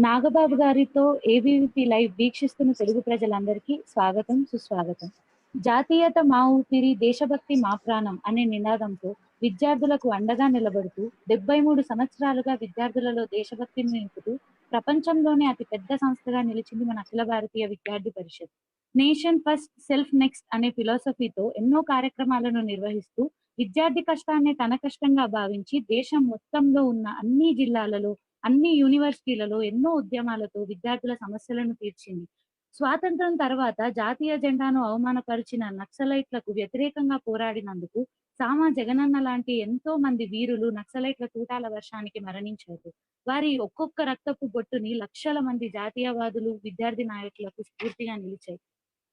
నాగబాబు గారితో ABVP live వీక్షిస్తున్న తెలుగు ప్రజలందరికీ స్వాగతం, సుస్వాగతం. జాతీయత మా ఊపిరి, దేశభక్తి మా ప్రాణం అనే నినాదంతో విద్యార్థులకు అండగా నిలబడుతూ 73 సంవత్సరాలుగా విద్యార్థులలో దేశభక్తిని నింపుతూ ప్రపంచంలోనే అతి పెద్ద సంస్థగా నిలిచింది మన అఖిల భారతీయ విద్యార్థి పరిషత్. నేషన్ ఫస్ట్, సెల్ఫ్ నెక్స్ట్ అనే ఫిలాసఫీతో ఎన్నో కార్యక్రమాలను నిర్వహిస్తూ విద్యార్థి కష్టాన్ని తన కష్టంగా భావించి దేశం మొత్తంలో ఉన్న అన్ని జిల్లాలలో, అన్ని యూనివర్సిటీలలో ఎన్నో ఉద్యమాలతో విద్యార్థుల సమస్యలను తీర్చింది. స్వాతంత్రం తర్వాత జాతీయ జెండాను అవమానపరిచిన నక్సలైట్లకు వ్యతిరేకంగా పోరాడినందుకు సామా జగనన్న లాంటి ఎంతో మంది వీరులు నక్సలైట్ల తూటాల వర్షానికి మరణించారు. వారి ఒక్కొక్క రక్తపు బొట్టుని లక్షల మంది జాతీయవాదులు, విద్యార్థి నాయకులకు స్ఫూర్తిగా నిలిచాయి.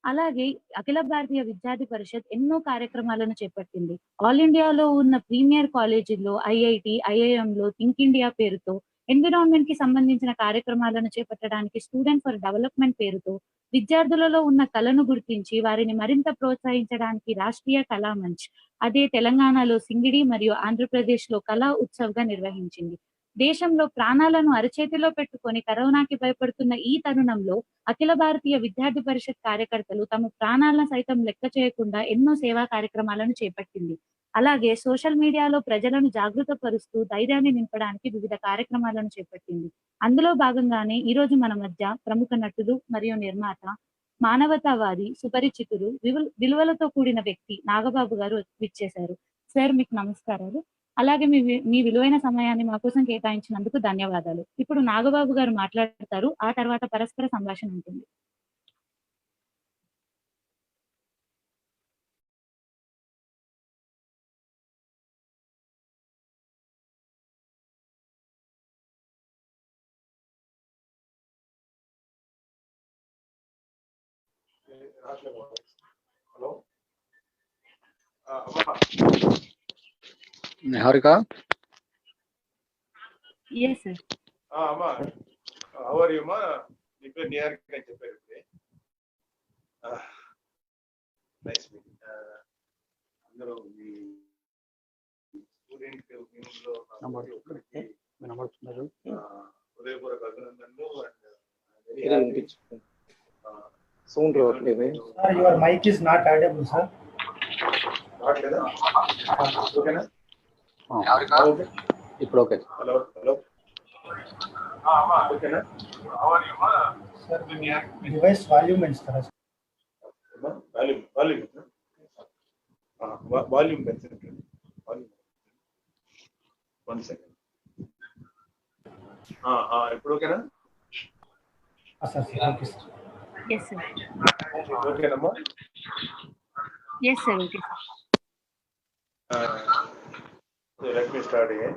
అలాగే అఖిల భారతీయ విద్యార్థి పరిషత్ ఎన్నో కార్యక్రమాలను చేపట్టింది. ఆల్ ఇండియాలో ఉన్న ప్రీమియర్ కాలేజీల్లో, ఐఐటి, ఐఐఎంలో థింక్ ఇండియా పేరుతో ఎన్విరాన్మెంట్ కి సంబంధించిన కార్యక్రమాలను చేపట్టడానికి స్టూడెంట్ ఫర్ డెవలప్మెంట్ పేరుతో విద్యార్థులలో ఉన్న కళను గుర్తించి వారిని మరింత ప్రోత్సహించడానికి రాష్ట్రీయ కళా మంచ్, అదే తెలంగాణలో సింగిడి మరియు ఆంధ్రప్రదేశ్ లో కళా ఉత్సవ్ గా నిర్వహించింది. దేశంలో ప్రాణాలను అరచేతిలో పెట్టుకొని కరోనాకి భయపడుతున్న ఈ తరుణంలో అఖిల భారతీయ విద్యార్థి పరిషత్ కార్యకర్తలు తమ ప్రాణాలను సైతం లెక్క చేయకుండా ఎన్నో సేవా కార్యక్రమాలను చేపట్టింది. అలాగే సోషల్ మీడియాలో ప్రజలను జాగృత పరుస్తూ ధైర్యాన్ని నింపడానికి వివిధ కార్యక్రమాలను చేపట్టింది. అందులో భాగంగానే ఈ రోజు మన మధ్య ప్రముఖ నటులు మరియు నిర్మాత, మానవతావాది, సుపరిచితులు, విలువలతో కూడిన వ్యక్తి నాగబాబు గారు విచ్చేశారు. సార్, మీకు నమస్కారాలు. అలాగే మీ విలువైన సమయాన్ని మా కోసం కేటాయించినందుకు ధన్యవాదాలు. ఇప్పుడు నాగబాబు గారు మాట్లాడతారు. ఆ తర్వాత పరస్పర సంభాషణ ఉంటుంది. Hello. Niharika? Yes, sir. Amma, how are you, ma? Nipe Niharika చెప్పారు. Nice meeting. అందరూ మీ స్టూడెంట్ యూనియన్లో నమస్కారం. హృదయపూర్వక అభినందనలు. Sound రావట్లేదు. Sir, your mic is not audible, sir. రావట్లేదా? ఓకేనా? ఓకే. ఇప్పుడు ఓకే. Hello hello. ఓకేనా? How are you, ma? Sir, device volume పెంచుతారా? వాల్యూమ్ పెంచండి. One second. ఇప్పుడు ఓకేనా? Sir, okay sir. Yes, sir. ఓకేనమ్మా? Yes, sir. Okay, sir. So let me start again.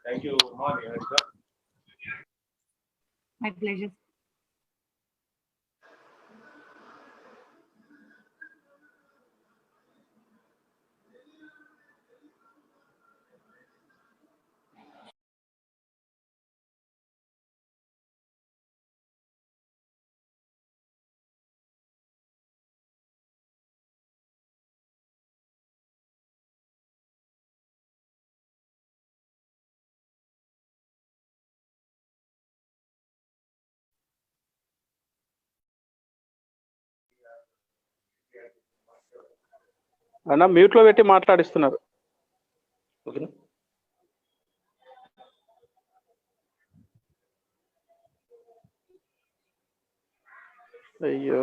Thank you, ma, Niharika. My pleasure. అన్న mute లో పెట్టి మాట్లాడిస్తున్నారు. ఓకేనా? అయ్యో,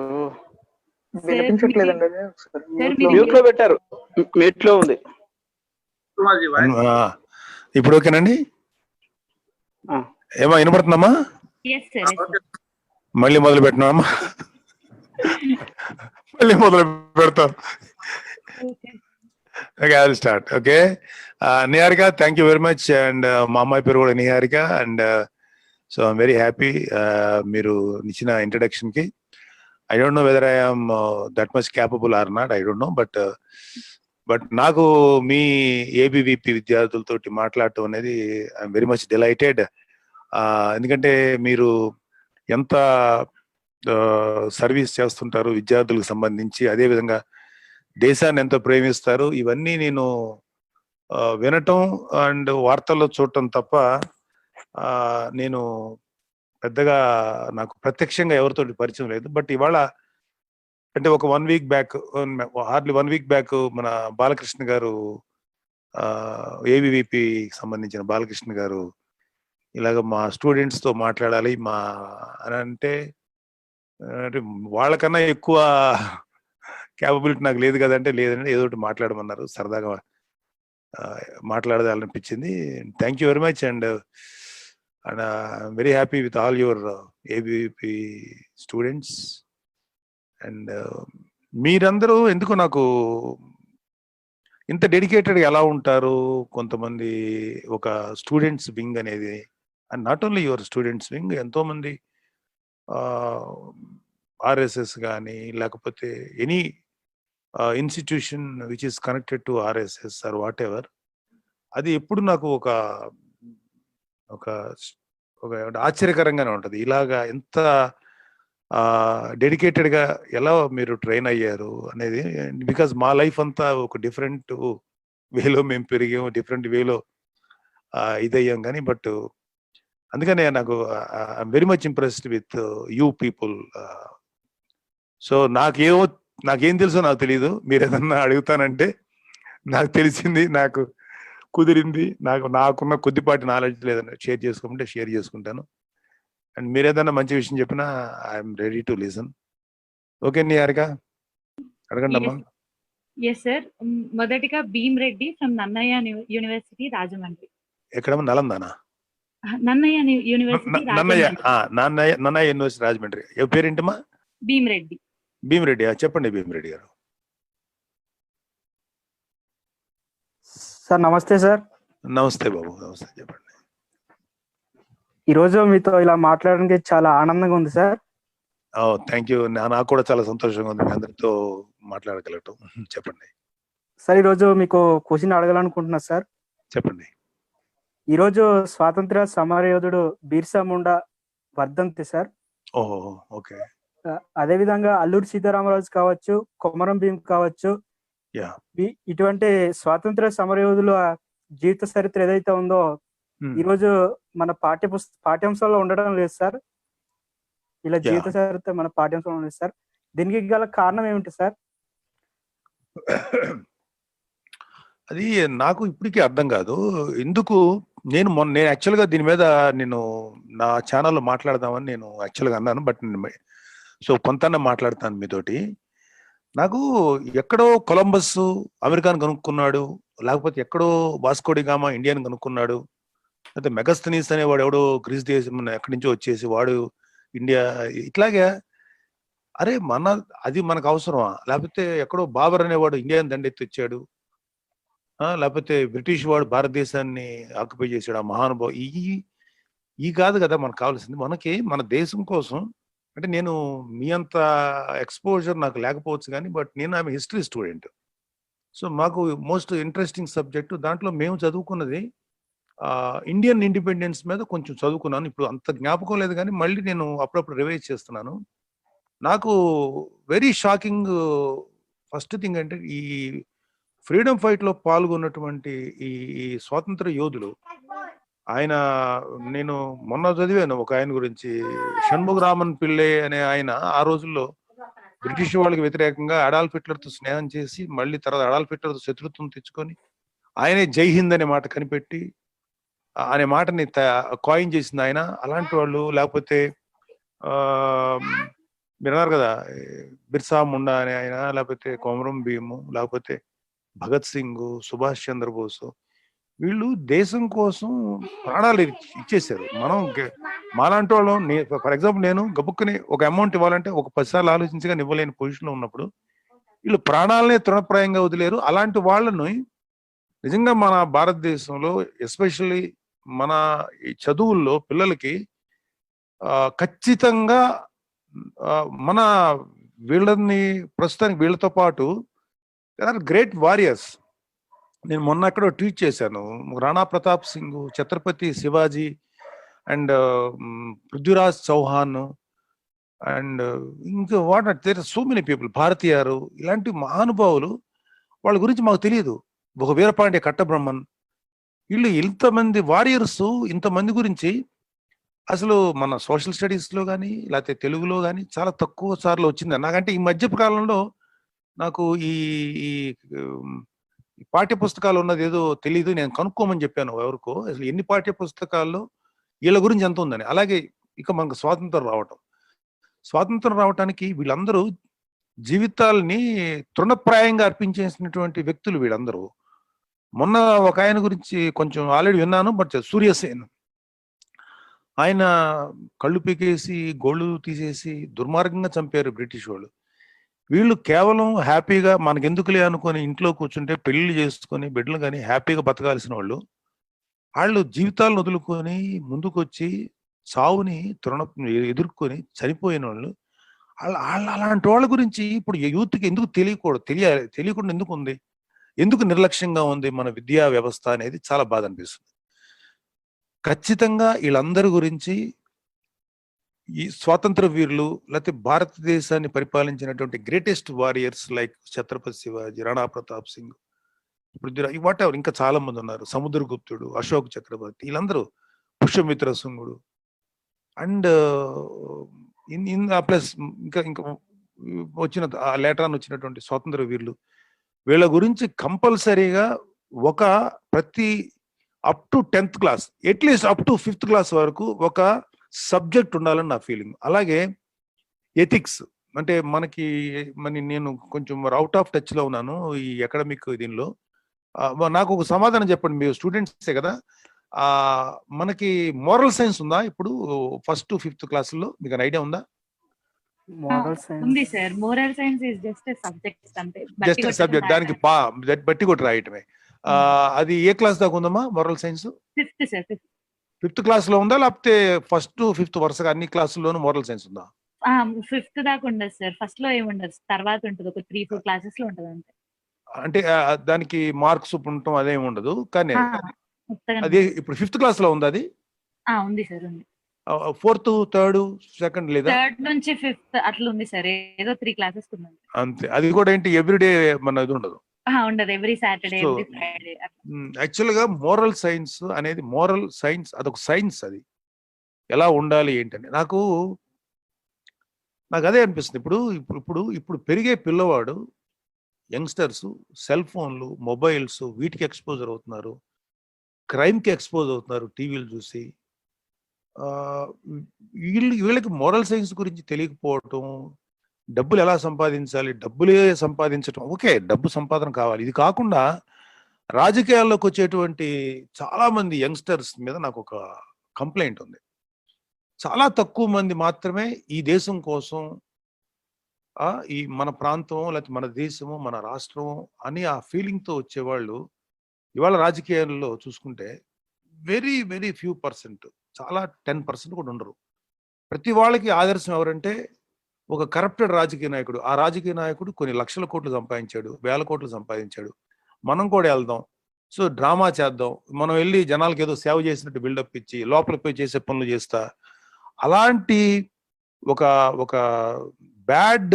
వినిపించట్లేదండి. మ్యూట్ లో పెట్టారు. మ్యూట్ లో ఉంది. ఇప్పుడు ఓకేనండి? ఏమో వినపడుతుందమ్మా? Yes, sir. మళ్ళీ మొదలు పెట్టినామా? మళ్ళీ మొదలు పెడతాం. Okay, I'll start. Okay. Niharika, thank you very much. And మా అమ్మాయి పేరు కూడా Niharika. And so I'm very happy మీరు ఇచ్చిన ఇంట్రడక్షన్ కి. I don't know whether I am that much capable or not. I don't know, but నాకు మీ ABVP విద్యార్థులతోటి మాట్లాడటం అనేది ఐఎమ్ వెరీ మచ్ డిలైటెడ్. ఎందుకంటే మీరు ఎంత సర్వీస్ చేస్తుంటారు విద్యార్థులకు సంబంధించి, అదే విధంగా దేశాన్ని ఎంతో ప్రేమిస్తారు. ఇవన్నీ నేను వినటం అండ్ వార్తల్లో చూడటం తప్ప నేను పెద్దగా నాకు ప్రత్యక్షంగా ఎవరితోటి పరిచయం లేదు. బట్ ఇవాళ అంటే ఒక 1 week back, hardly 1 week back మన బాలకృష్ణ గారు, ఏబీవీపీ సంబంధించిన బాలకృష్ణ గారు ఇలాగ మా స్టూడెంట్స్ తో మాట్లాడాలి అని అంటే వాళ్ళకన్నా ఎక్కువ క్యాపబిలిటీ నాకు లేదు కదంటే, లేదంటే ఏదో ఒకటి మాట్లాడమన్నారు. సరదాగా మాట్లాడాలనిపించింది. Thank you very much and I'm very happy with all your ABVP students. And మీరందరూ ఎందుకు నాకు ఇంత డెడికేటెడ్ ఎలా ఉంటారు? కొంతమంది ఒక స్టూడెంట్స్ వింగ్ అనేది, and not only your students wing, ఎంతో మంది ఆర్ఎస్ఎస్ కానీ లేకపోతే any institution which is connected to RSS or whatever, అది ఎప్పుడు నాకు ఒక ఆశ్చర్యకరంగానే ఉంటుంది. ఇలాగా ఎంత డెడికేటెడ్ గా ఎలా మీరు ట్రైన్ అయ్యారు అనేది. బికాజ్ మా లైఫ్ అంతా ఒక డిఫరెంట్ వేలో మేము పెరిగాం, డిఫరెంట్ వేలో ఇదయ్యాం. కానీ బట్ అందుకనే నాకు I'm very much impressed with you people. So నాకేం తెలుసో నాకు తెలియదు. మీరు ఏదన్నా అడుగుతానంటే నాకు తెలిసింది, నాకు కుదిరింది, నాకున్న కొద్దిపాటి నాలెడ్జ్ లేదన్నా షేర్ చేసుకోమంటే షేర్ చేసుకుంటాను. అండ్ మీరు ఏదన్నా మంచి విషయం చెప్పినా I'm ready to listen. Okay Niharika, అడగండి అమ్మా. Yes sir. మొదటిగా భీమ్ రెడ్డి ఫ్రమ్ నన్నయ్య యూనివర్సిటీ రాజమండ్రి. ఎక్కడమ్మా? నలందానా? Nannaya university Nannaya university Rajahmundry. పేరేంటమ్మా? భీమ్ రెడ్డి. భీమిరెడ్డి, చెప్పండి భీమిరెడ్డి గారు. సార్ నమస్తే సార్. నమస్తే బాబు, నమస్తే, చెప్పండి. ఈరోజు మీతో ఇలా మాట్లాడడానికి చాలా ఆనందంగా ఉంది సార్. Thank you. నాకు కూడా చాలా సంతోషంగా ఉంది మీ అందరితో మాట్లాడగలగటం. చెప్పండి సార్. ఈరోజు మీకు క్వశ్చన్ అడగాలనుకుంటున్నా సార్. చెప్పండి. ఈరోజు స్వాతంత్ర సమరయోధుడు బిర్సా ముండా వర్ధంతి సార్. ఓహో, ఓకే. అదే విధంగా అల్లూరి సీతారామరాజు కావచ్చు, కొమరం భీం కావచ్చు, ఇటువంటి స్వాతంత్ర సమరయోధుల జీవిత చరిత్ర ఏదైతే ఉందో ఈరోజు మన పాఠ్యాంశాల్లో ఉండడం లేదు సార్. ఇలా జీవిత చరిత్ర మన పాఠ్యాంశంలో లేదు సార్. దీనికి గల కారణం ఏమిటి సార్? అది నాకు ఇప్పటికీ అర్థం కాదు ఎందుకు. నేను యాక్చువల్గా దీని మీద నేను నా ఛానల్లో మాట్లాడదామని నేను యాక్చువల్గా అన్నాను. బట్ సో కొంత మాట్లాడతాను మీతోటి. నాకు ఎక్కడో కొలంబస్ అమెరికాను కనుక్కున్నాడు, లేకపోతే ఎక్కడో వాస్కోడి గామా ఇండియాని కనుక్కున్నాడు, లేకపోతే మెగస్తనీస్ అనేవాడు ఎవడో గ్రీస్ దేశం ఎక్కడి నుంచో వచ్చేసి వాడు ఇండియా, ఇట్లాగే అరే అది మనకు అవసరమా? లేకపోతే ఎక్కడో బాబర్ అనేవాడు ఇండియాని దండెత్తి వచ్చాడు, లేకపోతే బ్రిటిష్ వాడు భారతదేశాన్ని ఆక్యుపై చేశాడు, ఆ మహానుభావు. ఈ కాదు కదా మనకు కావాల్సింది. మనకి మన దేశం కోసం, అంటే నేను మీ అంత ఎక్స్పోజర్ నాకు లేకపోవచ్చు కానీ, బట్ నేను ఆమె హిస్టరీ స్టూడెంట్. సో మాకు మోస్ట్ ఇంట్రెస్టింగ్ సబ్జెక్టు దాంట్లో మేము చదువుకున్నది ఇండియన్ ఇండిపెండెన్స్ మీద కొంచెం చదువుకున్నాను. ఇప్పుడు అంత జ్ఞాపకం లేదు కానీ మళ్ళీ నేను అప్పుడప్పుడు రివైజ్ చేస్తున్నాను. నాకు వెరీ షాకింగ్ ఫస్ట్ థింగ్ అంటే ఈ ఫ్రీడమ్ ఫైట్ లో పాల్గొన్నటువంటి ఈ స్వాతంత్ర యోధులు, నేను మొన్న చదివాను ఒక ఆయన గురించి, షణ్ముగరామన్ పిళ్ళై అనే ఆయన ఆ రోజుల్లో బ్రిటిష్ వాళ్ళకి వ్యతిరేకంగా అడాల్ఫ్ హిట్లర్ తో స్నేహం చేసి మళ్ళీ తర్వాత అడాల్ఫ్ హిట్లర్ తో శత్రుత్వం తెచ్చుకొని ఆయనే జై హింద్ అనే మాట కనిపెట్టి అనే మాటని కాయిన్ చేసింది ఆయన. అలాంటి వాళ్ళు, లేకపోతే మీరు అన్నారు కదా బిర్సా ముండా అనే ఆయన, లేకపోతే కొమరం భీము, లేకపోతే భగత్ సింగ్, సుభాష్ చంద్రబోస్, వీళ్ళు దేశం కోసం ప్రాణాలు ఇచ్చేసారు. మాలాంటి వాళ్ళం, ఫర్ ఎగ్జాంపుల్ నేను గబుక్కుని ఒక అమౌంట్ ఇవ్వాలంటే ఒక 10 సార్లు ఆలోచించగా ఇవ్వలేని పొజిషన్లో ఉన్నప్పుడు వీళ్ళు ప్రాణాలనే తృణప్రాయంగా వదిలేరు. అలాంటి వాళ్ళని నిజంగా మన భారతదేశంలో ఎస్పెషల్లీ మన ఈ చదువుల్లో పిల్లలకి ఖచ్చితంగా మన వీళ్ళని ప్రస్తుతానికి వీళ్ళతో పాటు గ్రేట్ వారియర్స్. నేను మొన్న ఎక్కడో ట్వీట్ చేశాను, రాణా ప్రతాప్ సింగ్, ఛత్రపతి శివాజీ అండ్ పృథ్వీరాజ్ చౌహాన్ అండ్ ఇంకా what there are so many people, భారతీయారు, ఇలాంటి మహానుభావులు, వాళ్ళ గురించి మాకు తెలియదు. ఒక వీరపాండ్య కట్టబ్రహ్మన్, వీళ్ళు ఇంతమంది వారియర్స్, ఇంతమంది గురించి అసలు మన సోషల్ స్టడీస్లో కానీ లేకపోతే తెలుగులో కానీ చాలా తక్కువ సార్లు వచ్చింది. నాకంటే ఈ మధ్య కాలంలో నాకు ఈ పాఠ్య పుస్తకాలు ఉన్నది ఏదో తెలీదు, నేను కనుక్కోమని చెప్పాను ఎవరికో, అసలు ఎన్ని పాఠ్య పుస్తకాల్లో వీళ్ళ గురించి ఎంత ఉందని. అలాగే ఇక మనకు స్వాతంత్రం రావటానికి వీళ్ళందరూ జీవితాలని తృణప్రాయంగా అర్పించేసినటువంటి వ్యక్తులు వీళ్ళందరూ. మొన్న ఒక ఆయన గురించి కొంచెం ఆల్రెడీ విన్నాను, బట్ సూర్యసేన్, ఆయన కళ్ళు పీకేసి గోళ్ళు తీసేసి దుర్మార్గంగా చంపారు బ్రిటిష్ వాళ్ళు. వీళ్ళు కేవలం హ్యాపీగా మనకెందుకులే అనుకొని ఇంట్లో కూర్చుంటే పెళ్లిళ్ళు చేసుకొని బిడ్డలు కానీ హ్యాపీగా బతకాల్సిన వాళ్ళు జీవితాలను వదులుకొని ముందుకొచ్చి చావుని ఎదుర్కొని చనిపోయిన వాళ్ళు. అలాంటి వాళ్ళ గురించి ఇప్పుడు యూత్కి ఎందుకు తెలియకుండా ఎందుకు ఉంది, ఎందుకు నిర్లక్ష్యంగా ఉంది మన విద్యా వ్యవస్థ అనేది చాలా బాధ అనిపిస్తుంది. ఖచ్చితంగా వీళ్ళందరి గురించి ఈ స్వాతంత్ర వీరులు లేకపోతే భారతదేశాన్ని పరిపాలించినటువంటి greatest warriors like Chhatrapati Shivaji, Rana Pratap Singh, Prithviraj, whatever, ఇంకా చాలా మంది ఉన్నారు, సముద్రగుప్తుడు, అశోక్ చక్రవర్తి, వీళ్ళందరూ, పుష్యమిత్ర శృంగుడు అండ్ ప్లస్ ఇంకా వచ్చిన లేటర్ ఆన్ వచ్చినటువంటి స్వాతంత్ర వీరులు, వీళ్ళ గురించి కంపల్సరీగా ఒక ప్రతి up to 10th class, at least up to 5th class వరకు ఒక సబ్జెక్ట్ ఉండాలని నా ఫీలింగ్. అలాగే ఎథిక్స్ అంటే నేను కొంచెం అవుట్ ఆఫ్ టచ్ లో ఉన్నాను ఈ అకాడమిక్ దీనిలో. నాకు ఒక సమాధానం చెప్పండి, మీరు స్టూడెంట్సే కదా, మనకి మోరల్ సైన్స్ ఉందా ఇప్పుడు 1st to 5th క్లాసుల్లో? మీకు ఐడియా ఉందా? ఉంది sir, moral science is just subject అంతే, జస్ట్ సబ్జెక్ట్, దానికి బట్టి కొట్టి రాయటమే. అది ఏ క్లాస్ దాకా ఉందమ్మా moral science? 5th sir, 5th class లో ఉందా, లేకపోతే 1st to 5th వరుసగా అన్ని క్లాసుల్లోనూ మోరల్ సైన్స్ ఉందా? 5th దాకా ఉండదు సార్, ఫస్ట్ లో ఏమి ఉండదు, తర్వాత ఉంటుంది, ఒక 3-4 క్లాసెస్ లో ఉంటుంది అంతే. అంటే దానికి మార్క్స్ ఉండటం అదేమి ఉండదు, కానీ అది ఇప్పుడు 5th క్లాస్ లో ఉంది అది? ఉంది సార్, ఉంది. 4th, 3rd, 2nd లేదా? 3rd నుంచి 5th అట్లా ఉంది సార్, ఏదో 3 క్లాసెస్ ఉంది అంతే. అది కూడా ఏంటి ఎవ్రీడే మన ఇది ఉండదు? ఉండదు, every Saturday, every Friday. Actual గా మోరల్ సైన్స్ అనేది, మోరల్ సైన్స్ అదొక సైన్స్, అది ఎలా ఉండాలి ఏంటని నాకు అదే అనిపిస్తుంది. ఇప్పుడు పెరిగే పిల్లవాడు, యంగ్స్టర్స్ సెల్ ఫోన్లు, మొబైల్స్, వీటికి ఎక్స్పోజర్ అవుతున్నారు, క్రైమ్కి ఎక్స్పోజ్ అవుతున్నారు టీవీలు చూసి. వీళ్ళకి మోరల్ సైన్స్ గురించి తెలియకపోవటం, డబ్బులు ఎలా సంపాదించాలి, డబ్బులే సంపాదించడం, ఓకే డబ్బు సంపాదన కావాలి, ఇది కాకుండా రాజకీయాల్లోకి వచ్చేటువంటి చాలా మంది యంగ్స్టర్స్ మీద నాకు ఒక కంప్లైంట్ ఉంది. చాలా తక్కువ మంది మాత్రమే ఈ దేశం కోసం, ఈ మన ప్రాంతం లేకపోతే మన దేశము, మన రాష్ట్రం అని ఆ ఫీలింగ్తో వచ్చేవాళ్ళు ఇవాళ రాజకీయాల్లో చూసుకుంటే వెరీ వెరీ ఫ్యూ పర్సెంట్, చాలా 10% కూడా ఉండరు. ప్రతి వాళ్ళకి ఆదర్శం ఎవరంటే ఒక కరప్టెడ్ రాజకీయ నాయకుడు. ఆ రాజకీయ నాయకుడు కొన్ని లక్షల కోట్లు సంపాదించాడు, 1000 కోట్లు సంపాదించాడు, మనం కూడా వెళ్దాం, సో డ్రామా చేద్దాం, మనం వెళ్ళి జనాలకి ఏదో సేవ చేసినట్టు బిల్డప్ ఇచ్చి లోపలికి పోయి చేసే పనులు చేస్తా. అలాంటి ఒక బ్యాడ్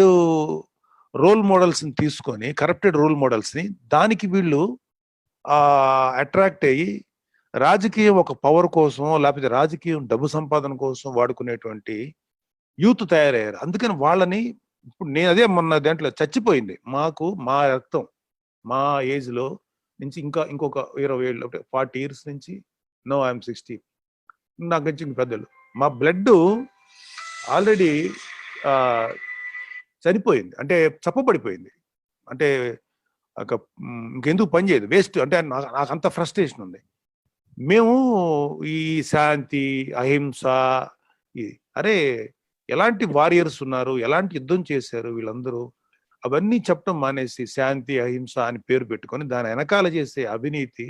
రోల్ మోడల్స్ని తీసుకొని, కరప్టెడ్ రోల్ మోడల్స్ని, దానికి వీళ్ళు అట్రాక్ట్ అయ్యి రాజకీయం ఒక పవర్ కోసం లేకపోతే రాజకీయం డబ్బు సంపాదన కోసం వాడుకునేటువంటి యూత్ తయారయ్యారు. అందుకని వాళ్ళని ఇప్పుడు నేను అదే మొన్న దాంట్లో చచ్చిపోయింది మాకు, మా రక్తం మా ఏజ్లో నుంచి ఇంకొక 20 ఏళ్ళు, 40 years నుంచి, నో ఐఎమ్ 60, నాకు నుంచి పెద్దలు, మా బ్లడ్ ఆల్రెడీ చనిపోయింది, అంటే చప్పబడిపోయింది, అంటే ఇంకెందుకు పని చేయదు, వేస్ట్. అంటే నాకు అంత ఫ్రస్ట్రేషన్ ఉంది. మేము ఈ శాంతి, అహింస, అరే ఎలాంటి వారియర్స్ ఉన్నారు, ఎలాంటి యుద్ధం చేశారు వీళ్ళందరూ, అవన్నీ చెప్పడం మానేసి శాంతి, అహింస అని పేరు పెట్టుకొని దాని వెనకాల చేసే అవినీతి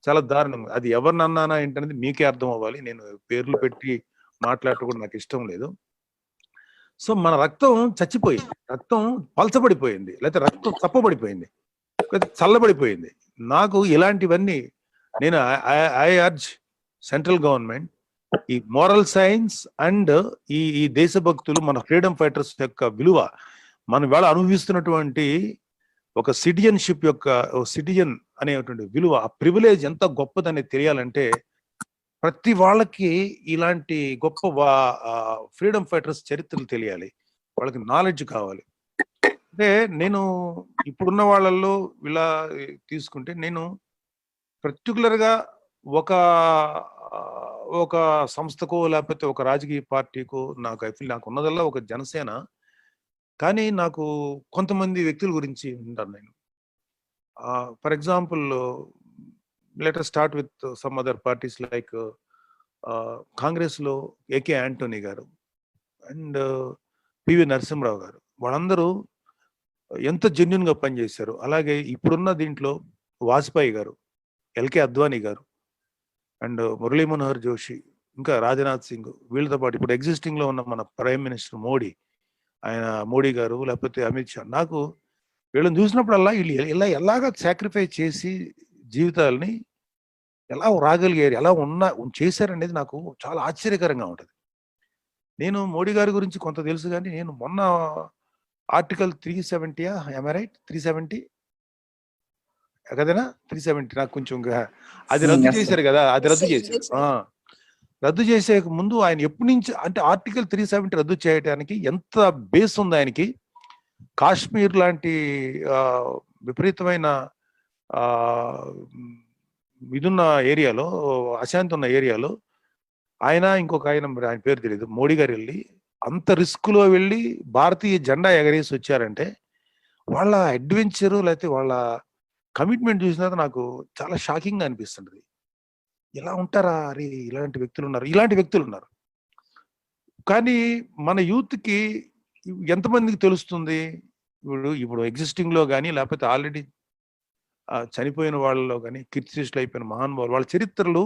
చాలా దారుణం. అది ఎవరినన్నానా ఏంటనేది మీకే అర్థం అవ్వాలి, నేను పేర్లు పెట్టి మాట్లాడటం కూడా నాకు ఇష్టం లేదు. సో మన రక్తం చచ్చిపోయింది, రక్తం పలచబడిపోయింది, లేకపోతే రక్తం చప్పబడిపోయింది, లేకపోతే చల్లబడిపోయింది. నాకు ఇలాంటివన్నీ నేను ఐ అర్జ్ సెంట్రల్ గవర్నమెంట్ ఈ మోరల్ సైన్స్ అండ్ ఈ దేశభక్తులు, మన ఫ్రీడమ్ ఫైటర్స్ యొక్క విలువ, మనం ఇవాళ అనుభవిస్తున్నటువంటి ఒక సిటిజన్షిప్ యొక్క సిటిజన్ అనేటువంటి విలువ, ఆ ప్రివిలేజ్ ఎంత గొప్పదని తెలియాలంటే ప్రతి వాళ్ళకి ఇలాంటి గొప్ప ఫ్రీడమ్ ఫైటర్స్ చరిత్రలు తెలియాలి, వాళ్ళకి నాలెడ్జ్ కావాలి. అంటే నేను ఇప్పుడున్న వాళ్ళల్లో ఇలా తీసుకుంటే నేను పర్టికులర్గా ఒక సంస్థకో లేకపోతే ఒక రాజకీయ పార్టీకో నాకు ఉన్నదల్లా ఒక జనసేన. కానీ నాకు కొంతమంది వ్యక్తుల గురించి ఉంటాను నేను. For example let us start with some other parties like Congress లో ఏకే యాంటోనీ గారు అండ్ పివి నరసింహరావు గారు. వాళ్ళందరూ ఎంత జెన్యున్ గా పనిచేశారు. అలాగే ఇప్పుడున్న దీంట్లో వాజ్పేయి గారు, ఎల్కే అద్వానీ గారు అండ్ మురళీ మనోహర్ జోషి, ఇంకా రాజ్నాథ్ సింగ్, వీళ్ళతో పాటు ఇప్పుడు ఎగ్జిస్టింగ్ లో ఉన్న మన ప్రైమ్ మినిస్టర్ మోడీ గారు, లేకపోతే అమిత్ షా. నాకు వీళ్ళని చూసినప్పుడల్లా వీళ్ళు ఎలాగా సాక్రిఫైస్ చేసి జీవితాలని ఎలా రాగలిగారు, ఎలా చేశారనేది నాకు చాలా ఆశ్చర్యకరంగా ఉంటుంది. నేను మోడీ గారి గురించి కొంత తెలుసు, కానీ నేను మొన్న ఆర్టికల్ 370 రైట్ 370 కదేనా 370 నాకు కొంచెం అది రద్దు చేశారు కదా, అది రద్దు చేశారు. రద్దు చేసే ముందు ఆయన ఎప్పటి నుంచి అంటే ఆర్టికల్ 370 రద్దు చేయడానికి ఎంత బేస్ ఉంది ఆయనకి. కాశ్మీర్ లాంటి విపరీతమైన ఇదున్న ఏరియాలో, అశాంతి ఉన్న ఏరియాలో ఆయన ఇంకొక ఆయన పేరు తెలియదు, మోడీ గారు వెళ్ళి అంత రిస్క్ లో వెళ్ళి భారతీయ జెండా ఎగరేసి వచ్చారంటే వాళ్ళ అడ్వెంచరు లేకపోతే వాళ్ళ కమిట్మెంట్ చూసిన తర్వాత నాకు చాలా షాకింగ్ గా అనిపిస్తుంది. ఎలా ఉంటారా అరే, ఇలాంటి వ్యక్తులు ఉన్నారు. కానీ మన యూత్ కి ఎంతమందికి తెలుస్తుంది? ఇప్పుడు ఎగ్జిస్టింగ్ లో కానీ లేకపోతే ఆల్రెడీ చనిపోయిన వాళ్ళలో కానీ కీర్తిశేషులు అయిపోయిన మహానుభావులు వాళ్ళ చరిత్రలు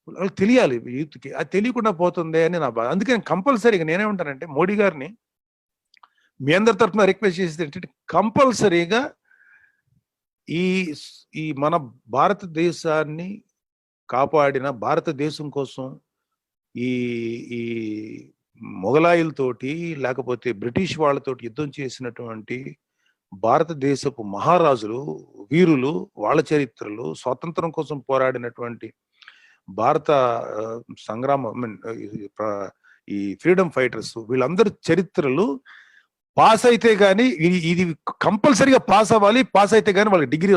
వాళ్ళకి తెలియాలి యూత్కి. అది తెలియకుండా పోతుంది అని నా బాధ. అందుకే కంపల్సరీగా నేనేమంటానంటే మోడీ గారిని మీ అందరి తరఫున రిక్వెస్ట్ చేసేది ఏంటంటే కంపల్సరీగా ఈ మన భారతదేశాన్ని కాపాడిన, భారతదేశం కోసం ఈ మొఘలాయులతోటి లేకపోతే బ్రిటిష్ వాళ్ళతోటి యుద్ధం చేసినటువంటి భారతదేశపు మహారాజులు, వీరులు, వాళ్ళ చరిత్రలు, స్వాతంత్రం కోసం పోరాడినటువంటి భారత ఈ ఫ్రీడమ్ ఫైటర్స్, వీళ్ళందరి చరిత్రలు పాస్ అయితే గానీ ఇది కంపల్సరీగా పాస్ అవ్వాలి. పాస్ అయితే గానీ వాళ్ళకి డిగ్రీ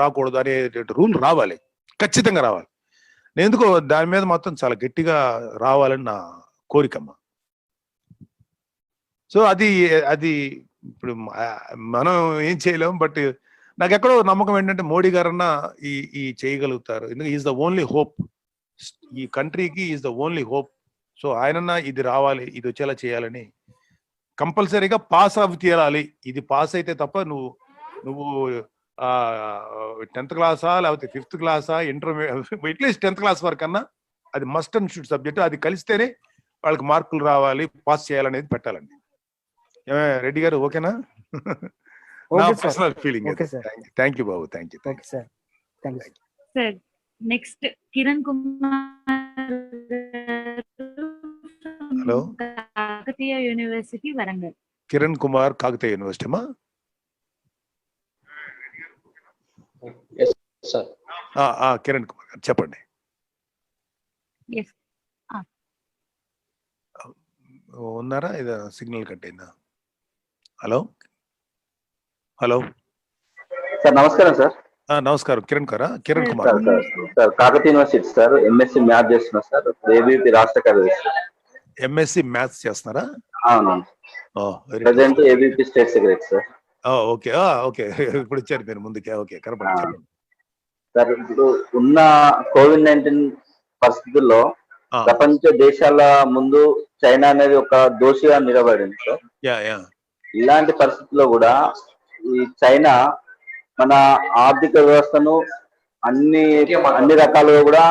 రాకూడదు అనే రూల్ రావాలి, ఖచ్చితంగా రావాలి. నేను ఎందుకో దాని మీద మాత్రం చాలా గట్టిగా రావాలని నా కోరికమ్మ. సో అది ఇప్పుడు మనం ఏం చేయలేం. బట్ నాకు ఎక్కడో నమ్మకం ఏంటంటే మోడీ గారన్నా ఈ చేయగలుగుతారు. ఎందుకంటే ఈజ్ ద ఓన్లీ హోప్, ఈ కంట్రీకి is the only hope. So ఆయనన్నా ఇది రావాలి, ఇది వచ్చేలా చేయాలని కంపల్సరీగా పాస్ అవి తీరాలి. ఇది పాస్ అయితే తప్ప నువ్వు 10th క్లాసా లేకపోతే 5th క్లాసా, ఇంటర్మీడియట్, అట్లీస్ట్ 10th క్లాస్ వరకు అన్నా అది మస్ట్ అండ్ షుడ్ సబ్జెక్ట్. అది కలిస్తేనే వాళ్ళకి మార్కులు రావాలి, పాస్ చేయాలనేది పెట్టాలండి. రెడ్డి గారు ఓకేనా? Personal feeling. Thank you Babu, thank you sir. Next Kiran Kumar, hello, Kakatiya university Warangal. Kiran Kumar, Kakatiya university అమ్మా. కిరణ్ కుమార్ గారు చెప్పండి. ఉన్నారా? ఇది సిగ్నల్ కట్ అయిందా? హలో సార్, నమస్కారం సార్. నమస్కారం. Kiran Kumar sir, Kakatiya university sir, MSc maths చేస్తున్నా సార్, ఏబీపీ రాష్ట్ర కార్యదర్శి. ఎంఎస్సి మ్యాథ్స్ చేస్తున్నారా? అవును, present ABP state secretary sir. Okay okay, ఇప్పుడు వచ్చారు మీరు ముందుకే. Okay, correct sir. ఇప్పుడు ఉన్న COVID-19 పరిస్థితుల్లో ప్రపంచ దేశాల ముందు చైనా అనేది ఒక దోషిగా నిలబడింది సార్. ఇలాంటి పరిస్థితుల్లో కూడా ఈ చైనా మన ఆర్థిక వ్యవస్థను అన్ని రకాలుగా కూడా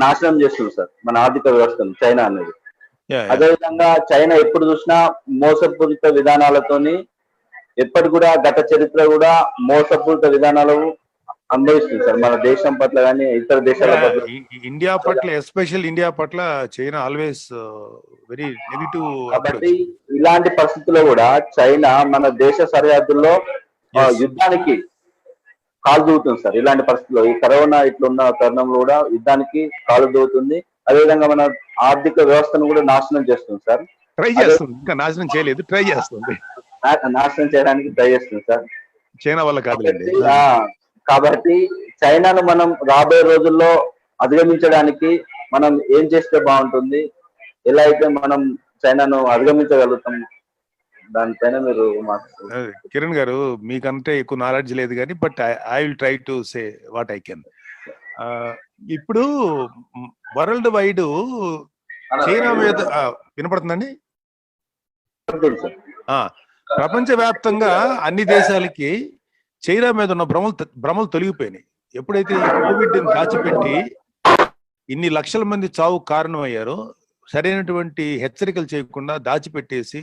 నాశనం చేస్తుంది సార్, మన ఆర్థిక వ్యవస్థను చైనా అనేది. అదేవిధంగా చైనా ఎప్పుడు చూసినా మోసపూరిత విధానాలతోని ఎప్పటి కూడా గత చరిత్ర కూడా మోసపూరిత విధానాలు అనుభవిస్తుంది సార్, మన దేశం పట్ల కానీ ఇతర దేశాల పట్ల. ఇండియా పట్ల, ఎస్పెషల్ ఇండియా పట్ల చైనా ఆల్వేస్ వెరీ నెగిటివ్. కాబట్టి ఇలాంటి పరిస్థితుల్లో కూడా చైనా మన దేశ సరిహద్దుల్లో యుద్ధానికి కాలు దూవుతుంది సార్. ఇలాంటి పరిస్థితుల్లో ఈ కరోనా ఇట్లున్న తరుణంలో కూడా యుద్ధానికి కాలు దూవుతుంది. అదేవిధంగా మన ఆర్థిక వ్యవస్థను కూడా నాశనం చేస్తుంది సార్. ట్రై చేస్తుంది, ఇంకా నాశనం చేయలేదు, ట్రై చేస్తుంది, నాశనం చేయడానికి ట్రై చేస్తుంది సార్. చైనా వల్ల కాదులేండి. కాబట్టి చైనాను మనం రాబోయే రోజుల్లో అధిగమించడానికి మనం ఏం చేస్తే బాగుంటుంది, ఎలా అయితే మనం చైనాను అధిగమించగలుగుతాం, దానిపైన మీరు కిరణ్ గారు మీకంటే ఎక్కువ నాలెడ్జ్ లేదు కానీ, but I will try to say what I can. ఇప్పుడు వరల్డ్ వైడ్ చైనా మీద వినపడుతుందండి. ప్రపంచవ్యాప్తంగా అన్ని దేశాలకి చైనా మీద ఉన్న భ్రమలు తొలగిపోయినాయి. ఎప్పుడైతే కోవిడ్ దాచిపెట్టి ఇన్ని లక్షల మంది చావు కారణమయ్యారో, సరైనటువంటి హెచ్చరికలు చేయకుండా దాచిపెట్టేసి,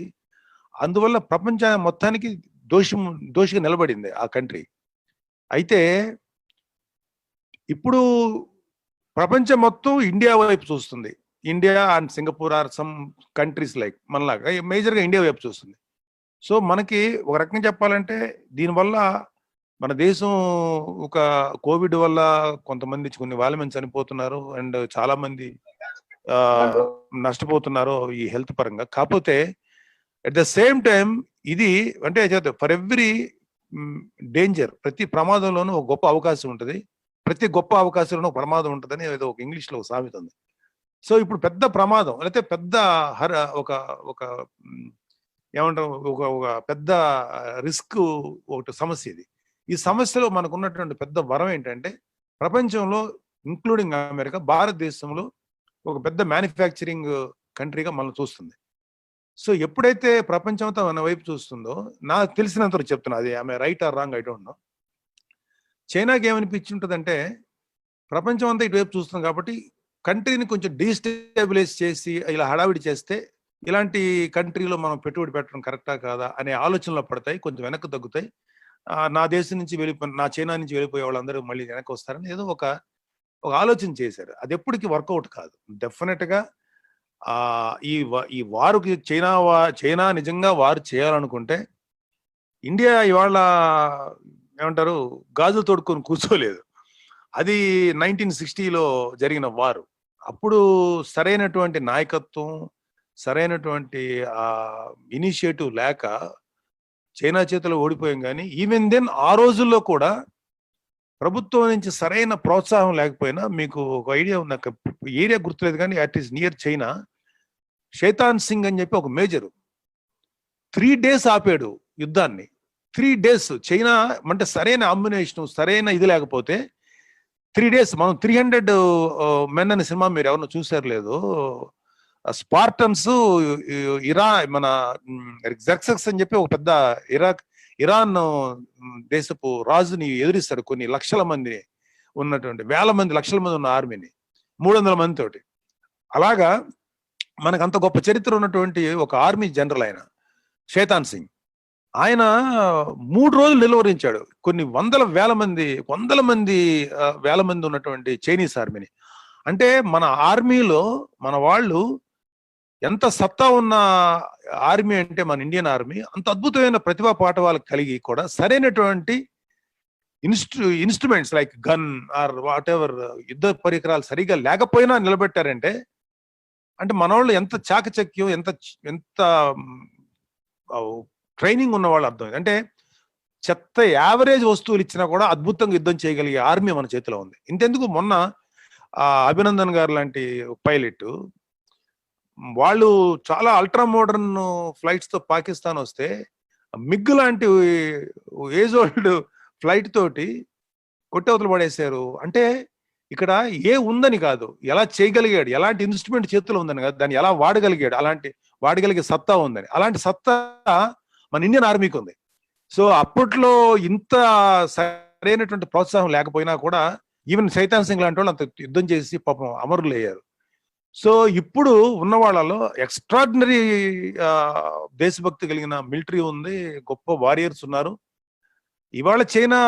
అందువల్ల ప్రపంచ మొత్తానికి దోషిగా నిలబడింది ఆ కంట్రీ. అయితే ఇప్పుడు ప్రపంచం మొత్తం ఇండియా వైపు చూస్తుంది. India and Singapore are some countries like మనలాగా మేజర్గా ఇండియా వైపు చూస్తుంది. సో మనకి ఒక రకంగా చెప్పాలంటే దీనివల్ల మన దేశం ఒక కోవిడ్ వల్ల కొంతమంది కొన్ని వేల మంది చనిపోతున్నారు అండ్ చాలా మంది నష్టపోతున్నారు ఈ హెల్త్ పరంగా. కాకపోతే అట్ ద సేమ్ టైం ఇది అంటే ఫర్ ఎవ్రీ డేంజర్, ప్రతి ప్రమాదంలోనూ ఒక గొప్ప అవకాశం ఉంటుంది, ప్రతి గొప్ప అవకాశంలోనూ ఒక ప్రమాదం ఉంటుందని ఏదో ఒక ఇంగ్లీష్లో ఒక సామెత ఉంది. సో ఇప్పుడు పెద్ద ప్రమాదం లేకపోతే పెద్ద ఒక ఏమంటారు ఒక పెద్ద రిస్క్ ఒకటి సమస్య ఇది. ఈ సమస్యలో మనకు ఉన్నటువంటి పెద్ద వరం ఏంటంటే ప్రపంచంలో ఇంక్లూడింగ్ అమెరికా, భారతదేశంలో ఒక పెద్ద మ్యానుఫ్యాక్చరింగ్ కంట్రీగా మనం చూస్తుంది. సో ఎప్పుడైతే ప్రపంచం అంతా మన వైపు చూస్తుందో, నాకు తెలిసినంత చెప్తున్నా, అది ఆమె right are wrong I don't know, చైనాకి ఏమనిపించి ఉంటుందంటే ప్రపంచం అంతా ఇటువైపు చూస్తుంది కాబట్టి కంట్రీని కొంచెం డీస్టెబిలైజ్ చేసి ఇలా హడావిడి చేస్తే ఇలాంటి కంట్రీలో మనం పెట్టుబడి పెట్టడం కరెక్టా కాదా అనే ఆలోచనలో పడతాయి, కొంచెం వెనక్కి తగ్గుతాయి. నా దేశం నుంచి నా చైనా నుంచి వెళ్ళిపోయే వాళ్ళందరూ మళ్ళీ వెనక్కి వస్తారని ఏదో ఒక ఆలోచన చేశారు. అది ఎప్పటికీ వర్కౌట్ కాదు. డెఫినెట్గా ఈ వారుకి చైనా నిజంగా వారు చేయాలనుకుంటే ఇండియా ఇవాళ ఏమంటారు గాజులు తోడుకొని కూర్చోలేదు. అది 1960లో జరిగిన వారు. అప్పుడు సరైనటువంటి నాయకత్వం, సరైనటువంటి ఇనిషియేటివ్ లేక చైనా చేతిలో ఓడిపోయాం. కానీ ఈవెన్ దెన్ ఆ రోజుల్లో కూడా ప్రభుత్వం నుంచి సరైన ప్రోత్సాహం లేకపోయినా, మీకు ఒక ఐడియా ఉంది, నాకు ఏరియా గుర్తులేదు కానీ it is near China, Shaitan Singh అని చెప్పి ఒక మేజరు 3 days ఆపాడు యుద్ధాన్ని. 3 days చైనా అంటే సరైన అంబినేషన్, సరైన ఇది లేకపోతే 3 days మనం 300 men అనే సినిమా మీరు ఎవరినో చూసారు లేదు, స్పార్టన్స్ మన జెర్క్సస్ అని చెప్పి ఒక పెద్ద ఇరాన్ దేశపు రాజుని ఎదురిస్తాడు కొన్ని లక్షల మంది ఉన్నటువంటి, వేల మంది లక్షల మంది ఉన్న ఆర్మీని 300 మంది తోటి. అలాగా మనకు అంత గొప్ప చరిత్ర ఉన్నటువంటి ఒక ఆర్మీ జనరల్ ఆయన షేతాన్ సింగ్. ఆయన 3 రోజులు నిలువరించాడు కొన్ని వందల మంది ఉన్నటువంటి చైనీస్ ఆర్మీని. అంటే మన ఆర్మీలో మన వాళ్ళు ఎంత సత్తా ఉన్న ఆర్మీ అంటే మన ఇండియన్ ఆర్మీ, అంత అద్భుతమైన ప్రతిభా పాఠవాలు కలిగి కూడా సరైనటువంటి instruments like gun or whatever యుద్ధ పరికరాలు సరిగా లేకపోయినా నిలబెట్టారంటే అంటే మన వాళ్ళు ఎంత చాకచక్యం, ఎంత ట్రైనింగ్ ఉన్న వాళ్ళు అర్థం. అంటే చెత్త యావరేజ్ వస్తువులు ఇచ్చినా కూడా అద్భుతంగా యుద్ధం చేయగలిగే ఆర్మీ మన చేతిలో ఉంది. ఇంతెందుకు మొన్న అభినందన్ గారు లాంటి పైలట్ వాళ్ళు చాలా అల్ట్రా మోడర్న్ ఫ్లైట్స్ తో పాకిస్తాన్ వస్తే మిగ్ లాంటి ఏజ్ ఓల్డ్ ఫ్లైట్ తోటి కొట్టవతలు పడేశారు. అంటే ఇక్కడ ఉందని కాదు, ఎలా చేయగలిగాడు, ఎలాంటి ఇన్స్ట్రుమెంట్ చేతిలో ఉందని కాదు, దాన్ని ఎలా వాడగలిగాడు, అలాంటి వాడగలిగే సత్తా ఉందని. అలాంటి సత్తా మన ఇండియన్ ఆర్మీకి ఉంది. సో అప్పట్లో ఇంత సరైనటువంటి ప్రోత్సాహం లేకపోయినా కూడా ఈవెన్ షేతాన్ సింగ్ లాంటి వాళ్ళు అంత యుద్ధం చేసి పాపం అమరులు అయ్యారు. సో ఇప్పుడు ఉన్న వాళ్ళలో ఎక్స్ట్రాడినరీ దేశభక్తి కలిగిన మిలిటరీ ఉంది, గొప్ప వారియర్స్ ఉన్నారు. ఇవాళ చైనా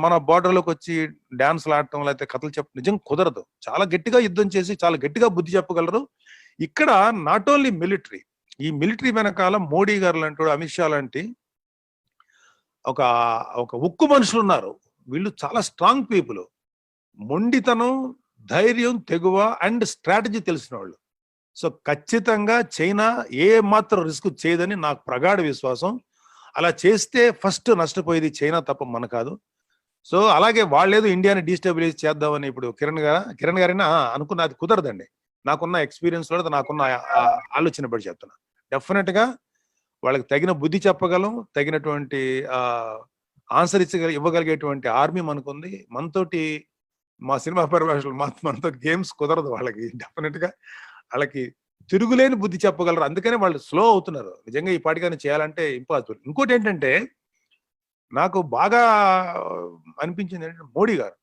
మన బార్డర్లోకి వచ్చి డాన్స్లు ఆడటం లేకపోతే కథలు చెప్పడం నిజం కుదరదు. చాలా గట్టిగా యుద్ధం చేసి చాలా గట్టిగా బుద్ధి చెప్పగలరు. ఇక్కడ నాట్ ఓన్లీ మిలిటరీ, ఈ మిలిటరీ వెనకాల మోడీ గారు లాంటి, అమిత్ షా లాంటి ఒక ఉక్కు మనుషులు ఉన్నారు. వీళ్ళు చాలా స్ట్రాంగ్ పీపుల్, మొండితనం, ధైర్యం, తెగువ అండ్ స్ట్రాటజీ తెలిసిన వాళ్ళు. సో ఖచ్చితంగా చైనా ఏ మాత్రం రిస్క్ చేయదని నాకు ప్రగాఢ విశ్వాసం. అలా చేస్తే ఫస్ట్ నష్టపోయేది చైనా తప్ప మన కాదు. సో అలాగే వాళ్ళేదో ఇండియాని డీస్టెబిలైజ్ చేద్దామని ఇప్పుడు కిరణ్ గారైనా అనుకున్న, అది కుదరదండి. నాకున్న ఎక్స్పీరియన్స్ లో, నాకున్న ఆలోచన బట్టి చెప్తున్నా. డెఫినెట్ గా వాళ్ళకి తగిన బుద్ధి చెప్పగలం, తగినటువంటి ఆన్సర్ ఇవ్వగలిగేటువంటి ఆర్మీ మనకుంది. మనతోటి మా సినిమా పరిభాషలు మనతో గేమ్స్ కుదరదు వాళ్ళకి. డెఫినెట్ గా వాళ్ళకి తిరుగులేని బుద్ధి చెప్పగలరు. అందుకనే వాళ్ళు స్లో అవుతున్నారు. నిజంగా ఈ పాటికైనా చేయాలంటే ఇంపాసిబుల్. ఇంకోటి ఏంటంటే నాకు బాగా అనిపించింది ఏంటంటే, మోడీ గారు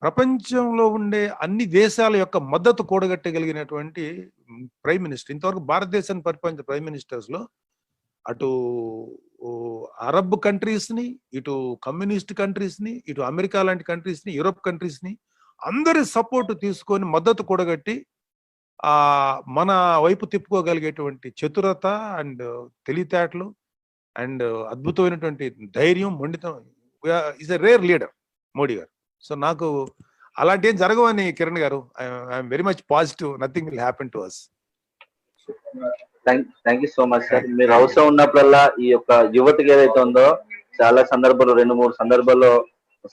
ప్రపంచంలో ఉండే అన్ని దేశాల యొక్క మద్దతు కూడగట్టగలిగినటువంటి ప్రైమ్ మినిస్టర్. ఇంతవరకు భారతదేశాన్ని పరిపాలించిన ప్రైమ్ మినిస్టర్స్ లో అటు అరబ్ కంట్రీస్ ని, ఇటు కమ్యూనిస్ట్ కంట్రీస్ ని, ఇటు అమెరికా లాంటి కంట్రీస్ ని, యూరోప్ కంట్రీస్ ని అందరి సపోర్ట్ తీసుకొని మద్దతు కూడగట్టి మన వైపు తిప్పుకోగలిగేటువంటి చతురత అండ్ తెలివితేటలు అండ్ అద్భుతమైనటువంటి ధైర్యం, మొండితనం. Is a rare leader Modi గారు. సో నాకు అలాంటి ఏం జరగవని కిరణ్ గారు, I'm very much positive. Nothing will happen to us. Thank you so much sir. మీరు అవసరం ఉన్నప్పుడల్లా ఈ యొక్క యువతకి ఏదైతే ఉందో, చాలా సందర్భాలు 2-3 సందర్భాల్లో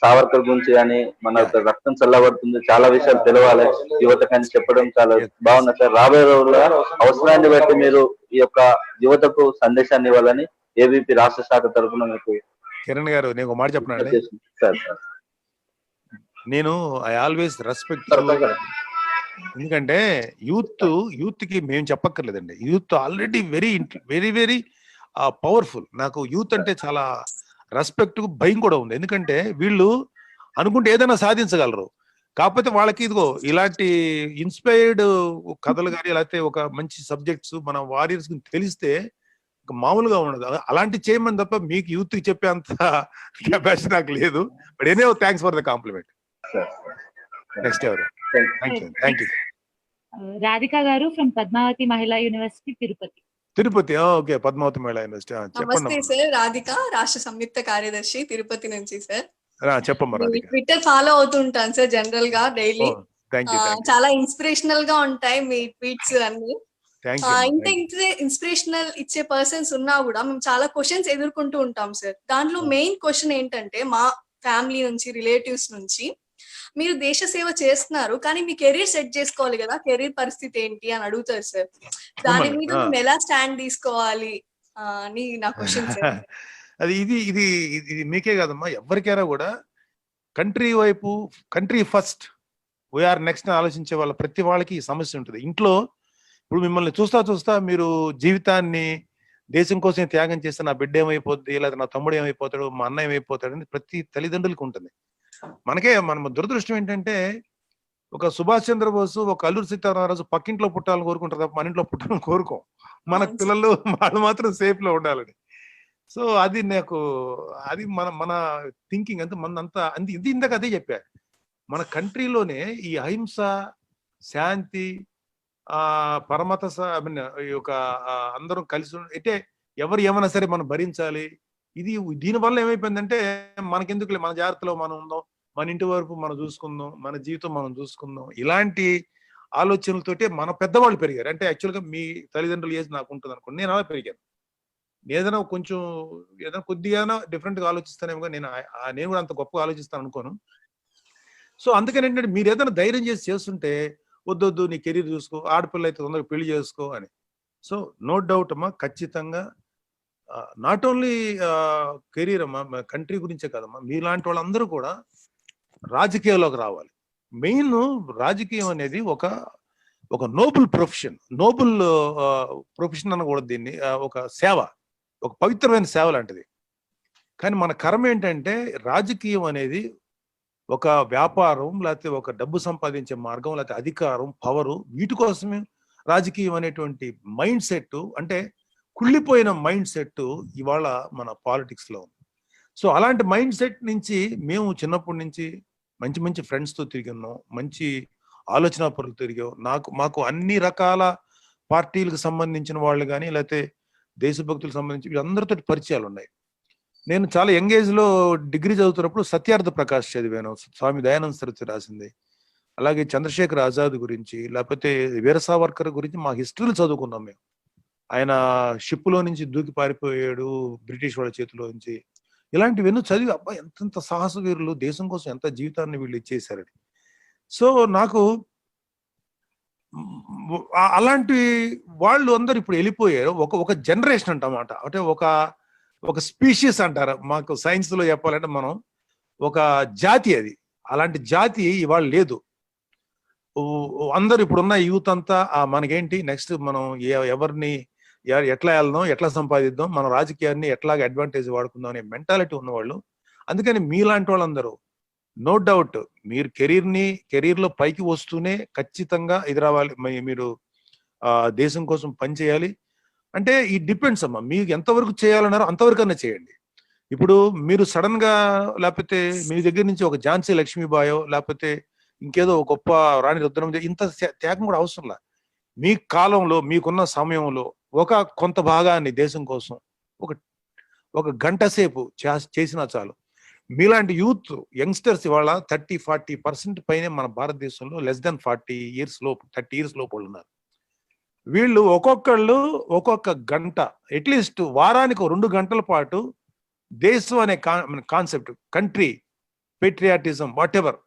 సావర్కర్ గురించి కానీ, మన రక్తం చల్లబడుతుంది, చాలా విషయాలు తెలవాలి యువతకు అని చెప్పడం చాలా బాగుంది సార్. రాబోయే రోజుల్లో అవసరాన్ని బట్టి మీరు ఈ యొక్క యువతకు సందేశాన్ని ఇవ్వాలని ఏబీపీ రాష్ట్ర శాఖ తరఫున మీకు. కిరణ్ గారు, నేను ఒక మాట చెప్పనండి. నేను ఐ ఆల్వేస్ రెస్పెక్ట్, ఎందుకంటే యూత్ కి మేము చెప్పక్కర్లేదండి. Youth already very very very powerful. నాకు యూత్ అంటే చాలా రెస్పెక్ట్, భయం కూడా ఉంది. ఎందుకంటే వీళ్ళు అనుకుంటే ఏదైనా సాధించగలరు. కాకపోతే వాళ్ళకి ఇదిగో ఇలాంటి ఇన్స్పైర్డ్ కథలు కానీ, లేకపోతే ఒక మంచి సబ్జెక్ట్స్ మన వారియర్స్ తెలిస్తే మామూలుగా ఉండదు. అలాంటి చేయమని తప్ప మీకు యూత్ కి చెప్పే అంత కెపాసిటీ నాకు లేదు. But any thanks for the compliment. Next ఎవరు? Thank you. Radhika garu from Padmavati మహిళా యూనివర్సిటీ, తిరుపతి. ఓకే, పద్మావతి మహిళా యూనివర్సిటీ. నమస్తే సార్, రాధిక, రాష్ట్ర సంయుక్త కార్యదర్శి, తిరుపతి నుంచి సార్. చెప్పమ్మా రాధిక. ట్విట్టర్ ఫాలో అవుతుంటాను సార్ జనరల్ గా డైలీ. చాలా ఇన్స్పిరేషనల్ గా ఉంటాయి మీ ట్వీట్స్ అన్ని. ఇంత ఇన్స్పిరేషనల్ ఇచ్చే పర్సన్స్ ఉన్నా కూడా మేము చాలా క్వశ్చన్స్ ఎదుర్కొంటూ ఉంటాం సార్. దాంట్లో మెయిన్ క్వశ్చన్ ఏంటంటే, మా ఫ్యామిలీ నుంచి, రిలేటివ్స్ నుంచి, మీరు దేశ సేవ చేస్తున్నారు కానీ మీ కెరీర్ సెట్ చేసుకోవాలి కదా, కెరీర్ పరిస్థితి ఏంటి అని అడుగుతారు సార్. దాని మీద మేము ఎలా స్టాండ్ తీసుకోవాలి అని నా క్వశ్చన్ సార్. అది ఇది మీకే కాదమ్మా, ఎవరికైనా కూడా కంట్రీ వైపు, కంట్రీ ఫస్ట్, వీఆర్ నెక్స్ట్ ఆలోచించే వాళ్ళ ప్రతి వాళ్ళకి ఈ సమస్య ఉంటుంది. ఇంట్లో ఇప్పుడు మిమ్మల్ని చూస్తా మీరు జీవితాన్ని దేశం కోసం త్యాగం చేస్తే నా బిడ్డ ఏమైపోద్ది, లేదా నా తమ్ముడు ఏమైపోతాడు, మా అన్న ఏమైపోతాడు అని ప్రతి తల్లిదండ్రులకు ఉంటుంది. మన దురదృష్టం ఏంటంటే, ఒక సుభాష్ చంద్రబోస్, ఒక అల్లూరి సీతారామరాజు పక్కింట్లో పుట్టాలని కోరుకుంటారు తప్ప మన ఇంట్లో పుట్టాలని కోరుకోం. మన పిల్లలు వాళ్ళు మాత్రం సేఫ్ లో ఉండాలని. సో అది మన థింకింగ్ అంతా మనంతా ఇది ఇందాక అదే చెప్పా. మన కంట్రీలోనే ఈ అహింస, శాంతి, పరమత, ఈ యొక్క అందరం కలిసి అంటే ఎవరు ఏమైనా సరే మనం భరించాలి. దీనివల్ల ఏమైపోయిందంటే, మనకెందుకులే, మన జాగ్రత్తలో మనం ఉందాం, మన ఇంటి వరకు మనం చూసుకుందాం, మన జీవితం మనం చూసుకుందాం, ఇలాంటి ఆలోచనలతోటే మన పెద్దవాళ్ళు పెరిగారు. అంటే యాక్చువల్గా మీ తల్లిదండ్రులు ఏజ్ నాకు ఉంటుంది అనుకోండి, నేను అలా పెరిగాను. ఏదైనా కొద్దిగా డిఫరెంట్ గా ఆలోచిస్తానేమో, నేను కూడా అంత గొప్పగా ఆలోచిస్తాను అనుకోను. సో అందుకని ఏంటంటే, మీరు ఏదైనా ధైర్యం చేస్తుంటే, వద్దొద్దు నీ కెరీర్ చూసుకో, ఆడపిల్ల అయితే తొందరగా పెళ్లి చేసుకో అని. సో నో డౌట్ అమ్మా, ఖచ్చితంగా నాట్ ఓన్లీ కెరీర్ అమ్మా, కంట్రీ గురించే కాదమ్మా, మీలాంటి వాళ్ళందరూ కూడా రాజకీయాల్లోకి రావాలి. మెయిన్ రాజకీయం అనేది ఒక నోబుల్ ప్రొఫెషన్ అనకూడదు దీన్ని, ఒక సేవ, ఒక పవిత్రమైన సేవ లాంటిది. కానీ మన కర్మ ఏంటంటే, రాజకీయం అనేది ఒక వ్యాపారం, లేకపోతే ఒక డబ్బు సంపాదించే మార్గం, లేకపోతే అధికారం, పవరు, వీటి కోసమే రాజకీయం అనేటువంటి మైండ్ సెట్, అంటే కుళ్ళిపోయిన మైండ్ సెట్ ఇవాళ మన పాలిటిక్స్ లో ఉంది. సో అలాంటి మైండ్ సెట్ నుంచి మేము చిన్నప్పటి నుంచి మంచి మంచి ఫ్రెండ్స్తో తిరిగాం, మంచి ఆలోచన పరులు తిరిగాం. మాకు అన్ని రకాల పార్టీలకు సంబంధించిన వాళ్ళు కానీ, లేకపోతే దేశభక్తులకు సంబంధించి వీళ్ళందరితో పరిచయాలు ఉన్నాయి. నేను చాలా యంగ్ ఏజ్ లో డిగ్రీ చదువుతున్నప్పుడు సత్యార్థ ప్రకాష్ చదివాను, స్వామి దయానంద సరస్వతి రాసింది. అలాగే చంద్రశేఖర్ ఆజాద్ గురించి, లేకపోతే వీర సావర్కర్ గురించి మా హిస్టరీలు చదువుకున్నాం మేము. ఆయన షిప్లో నుంచి దూకి పారిపోయాడు బ్రిటిష్ వాళ్ళ చేతిలో నుంచి. ఇలాంటివన్నీ చదివి అబ్బా ఎంతెంత సాహస వీరులు, దేశం కోసం ఎంత జీవితాన్ని వీళ్ళు ఇచ్చేసారని. సో నాకు అలాంటి వాళ్ళు అందరు ఇప్పుడు వెళ్ళిపోయారు. ఒక జనరేషన్ అంటమాట, అంటే ఒక స్పీషీస్ అంటారు మాకు సైన్స్ లో చెప్పాలంటే. మనం ఒక జాతి, అది అలాంటి జాతి ఇవాళ లేదు. అందరు ఇప్పుడున్న యూత్ అంతా మనకేంటి నెక్స్ట్, మనం ఎవరిని ఎట్లా వెళ్దాం, ఎట్లా సంపాదిద్దాం, మన రాజకీయాన్ని ఎట్లాగ అడ్వాంటేజ్ వాడుకుందాం అనే మెంటాలిటీ ఉన్నవాళ్ళు. అందుకని మీలాంటి వాళ్ళందరూ నో డౌట్ మీరు కెరీర్లో పైకి వస్తూనే ఖచ్చితంగా ఇది రావాలి, మీరు దేశం కోసం పనిచేయాలి. అంటే ఈ డిపెండ్స్ అమ్మా, మీకు ఎంతవరకు చేయాలన్నారో అంతవరకన్నా చేయండి. ఇప్పుడు మీరు సడన్ గా, లేకపోతే మీ దగ్గర నుంచి ఒక ఝాన్సీ లక్ష్మీబాయో, లేకపోతే ఇంకేదో గొప్ప రాణి రుద్రం, ఇంత త్యాగం కూడా అవసరంలా. మీ కాలంలో, మీకున్న సమయంలో కొంత భాగాన్ని దేశం కోసం ఒక గంట సేపు చేసినా చాలు. మీలాంటి యూత్ యంగ్స్టర్స్ ఇవాళ 30-40% పైనే మన భారతదేశంలో లెస్ దెన్ 30 ఇయర్స్ లోపు ఉన్నారు. వీళ్ళు ఒక్కొక్కళ్ళు ఒక్కొక్క గంట, అట్లీస్ట్ వారానికి 2 గంటల పాటు దేశం అనే concept, country, patriotism, what ever,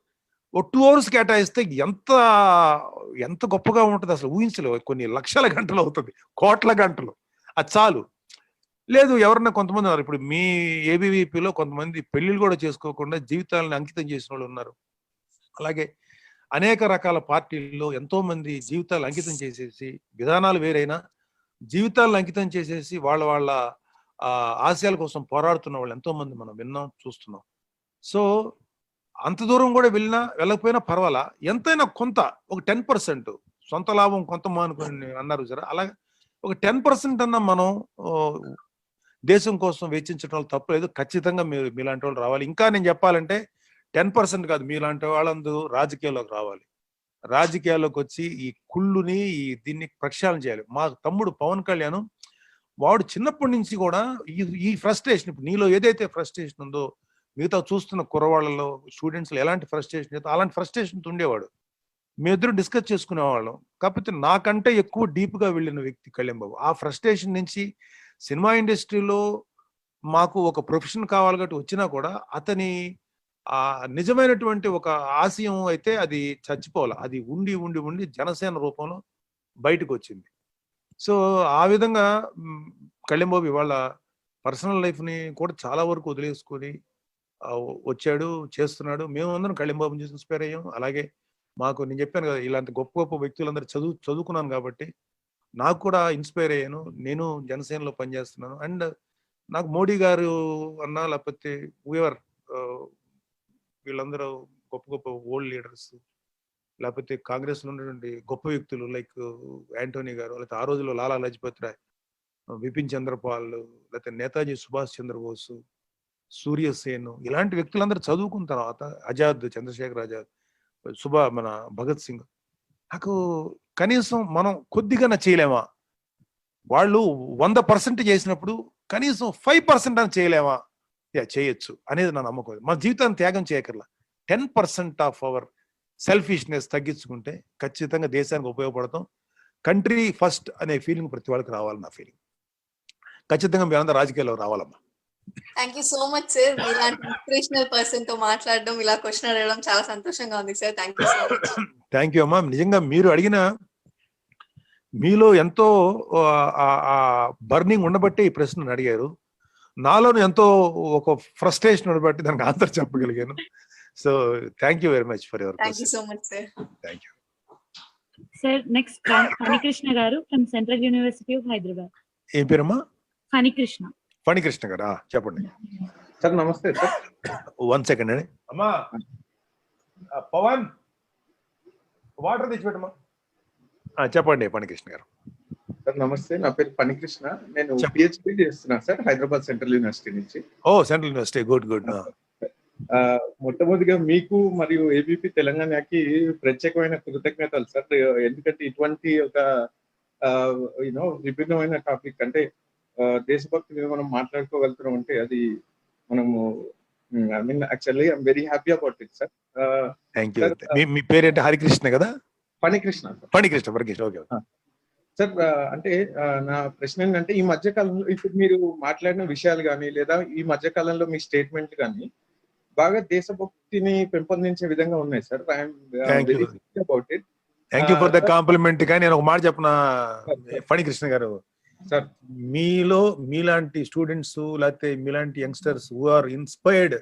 2 hours కేటాయిస్తే ఎంత గొప్పగా ఉంటుంది అసలు ఊహించలేవు. కొన్ని లక్షల గంటలు అవుతుంది, కోట్ల గంటలు, అది చాలు. లేదు ఎవరన్నా కొంతమంది ఉన్నారు, ఇప్పుడు మీ ఏబీవీపీలో కొంతమంది పెళ్లిళ్ళు కూడా చేసుకోకుండా జీవితాలను అంకితం చేసిన వాళ్ళు ఉన్నారు. అలాగే అనేక రకాల పార్టీల్లో ఎంతో మంది జీవితాలు అంకితం చేసేసి, విధానాలు వేరైనా జీవితాలను అంకితం చేసేసి వాళ్ళ ఆశయాల కోసం పోరాడుతున్న వాళ్ళు ఎంతో మంది మనం విన్నాం, చూస్తున్నాం. సో అంత దూరం కూడా వెళ్ళకపోయినా పర్వాలా, ఎంతైనా కొంత ఒక 10% సొంత లాభం కొంత అనుకుని అన్నారు సరే, అలాగే ఒక 10% అన్నా మనం దేశం కోసం వెచ్చించడం తప్పలేదు. ఖచ్చితంగా మీలాంటి వాళ్ళు రావాలి. ఇంకా నేను చెప్పాలంటే 10% కాదు, మీలాంటి వాళ్ళందరూ రాజకీయాల్లోకి రావాలి. రాజకీయాల్లోకి వచ్చి ఈ కుళ్ళుని దీన్ని ప్రక్షాళన చేయాలి. మా తమ్ముడు పవన్ కళ్యాణ్, వాడు చిన్నప్పటి నుంచి కూడా ఈ ఫ్రస్ట్రేషన్, ఇప్పుడు నీలో ఏదైతే ఫ్రస్ట్రేషన్ ఉందో మిగతా చూస్తున్న కుర్రవాళ్ళలో, స్టూడెంట్స్లో ఎలాంటి ఫ్రస్ట్రేషన్ చేస్తే అలాంటి ఫ్రస్ట్రేషన్ ఉండేవాడు. మేమిద్దరం డిస్కస్ చేసుకునేవాళ్ళం. కాకపోతే నాకంటే ఎక్కువ డీప్గా వెళ్ళిన వ్యక్తి కళ్యాణ్ బాబు. ఆ ఫ్రస్ట్రేషన్ నుంచి సినిమా ఇండస్ట్రీలో మాకు ఒక ప్రొఫెషన్ కావాలి కాబట్టి వచ్చినా కూడా అతని నిజమైనటువంటి ఒక ఆశయం అయితే అది చచ్చిపోవాలి, అది ఉండి ఉండి ఉండి జనసేన రూపంలో బయటకు వచ్చింది. సో ఆ విధంగా కళ్యాణ్ బాబు ఇవాళ పర్సనల్ లైఫ్ని కూడా చాలా వరకు వదిలేసుకొని వచ్చాడు, చేస్తున్నాడు. మేము అందరం కళ్యాణ్ బాబుని చూసి ఇన్స్పైర్ అయ్యాం. అలాగే మాకు నేను చెప్పాను కదా, ఇలాంటి గొప్ప గొప్ప వ్యక్తులందరూ చదువుకున్నాను కాబట్టి నాకు కూడా ఇన్స్పైర్ అయ్యాను. నేను జనసేనలో పనిచేస్తున్నాను. అండ్ నాకు మోడీ గారు అన్నా, లేకపోతే ఎవర్ వీళ్ళందరూ గొప్ప గొప్ప ఓల్డ్ లీడర్స్, లేకపోతే కాంగ్రెస్లో ఉన్నటువంటి గొప్ప వ్యక్తులు లైక్ యాంటోనీ గారు, లేకపోతే ఆ రోజుల్లో లాలా లజపత్ రాయ్, బిపిన్ చంద్రపాల్, లేకపోతే నేతాజీ సుభాష్ చంద్రబోస్, సూర్యసేన్, ఇలాంటి వ్యక్తులందరూ చదువుకున్న తర్వాత ఆజాద్, చంద్రశేఖర్ ఆజాద్, మన భగత్ సింగ్, నాకు కనీసం మనం కొద్దిగా చేయలేమా, వాళ్ళు 100% చేసినప్పుడు కనీసం 5% అని చేయలేమా, చేయొచ్చు అనేది నా నమ్మకం. మన జీవితాన్ని త్యాగం చేయకర్లా, 10% ఆఫ్ అవర్ సెల్ఫిష్నెస్ తగ్గించుకుంటే ఖచ్చితంగా దేశానికి ఉపయోగపడతాం. కంట్రీ ఫస్ట్ అనే ఫీలింగ్ ప్రతి వాళ్ళకి రావాలి. నా ఫీలింగ్ ఖచ్చితంగా మీరందరూ రాజకీయాల్లో రావాలమ్మా. Thank you so much sir. మీలాంటి ఇన్స్పిరేషనల్ పర్సన్ తో మాట్లాడడం, ఇలా క్వశ్చన్ అడగడం చాలా సంతోషంగా ఉంది సార్. Thank you so much. Thank you అమ్మా. నిజంగా మీరు అడిగిన, మీలో ఎంతో బర్నింగ్ ఉండబట్టే ఈ ప్రశ్నను అడిగారు. నాలోనూ ఎంతో ఒక ఫ్రస్ట్రేషన్ ఉండబట్టి దానికి ఆన్సర్ చెప్పగలిగాను. So thank you very much for your thank you so much sir. Thank you sir. Next Phanikrishna garu from central university of Hyderabad. ఏం పేరమ్మా? ఫణికృష్ణ గారా, చెప్పండి సార్. నమస్తే సార్. 1 సెకండ్ అండి అమ్మా. పవన్ వాటర్ తెచ్చిపెట్టమా. చెప్పండి పనికృష్ణ గారు. సార్ నమస్తే, నా పేరు పనికృష్ణ. నేను పిహెచ్డి చేస్తున్నాను సార్ హైదరాబాద్ సెంట్రల్ యూనివర్సిటీ నుంచి. ఓ సెంట్రల్ యూనివర్సిటీ, గుడ్ గుడ్. మొట్టమొదటిగా మీకు మరియు ఏబీపీ తెలంగాణకి ప్రత్యేకమైన కృతజ్ఞతలు సార్. ఎందుకంటే ఇటువంటి ఒక విభిన్నమైన టాపిక్ అంటే దేశభక్తి మీద మనం మాట్లాడుకోగలుగుతున్నాం అంటే అది మనము I mean actually I'm very happy about it sir. Thank you. మీ పేరేంటి? హరికృష్ణ కదా? పనికృష్ణ. పనికృష్ణ ఓకే. సార్ అంటే నా ప్రశ్న ఏంటంటే ఈ మధ్య కాలంలో ఇప్పుడు మీరు మాట్లాడిన విషయాలు కానీ లేదా ఈ మధ్య కాలంలో మీ స్టేట్మెంట్ కానీ బాగా దేశభక్తిని పెంపొందించే విధంగా ఉన్నాయి sir. About it. Thank you for the complement. కానీ నేను ఒక మాట చెప్పనా ఫణికృష్ణ గారు, సార్ మీలో మీలాంటి స్టూడెంట్స్ లేకపోతే మీలాంటి యంగ్స్టర్స్ హూ ఆర్ ఇన్స్పైర్డ్,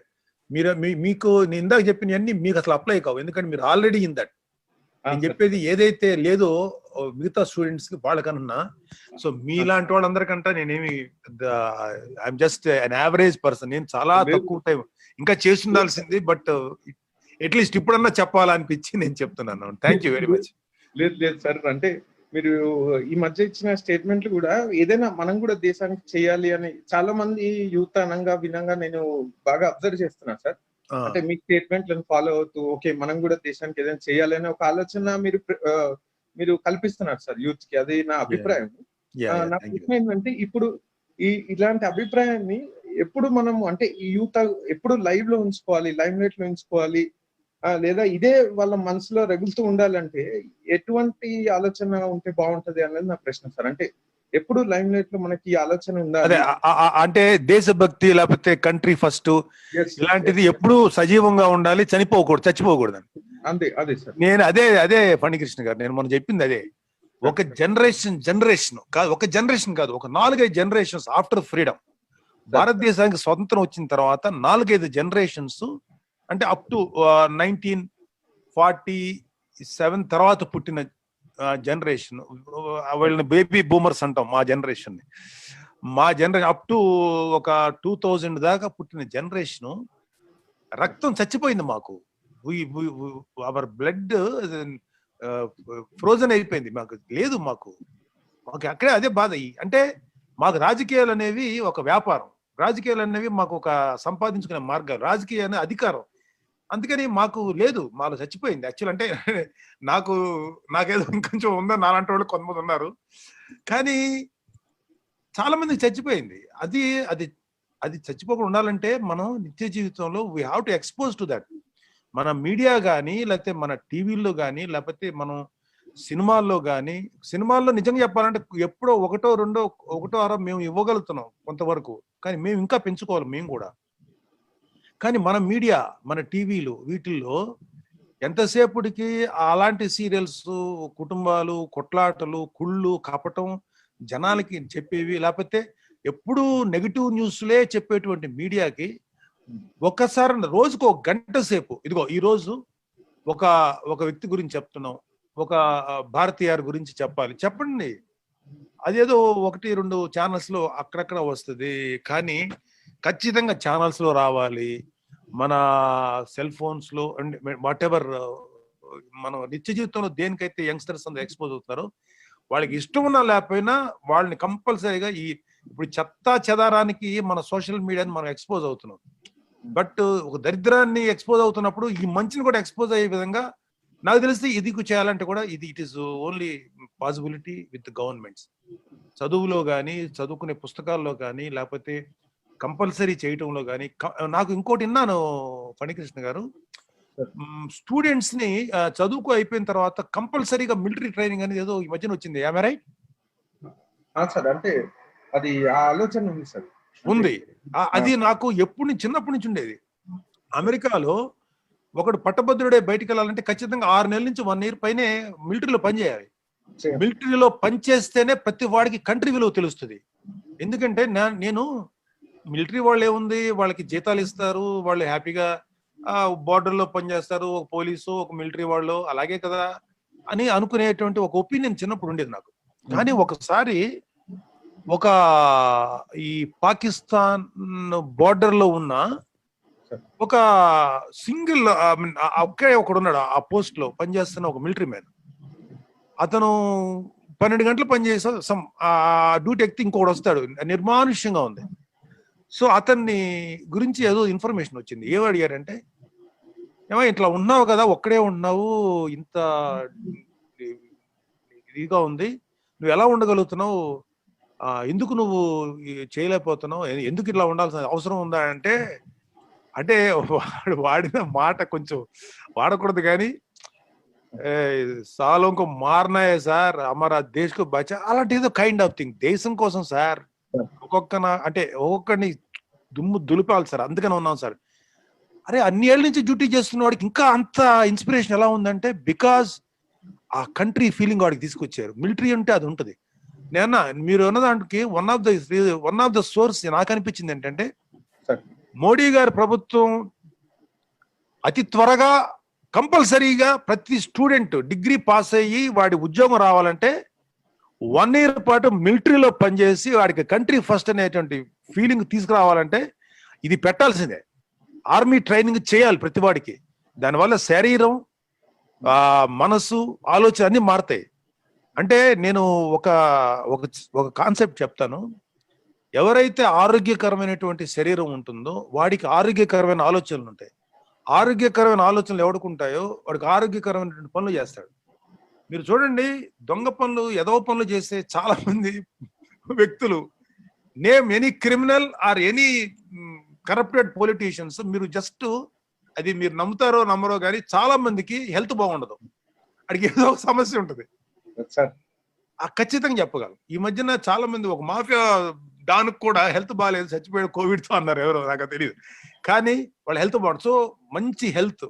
మీకు నేను ఇందాక చెప్పినవన్నీ మీకు అసలు అప్లై కావు, ఎందుకంటే మీరు ఆల్రెడీ ఇన్ దట్. నేను చెప్పేది ఏదైతే లేదో మిగతా స్టూడెంట్స్ కి వాళ్ళకన్నా. సో మీలాంటి వాళ్ళందరికంటే నేనేమి I'm just an average person. నేను చాలా తక్కువ టైం ఇంకా చేసి ఉండాల్సింది, బట్ అట్లీస్ట్ ఇప్పుడన్నా చెప్పాలనిపించి నేను చెప్తున్నాను. Thank you very much. లేదు సార్, అంటే మీరు ఈ మధ్య ఇచ్చిన స్టేట్మెంట్లు కూడా ఏదైనా మనం కూడా దేశానికి చేయాలి అని చాలా మంది యూత్ అనంగా వినంగా నేను బాగా అబ్జర్వ్ చేస్తున్నాను సార్. అంటే మీ స్టేట్మెంట్లను ఫాలో అవుతూ ఓకే మనం కూడా దేశానికి ఏదైనా చేయాలి అనే ఒక ఆలోచన మీరు కల్పిస్తున్నారు సార్ యూత్ కి. అది నా అభిప్రాయం. నా ప్రశ్న ఏంటంటే ఇప్పుడు ఇలాంటి అభిప్రాయాన్ని ఎప్పుడు మనం అంటే ఈ యూత్ ఎప్పుడు లైవ్ లో ఉంచుకోవాలి, లైవ్ లైట్ లో ఉంచుకోవాలి, లేదా ఇదే వాళ్ళ మనసులో రగులుతూ ఉండాలంటే ఎటువంటి ఆలోచన ఉంటే బాగుంటది అనేది నా ప్రశ్న సార్. అంటే ఎప్పుడు లైమ్ లైట్ లో మనకి ఆలోచన ఉండాలి అంటే దేశభక్తి లేకపోతే కంట్రీ ఫస్ట్ ఇలాంటిది ఎప్పుడు సజీవంగా ఉండాలి, చచ్చిపోకూడదు. అదే సార్. నేను అదే ఫణికృష్ణ గారు నేను మనం చెప్పింది అదే. ఒక జనరేషన్ కాదు, ఒక జనరేషన్ కాదు, ఒక 4-5 జనరేషన్స్ ఆఫ్టర్ ఫ్రీడమ్. భారతదేశానికి స్వతంత్రం వచ్చిన తర్వాత 4-5 జనరేషన్స్ అంటే అప్ టు 1947 తర్వాత పుట్టిన జనరేషన్, వాళ్ళని బేబీ బూమర్స్ అంటాం. మా జనరేషన్ అప్ టు ఒక 2000 దాకా పుట్టిన జనరేషన్ రక్తం చచ్చిపోయింది మాకు. అవర్ బ్లడ్ ఫ్రోజన్ అయిపోయింది. మాకు లేదు, మాకు అక్కడే అదే బాధ. అంటే మాకు రాజకీయాలు అనేవి ఒక వ్యాపారం, రాజకీయాలు అనేవి మాకు ఒక సంపాదించుకునే మార్గాలు, రాజకీయ అనే అధికారం. అందుకని మాకు లేదు, మాలో చచ్చిపోయింది. యాక్చువల్ అంటే నాకేదో ఇంకొంచెం ఉందని నాలాంటి వాళ్ళు కొంతమంది ఉన్నారు, కానీ చాలా మందికి చచ్చిపోయింది. అది చచ్చిపోకుండా ఉండాలంటే మనం నిత్య జీవితంలో we have to expose to that. మన మీడియా కానీ లేకపోతే మన టీవీల్లో కానీ లేకపోతే మనం సినిమాల్లో నిజంగా చెప్పాలంటే ఎప్పుడో ఒకటో ఆరో మేము ఇవ్వగలుగుతున్నాం కొంతవరకు, కానీ మేము ఇంకా పెంచుకోవాలి మేము కూడా. కానీ మన మీడియా, మన టీవీలు వీటిల్లో ఎంతసేపటికి అలాంటి సీరియల్స్, కుటుంబాలు, కొట్లాటలు, కుళ్ళు, కపటం, జనాలకి చెప్పేవి, లేకపోతే ఎప్పుడూ నెగిటివ్ న్యూస్లే చెప్పేటువంటి మీడియాకి ఒక్కసారి రోజుకు 1 గంట సేపు ఇదిగో ఈ రోజు ఒక వ్యక్తి గురించి చెప్తున్నాం, ఒక భారతీయార్ గురించి చెప్పండి. అదేదో 1-2 ఛానల్స్ లో అక్కడక్కడ వస్తుంది, కానీ ఖచ్చితంగా ఛానల్స్ లో రావాలి. మన సెల్ ఫోన్స్ లో అండ్ వాట్ ఎవర్ మనం నిత్య జీవితంలో దేనికైతే యంగ్స్టర్స్ అందరూ ఎక్స్పోజ్ అవుతారో వాళ్ళకి ఇష్టం ఉన్నా లేకపోయినా వాళ్ళని కంపల్సరీగా ఇప్పుడు చెత్తా చెదారానికి మన సోషల్ మీడియాని మనం ఎక్స్పోజ్ అవుతున్నాం. బట్ ఒక దరిద్రాన్ని ఎక్స్పోజ్ అవుతున్నప్పుడు ఈ మంచిని కూడా ఎక్స్పోజ్ అయ్యే విధంగా నాకు తెలిసి ఇది చేయాలంటే కూడా it is only possibility with governments. చదువులో కానీ, చదువుకునే పుస్తకాల్లో కానీ, లేకపోతే కంపల్సరీ చేయటంలో కానీ. నాకు ఇంకోటి విన్నాను ఫణికృష్ణ గారు, స్టూడెంట్స్ ని చదువుకు అయిపోయిన తర్వాత కంపల్సరీగా మిలిటరీ ట్రైనింగ్ అనేది ఏదో ఈ మధ్యన వచ్చింది. ఆమె రైట్ సార్? అంటే అది ఆ ఆలోచన ఉంది సార్, ఉంది. అది నాకు చిన్నప్పటి నుంచి ఉండేది. అమెరికాలో ఒకడు పట్టభద్రుడే బయటికి వెళ్ళాలంటే ఖచ్చితంగా 6 నెలల నుంచి 1 ఇయర్ పైనే మిలిటరీలో పనిచేయాలి. మిలిటరీలో పనిచేస్తేనే ప్రతి వాడికి కంట్రీ విలువ తెలుస్తుంది. ఎందుకంటే నేను మిలిటరీ వాళ్ళు ఏముంది, వాళ్ళకి జీతాలు ఇస్తారు, వాళ్ళు హ్యాపీగా బార్డర్ లో పనిచేస్తారు, ఒక పోలీసు, ఒక మిలిటరీ వాళ్ళు అలాగే కదా అని అనుకునేటువంటి ఒక ఒపీనియన్ చిన్నప్పుడు ఉండేది నాకు. కానీ ఒకసారి ఈ పాకిస్తాన్ బార్డర్ లో ఉన్న ఒక సింగిల్ ఒకే ఒకడు ఉన్నాడు ఆ పోస్ట్ లో పనిచేస్తున్న ఒక మిలిటరీ మ్యాన్. అతను 12 గంటలు పనిచేసా డ్యూటీ ఎక్కితే ఇంకొకటి వస్తాడు, నిర్మానుష్యంగా ఉంది. సో అతన్ని గురించి ఏదో ఇన్ఫర్మేషన్ వచ్చింది. ఏం అడిగారంటే, ఏమో ఇట్లా ఉన్నావు కదా, ఒక్కడే ఉన్నావు, ఇంత ఇదిగా ఉంది, నువ్వు ఎలా ఉండగలుగుతున్నావు, ఎందుకు నువ్వు చేయలేకపోతున్నావు, ఎందుకు ఇట్లా ఉండాల్సిన అవసరం ఉందా అంటే వాడు వాడిన మాట కొంచెం వాడకూడదు కానీ, సాలోంకు మారినాయే సార్ హమారా దేశ్కు బచా, అలాంటి ఏదో కైండ్ ఆఫ్ థింగ్. దేశం కోసం సార్ ఒక్కొక్కరిని దుమ్ము దులిపాలి సార్, అందుకని ఉన్నాం సార్. అరే అన్ని ఏళ్ళ నుంచి డ్యూటీ చేస్తున్న వాడికి ఇంకా అంత ఇన్స్పిరేషన్ ఎలా ఉందంటే, బికాజ్ ఆ కంట్రీ ఫీలింగ్ వాడికి తీసుకొచ్చారు. మిలిటరీ అంటే అది ఉంటుంది. మీరు ఉన్న దానికి వన్ ఆఫ్ ద సోర్స్ నాకు అనిపించింది ఏంటంటే, మోడీ గారి ప్రభుత్వం అతి త్వరగా కంపల్సరీగా ప్రతి స్టూడెంట్ డిగ్రీ పాస్ అయ్యి వాడి ఉద్యోగం రావాలంటే 1 year పాటు మిలిటరీలో పనిచేసి వాడికి కంట్రీ ఫస్ట్ అనేటువంటి ఫీలింగ్ తీసుకురావాలంటే ఇది పెట్టాల్సిందే. ఆర్మీ ట్రైనింగ్ చేయాలి ప్రతి వాడికి. దానివల్ల శరీరం, మనసు, ఆలోచన అన్ని మారుతాయి. అంటే నేను ఒక కాన్సెప్ట్ చెప్తాను. ఎవరైతే ఆరోగ్యకరమైనటువంటి శరీరం ఉంటుందో వాడికి ఆరోగ్యకరమైన ఆలోచనలు ఉంటాయి. ఆరోగ్యకరమైన ఆలోచనలు ఎవడుకుంటాయో వాడికి ఆరోగ్యకరమైనటువంటి పనులు చేస్తాడు. మీరు చూడండి, దొంగ పనులు, ఎదవ పనులు చేసే చాలా మంది వ్యక్తులు, name any criminal or any corrupted politicians, మీరు జస్ట్ అది మీరు నమ్ముతారో నమ్మరో కానీ చాలా మందికి హెల్త్ బాగుండదు, అడిగి ఏదో ఒక సమస్య ఉంటుంది. ఖచ్చితంగా చెప్పగలం. ఈ మధ్యన చాలా మంది, ఒక మాఫియా డాన్కి కూడా హెల్త్ బాగాలేదు, చచ్చిపోయాడు కోవిడ్తో అన్నారు, ఎవరో నాకు తెలియదు, కానీ వాళ్ళ హెల్త్ బాగుంటుంది. సో మంచి హెల్త్,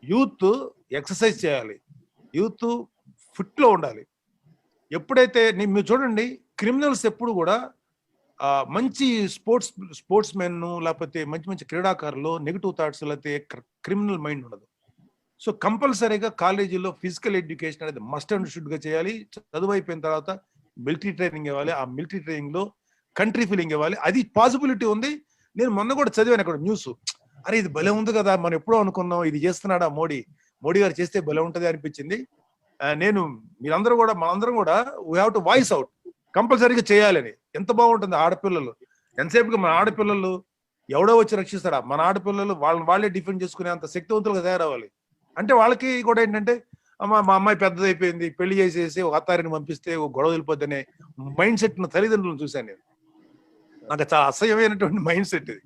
యూత్ ఎక్సర్సైజ్ చేయాలి, యూత్ ఫిట్ లో ఉండాలి. ఎప్పుడైతే మీరు చూడండి, క్రిమినల్స్ ఎప్పుడు కూడా మంచి స్పోర్ట్స్ మెన్ లేకపోతే మంచి మంచి క్రీడాకారులు నెగిటివ్ థాట్స్ లేకపోతే క్రిమినల్ మైండ్ ఉండదు. సో కంపల్సరీగా కాలేజీలో ఫిజికల్ ఎడ్యుకేషన్ అనేది మస్ట్ అండ్ షుడ్ గా చేయాలి. చదువు అయిపోయిన తర్వాత మిలిటరీ ట్రైనింగ్ ఇవ్వాలి. ఆ మిలిటరీ ట్రైనింగ్ లో కంట్రీ ఫీలింగ్ ఇవ్వాలి. అది పాసిబిలిటీ ఉంది. నేను మొన్న కూడా చదివాను అక్కడ న్యూస్, అరే ఇది భలే ఉంది కదా, మనం ఎప్పుడో అనుకున్నాం ఇది చేస్తున్నాడా మోడీ గారు చేస్తే భలే ఉంటది అనిపించింది. నేను మనందరం కూడా we have to voice out, కంపల్సరీగా చేయాలని. ఎంత బాగుంటుంది. ఆడపిల్లలు ఎంతసేపుగా మన ఆడపిల్లలు ఎవడో వచ్చి రక్షిస్తాడా, మన ఆడపిల్లలు వాళ్ళే డిఫెండ్ చేసుకునే అంత శక్తివంతులుగా తయారవ్వాలి. అంటే వాళ్ళకి కూడా ఏంటంటే, మా అమ్మాయి పెద్దది అయిపోయింది, పెళ్లి చేసేసి ఒక అత్తారిని పంపిస్తే ఒక గొడవ వెళ్ళిపోద్దనే మైండ్ సెట్ తల్లిదండ్రులను చూశాను నేను. నాకు చాలా అసహ్యమైనటువంటి మైండ్ సెట్ ఇది.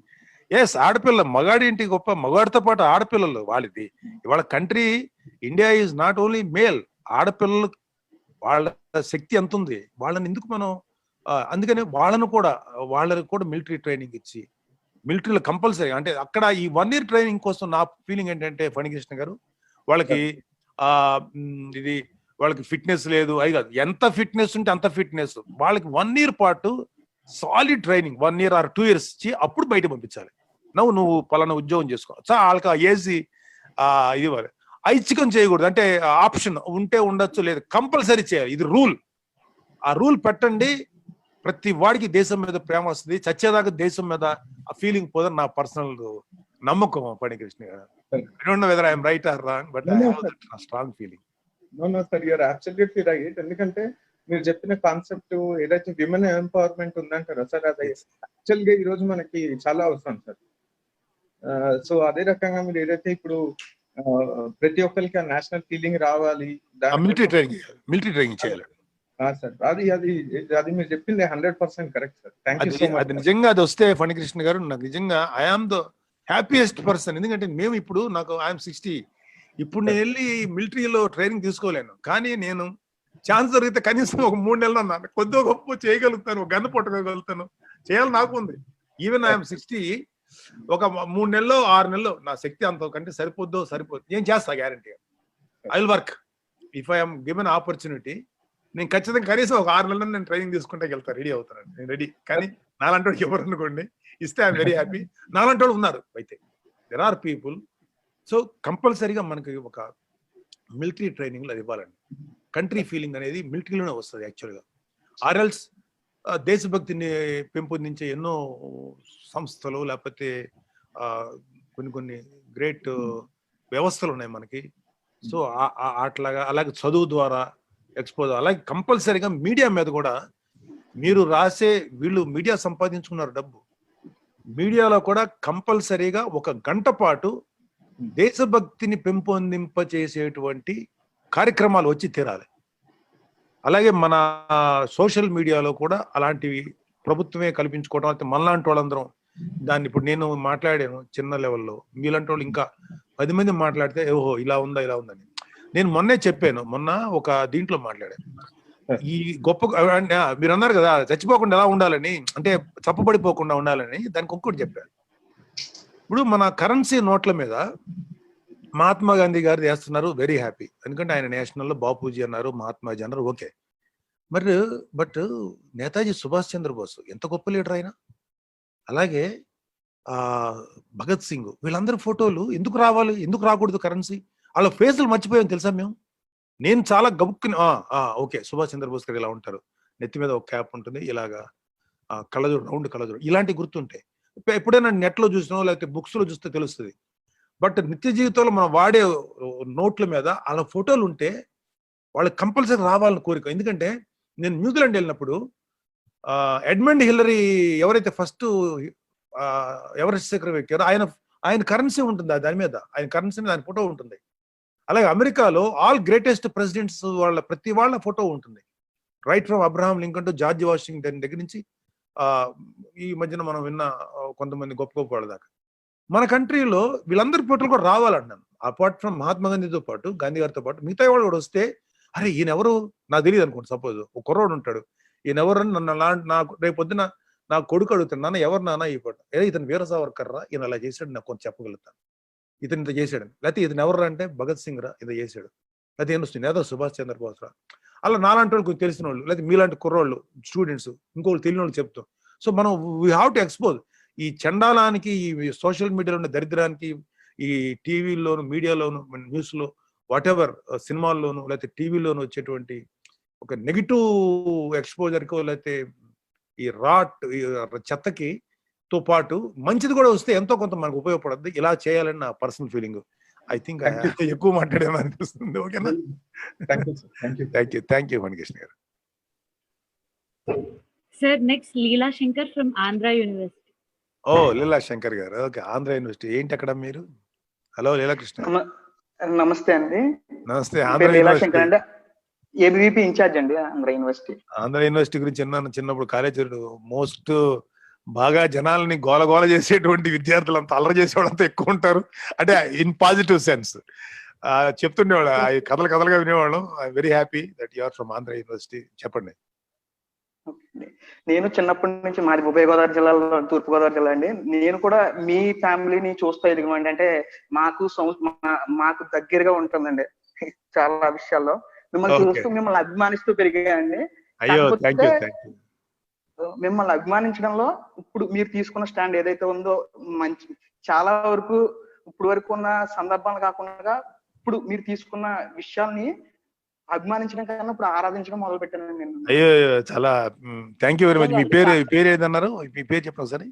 ఎస్, ఆడపిల్ల, మగాడి ఇంటికి గొప్ప, మగాడితో పాటు ఆడపిల్లలు వాళ్ళది. ఇవాళ country India is not only male. ఆడపిల్లలు వాళ్ళ శక్తి ఎంత ఉంది, వాళ్ళని ఎందుకు మనం అందుకని వాళ్ళకు కూడా మిలిటరీ ట్రైనింగ్ ఇచ్చి, మిలిటరీలో కంపల్సరీ అంటే అక్కడ ఈ 1 year ట్రైనింగ్ కోసం నా ఫీలింగ్ ఏంటంటే, ఫణికృష్ణ గారు, వాళ్ళకి వాళ్ళకి ఫిట్నెస్ లేదు, అది కాదు, ఎంత ఫిట్నెస్ ఉంటే అంత ఫిట్నెస్. వాళ్ళకి 1 year పాటు solid training 1 year or 2 years ఇచ్చి అప్పుడు బయట పంపించాలి. నువ్వు పలానా ఉద్యోగం చేసుకో. వాళ్ళకి ఏజీ ఇది ఐచ్ఛికం చేయకూడదు. అంటే ఆప్షన్ ఉంటే ఉండొచ్చు, లేదు, కంపల్సరీ చేయాలి. ఇది రూల్. ఆ రూల్ పెట్టండి, ప్రతి వాడికి దేశం మీద ప్రేమ వస్తుంది. చచ్చేదాకా దేశం మీద ఆ ఫీలింగ్ పోదని నా పర్సనల్ నమ్మకం. ఫణికృష్ణ గారు, I don't know whether I am right or wrong, but I have that strong feeling. No sir, you are absolutely right. ఎందుకంటే మీరు చెప్పిన కాన్సెప్ట్ ఏదైతే విమెన్ ఎంపవర్మెంట్ ఉందంటారా సార్, అది యాక్చువల్ గా ఈ రోజు మనకి చాలా అవసరం సార్. సో అదే రకంగా మీరు ఏదైతే ఇప్పుడు ప్రతి ఒక్కరికి ఆ నేషనల్ ఫీలింగ్ రావాలి, మిలిటరీ ట్రైనింగ్ చేయాలి సార్. అది మీరు చెప్పింది 100% correct sir. Thank you so much. అది నిజంగా అది వస్తే ఫణికృష్ణ గారు, నాకు నిజంగా ఐఆమ్ ద హ్యాపీయెస్ట్ పర్సన్. ఎందుకంటే మేము ఇప్పుడు ఐఎమ్ 60, ఇప్పుడు నేను వెళ్ళి మిలిటరీలో ట్రైనింగ్ తీసుకోలేను, కానీ నేను ఛాన్స్ దొరికితే కనీసం ఒక 3 నెలలు అన్నాను, కొద్దిగా గొప్ప చేయగలుగుతాను, గన్ను పట్టుకోగలుగుతాను, చేయాలి నాకు ఉంది. ఈవెన్ ఐఎమ్ 60, ఒక 3 నెలలో 6 నెలలు నా శక్తి అంత కంటే సరిపోదు. నేను చేస్తా guarantee. I will work if I'm given opportunity. నేను ఖచ్చితంగా కనీసం ఒక 6 నెలలు నేను ట్రైనింగ్ తీసుకుంటే వెళ్తాను, రెడీ అవుతాను, నేను రెడీ. కానీ నాలంటోడు ఎవరు అనుకోండి ఇస్తే ఐఎమ్ వెరీ హ్యాపీ. నాలంటోడు ఉన్నారు అయితే, దెర్ ఆర్ పీపుల్. సో కంపల్సరీగా మనకి ఒక మిలిటరీ ట్రైనింగ్ అది ఇవ్వాలండి. కంట్రీ ఫీలింగ్ అనేది మిలిటరీలోనే వస్తుంది యాక్చువల్గా. ఆర్ఎల్స్ దేశభక్తిని పెంపొందించే ఎన్నో సంస్థలు లేకపోతే కొన్ని గ్రేట్ వ్యవస్థలు ఉన్నాయి మనకి. సో అట్లాగా అలాగే చదువు ద్వారా ఎక్స్పోజ్, అలాగే కంపల్సరీగా మీడియా మీద కూడా మీరు రాసే, వీళ్ళు మీడియా సంపాదించుకున్నారు డబ్బు, మీడియాలో కూడా కంపల్సరీగా 1 గంట పాటు దేశభక్తిని పెంపొందింపచేసేటువంటి కార్యక్రమాలు వచ్చి తీరాలి. అలాగే మన సోషల్ మీడియాలో కూడా అలాంటివి ప్రభుత్వమే కల్పించుకోవడం, అయితే మనలాంటి వాళ్ళందరం దాన్ని, ఇప్పుడు నేను మాట్లాడాను చిన్న లెవెల్లో, మీలాంటి వాళ్ళు ఇంకా 10 మంది మాట్లాడితే ఓహో ఇలా ఉందా ఇలా ఉందని. నేను మొన్నే చెప్పాను, మొన్న ఒక దీంట్లో మాట్లాడాను, ఈ గొప్ప మీరు అన్నారు కదా చచ్చిపోకుండా ఎలా ఉండాలని, అంటే చప్పబడిపోకుండా ఉండాలని, దానికి ఇంకోటి చెప్పాను. ఇప్పుడు మన కరెన్సీ నోట్ల మీద మహాత్మా గాంధీ గారు వేస్తున్నారు, వెరీ హ్యాపీ, ఎందుకంటే ఆయన నేషనల్లో బాపూజీ అన్నారు, మహాత్మాజీ అన్నారు, ఓకే. బట్ నేతాజీ సుభాష్ చంద్రబోస్ ఎంత గొప్ప లీడర్ ఆయన, అలాగే భగత్ సింగ్, వీళ్ళందరి ఫోటోలు ఎందుకు రావాలి, ఎందుకు రాకూడదు కరెన్సీ? వాళ్ళ ఫేసులు మర్చిపోయాం తెలుసా మేము. నేను చాలా గబుక్కుని ఓకే సుభాష్ చంద్రబోస్ గారు ఇలా ఉంటారు, నెత్తి మీద ఒక క్యాప్ ఉంటుంది, ఇలాగా కళ్ళజోడు, రౌండ్ కళ్ళజోడు, ఇలాంటి గుర్తుంటాయి. ఎప్పుడైనా నెట్లో చూసినా లేకపోతే బుక్స్ లో చూస్తే తెలుస్తుంది. బట్ నిత్య జీవితంలో మనం వాడే నోట్ల మీద అలా ఫోటోలు ఉంటే వాళ్ళకి కంపల్సరీ రావాలని కోరిక. ఎందుకంటే నేను న్యూజిలాండ్ వెళ్ళినప్పుడు ఎడ్మండ్ హిల్లరీ ఎవరైతే ఫస్ట్ ఎవరెస్ట్ శిఖరం ఎక్కారో ఆయన కరెన్సీ ఉంటుంది దాని మీద, ఆయన కరెన్సీ మీద ఆయన ఫోటో ఉంటుంది. అలాగే అమెరికాలో ఆల్ గ్రేటెస్ట్ ప్రెసిడెంట్స్ ప్రతి వాళ్ళ ఫోటో ఉంటుంది, right from Abraham Lincoln to George Washington దగ్గర నుంచి ఈ మధ్యన మనం విన్న కొంతమంది గొప్ప గొప్ప వాళ్ళ దాకా. మన కంట్రీలో వీళ్ళందరి ఫోటోలు కూడా రావాలన్నాను. అపార్ట్ ఫ్రమ్ మహాత్మా గాంధీతో పాటు, గాంధీ గారితో పాటు మిగతా వాళ్ళు కూడా వస్తే, అరే ఈయన ఎవరు నాకు తెలియదు అనుకోండి, సపోజ్ ఒక కుర్రోడు ఉంటాడు, ఈయన ఎవరని నాకు రేపు పొద్దున నా కొడుకు అడుగుతాను, నాన్న ఎవరు నాన్న ఈ ఫోటో, ఇతను వీర సావర్కర్ రా, ఈయన అలా చేశాడు, నాకు కొంచెం చెప్పగలుగుతాను, ఇతను ఇంత చేశాడు. లేకపోతే ఇతను ఎవరు అంటే భగత్ సింగ్ రా, ఇంత చేశాడు. లేకపోతే ఏం వస్తుంది ఏదో సుభాష్ చంద్రబోస్ రా. అలా నాలాంటి వాళ్ళు కొంచెం తెలిసిన వాళ్ళు, లేకపోతే మీలాంటి కుర్రోళ్ళు స్టూడెంట్స్ ఇంకోళ్ళు తెలియని వాళ్ళు చెప్తాం. సో మనం వీ హ్యావ్ టు ఎక్స్పోజ్ ఈ చండాలానికి, ఈ సోషల్ మీడియాలో ఉన్న దరిద్రానికి, ఈ టీవీలోను, మీడియాలోను, న్యూస్లో, వాట్ ఎవర్, సినిమాల్లోను లేకపోతే టీవీలోను వచ్చేటువంటి ఒక నెగిటివ్ ఎక్స్పోజర్కో, లేకపోతే ఈ చెత్తకి తో పాటు మంచిది కూడా వస్తే ఎంతో కొంత మనకు ఉపయోగపడుతుంది. ఇలా చేయాలని నా పర్సనల్ ఫీలింగ్. ఐ థింక్ ఎక్కువ మాట్లాడేమో అనిపిస్తుంది. ఓకేనా? Thank you Manikrishna garu. Sir next Leela Shankar from Andhra university. ఓ లీలా శంకర్ గారు, ఓకే. ఆంధ్ర యూనివర్సిటీ ఏంటి అక్కడ మీరు? హలో లీలాకృష్ణ. నమస్తే అండి. నమస్తే. ఆంధ్ర యూనివర్సిటీ అంటే ఏబీవీపీ ఇన్ఛార్జ్ అండి ఆంధ్ర యూనివర్సిటీ. ఆంధ్ర యూనివర్సిటీ గురించి చిన్నప్పుడు కాలేజీలో మోస్ట్ బాగా జనాలని గోలగోల చేసేటువంటి విద్యార్థులు అంతా అల్లరి చేసేవాళ్ళంతా ఎక్కువ ఉంటారు, అంటే ఇన్ పాజిటివ్ సెన్స్. చెప్తుండేవాళ్ళు, కథలుగా వినేవాళ్ళం. I very happy that you are from Andhra university. చెప్పండి. నేను చిన్నప్పటి నుంచి, మాది ఉభయ గోదావరి జిల్లాలో, తూర్పు గోదావరి జిల్లా అండి. నేను కూడా మీ ఫ్యామిలీని చూస్తూ ఎదిగమండి. అంటే మాకు దగ్గరగా ఉంటుందండి చాలా విషయాల్లో. మిమ్మల్ని చూస్తూ, మిమ్మల్ని అభిమానిస్తూ పెరిగాయండి. మిమ్మల్ని అభిమానించడంలో ఇప్పుడు మీరు తీసుకున్న స్టాండ్ ఏదైతే ఉందో మంచి, చాలా వరకు ఇప్పుడు వరకు ఉన్న సందర్భాలు కాకుండా ఇప్పుడు మీరు తీసుకున్న విషయాల్ని అభిమానించడం కన్నా ఇప్పుడు ఆరాధించడం మొదలు పెట్టాను నేను. అయ్యో చాలా థ్యాంక్ యూ వెరీ మచ్. మీ పేరు ఏదన్నారు? మీ పేరు చెప్పండి సార్.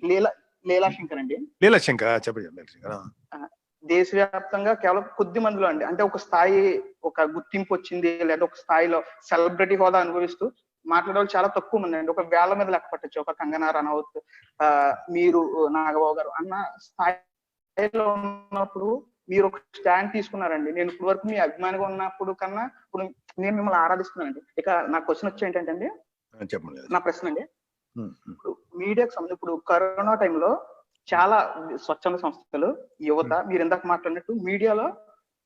లీలా శంకర్ అండి. లీలా శంకర్ చెప్పండి. దేశవ్యాప్తంగా కేవలం కొద్ది మందిలో అండి, అంటే ఒక స్థాయి, ఒక గుర్తింపు వచ్చింది, లేదా ఒక స్థాయిలో సెలబ్రిటీ హోదా అనుభవిస్తూ మాట్లాడే వాళ్ళు చాలా తక్కువ మంది అండి. ఒక వేల మీద లెక్క పట్టచ్చు. ఒక కంగనా రనౌత్, మీరు, నాగబాబు గారు అన్న స్థాయిలో ఉన్నప్పుడు మీరు ఒక స్టాండ్ తీసుకున్నారండి. నేను ఇప్పుడు వరకు మీ అభిమానిగా ఉన్నప్పుడు కన్నా ఇప్పుడు నేను మిమ్మల్ని ఆరాధిస్తున్నానండి. ఇక నా క్వశ్చన్ వచ్చి ఏంటంటే అండి, నా ప్రశ్న అండి, ఇప్పుడు మీడియాకు సంబంధించి ఇప్పుడు కరోనా టైంలో చాలా స్వచ్ఛంద సంస్థలు, యువత, మీరు ఇందాక మాట్లాడినట్టు మీడియాలో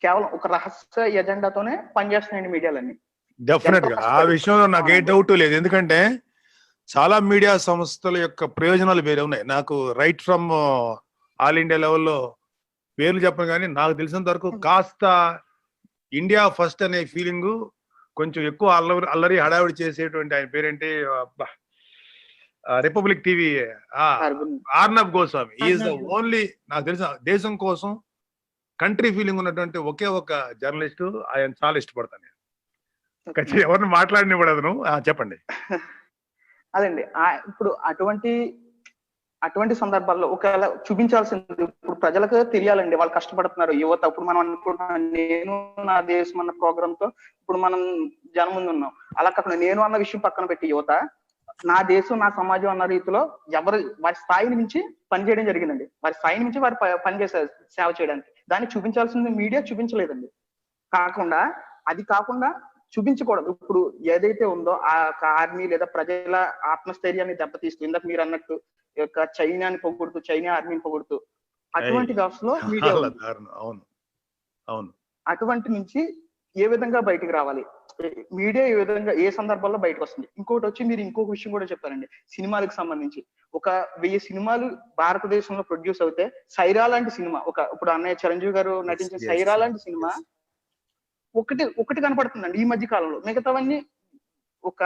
కేవలం ఒక రహస్య ఎజెండాతోనే పనిచేస్తున్నాయండి మీడియాలన్నీ. డెఫినెట్ గా ఆ విషయంలో నాకు ఏ డౌట్ లేదు. ఎందుకంటే చాలా మీడియా సంస్థల యొక్క ప్రయోజనాలు వేరే ఉన్నాయి. నాకు రైట్ ఫ్రమ్ ఆల్ ఇండియా లెవెల్లో పేర్లు చెప్పను, కానీ నాకు తెలిసినంత వరకు కాస్త ఇండియా ఫస్ట్ అనే ఫీలింగ్ కొంచెం ఎక్కువ అల్లరి హడావిడి చేసేటువంటి ఆయన పేరేంటి, republic TV Arnab Goswami. Is the only, నాకు తెలిసిన దేశం కోసం కంట్రీ ఫీలింగ్ ఉన్నటువంటి ఒకే ఒక జర్నలిస్టు. ఆయన చాలా ఇష్టపడతాను నేను. ఎవరిని మాట్లాడినప్పుడు అతను చెప్పండి. అదండి, ఇప్పుడు అటువంటి అటువంటి సందర్భాల్లో ఒకవేళ చూపించాల్సింది ఇప్పుడు ప్రజలకు తెలియాలండి, వాళ్ళు కష్టపడుతున్నారు యువత. ఇప్పుడు మనం అనుకుంటున్నాం నేను నా దేశం అన్న ప్రోగ్రామ్ తో ఇప్పుడు మనం జనం ముందు ఉన్నాం. అలా కాకుండా నేను అన్న విషయం పక్కన పెట్టి యువత నా దేశం నా సమాజం అన్న రీతిలో వారి స్థాయిని మించి పనిచేయడం జరిగిందండి. వారి స్థాయిని మించి వారు పనిచేశారు సేవ చేయడానికి. దాన్ని చూపించాల్సింది మీడియా చూపించలేదండి. అది కాకుండా చూపించకూడదు. ఇప్పుడు ఏదైతే ఉందో ఆ ఆర్మీ లేదా ప్రజల ఆత్మస్థైర్యాన్ని దెబ్బతీస్తూ, ఇందాక మీరు అన్నట్టు చైనాని పొగుడుతూ, చైనా ఆర్మీని పొగుడుతూ అటువంటి వ్యవస్థలో మీడియా అటువంటి నుంచి ఏ విధంగా బయటకు రావాలి, మీడియా ఏ విధంగా ఏ సందర్భాల్లో బయటకు వస్తుంది. ఇంకొకటి వచ్చి మీరు ఇంకొక విషయం కూడా చెప్పారండి, సినిమాలకు సంబంధించి 1000 సినిమాలు భారతదేశంలో ప్రొడ్యూస్ అవుతే సైరా లాంటి సినిమా, ఇప్పుడు అన్నయ్య చిరంజీవి గారు నటించిన సైరా లాంటి సినిమా ఒకటి కనపడుతుందండి ఈ మధ్య కాలంలో. మిగతావన్నీ ఒక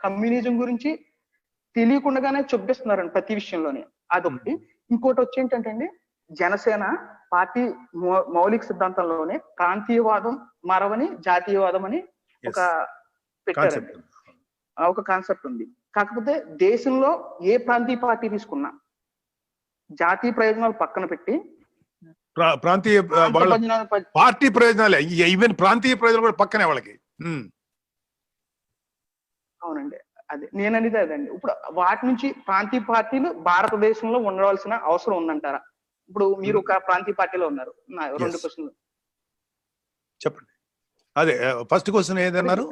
కమ్యూనిజం గురించి తెలియకుండానే చొప్పిస్తున్నారండి ప్రతి విషయంలోనే. అదొకటి. ఇంకోటి వచ్చి ఏంటంటే అండి, జనసేన పార్టీ మౌలిక సిద్ధాంతంలోనే ప్రాంతీయవాదం మరవని జాతీయవాదం అని పెట్టారండి. ఒక కాన్సెప్ట్ ఉంది. కాకపోతే దేశంలో ఏ ప్రాంతీయ పార్టీ తీసుకున్నా జాతీయ ప్రయోజనాలు పక్కన పెట్టి ప్రాంతీయ పార్టీ ప్రయోజనాలే, ఈవెన్ ప్రాంతీయ ప్రయోజనాలు కూడా పక్కనే వాళ్ళకి. అవునండి, అదే నేననేది అదండి. ఇప్పుడు వాటి నుంచి ప్రాంతీయ పార్టీలు భారతదేశంలో ఉండవలసిన అవసరం ఉందంటారా? ఇప్పుడు మీరు ఒక ప్రాంతీయ పార్టీలో ఉన్నారు. 2 క్వశ్చన్లు చెప్పండి. అదే ఫస్ట్ క్వశ్చన్ ఏదన్నారు?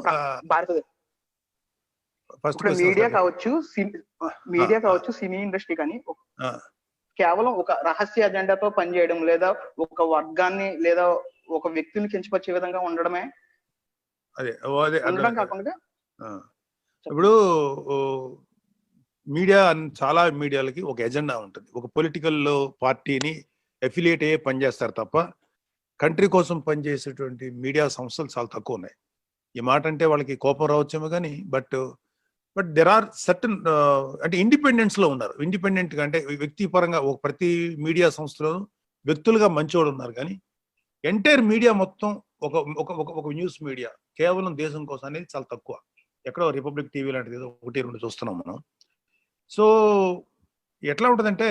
భారతదేశం మీడియా కావచ్చు సినీ ఇండస్ట్రీ కానీ కేవలం ఒక రహస్య అజెండాతో పనిచేయడం, లేదా ఒక వర్గాన్ని లేదా ఒక వ్యక్తిని కించపరిచే విధంగా ఉండడమే ఉండడం కాకుండా, ఇప్పుడు మీడియా చాలా మీడియాలకి ఒక ఎజెండా ఉంటుంది. ఒక పొలిటికల్ పార్టీని అఫిలియేట్ అయ్యే పనిచేస్తారు తప్ప కంట్రీ కోసం పనిచేసేటువంటి మీడియా సంస్థలు చాలా తక్కువ ఉన్నాయి. ఈ మాట అంటే వాళ్ళకి కోపం రావచ్చేమో కానీ బట్ దెర్ ఆర్ సర్టన్ అంటే ఇండిపెండెన్స్ లో ఉన్నారు. ఇండిపెండెంట్ గా అంటే వ్యక్తిపరంగా ప్రతి మీడియా సంస్థలో వ్యక్తులుగా మంచివాడు ఉన్నారు. కానీ ఎంటైర్ మీడియా మొత్తం ఒక న్యూస్ మీడియా కేవలం దేశం కోసం అనేది చాలా తక్కువ. ఎక్కడో రిపబ్లిక్ టీవీ లాంటిది 1-2 చూస్తున్నాం మనం. సో ఎట్లా ఉంటుందంటే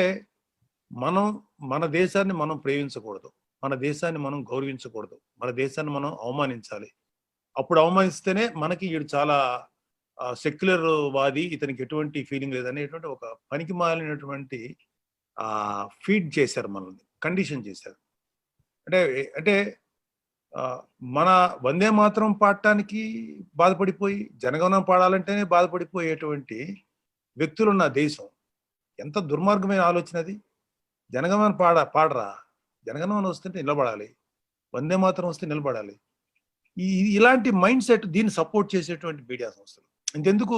మన దేశాన్ని మనం ప్రేమించకూడదు, మన దేశాన్ని మనం గౌరవించకూడదు, మన దేశాన్ని మనం అవమానించాలి. అప్పుడు అవమానిస్తేనే మనకి వీడు చాలా సెక్యులర్ వాది, ఇతనికి ఎటువంటి ఫీలింగ్ లేదనేటువంటి ఒక పనికి మాలినటువంటి ఫీడ్ చేశారు, మనల్ని కండిషన్ చేశారు. అంటే మన వందే మాత్రం పాడటానికి బాధపడిపోయి జనగణన పాడాలంటేనే బాధపడిపోయేటువంటి వ్యక్తులున్న దేశం. ఎంత దుర్మార్గమైన ఆలోచన అది. జనగణన పాడరా, జనగణన వస్తే నిలబడాలి, వందే మాత్రం వస్తే నిలబడాలి. ఇలాంటి మైండ్ సెట్ దీన్ని సపోర్ట్ చేసేటువంటి మీడియా సంస్థలు. ఇంతెందుకు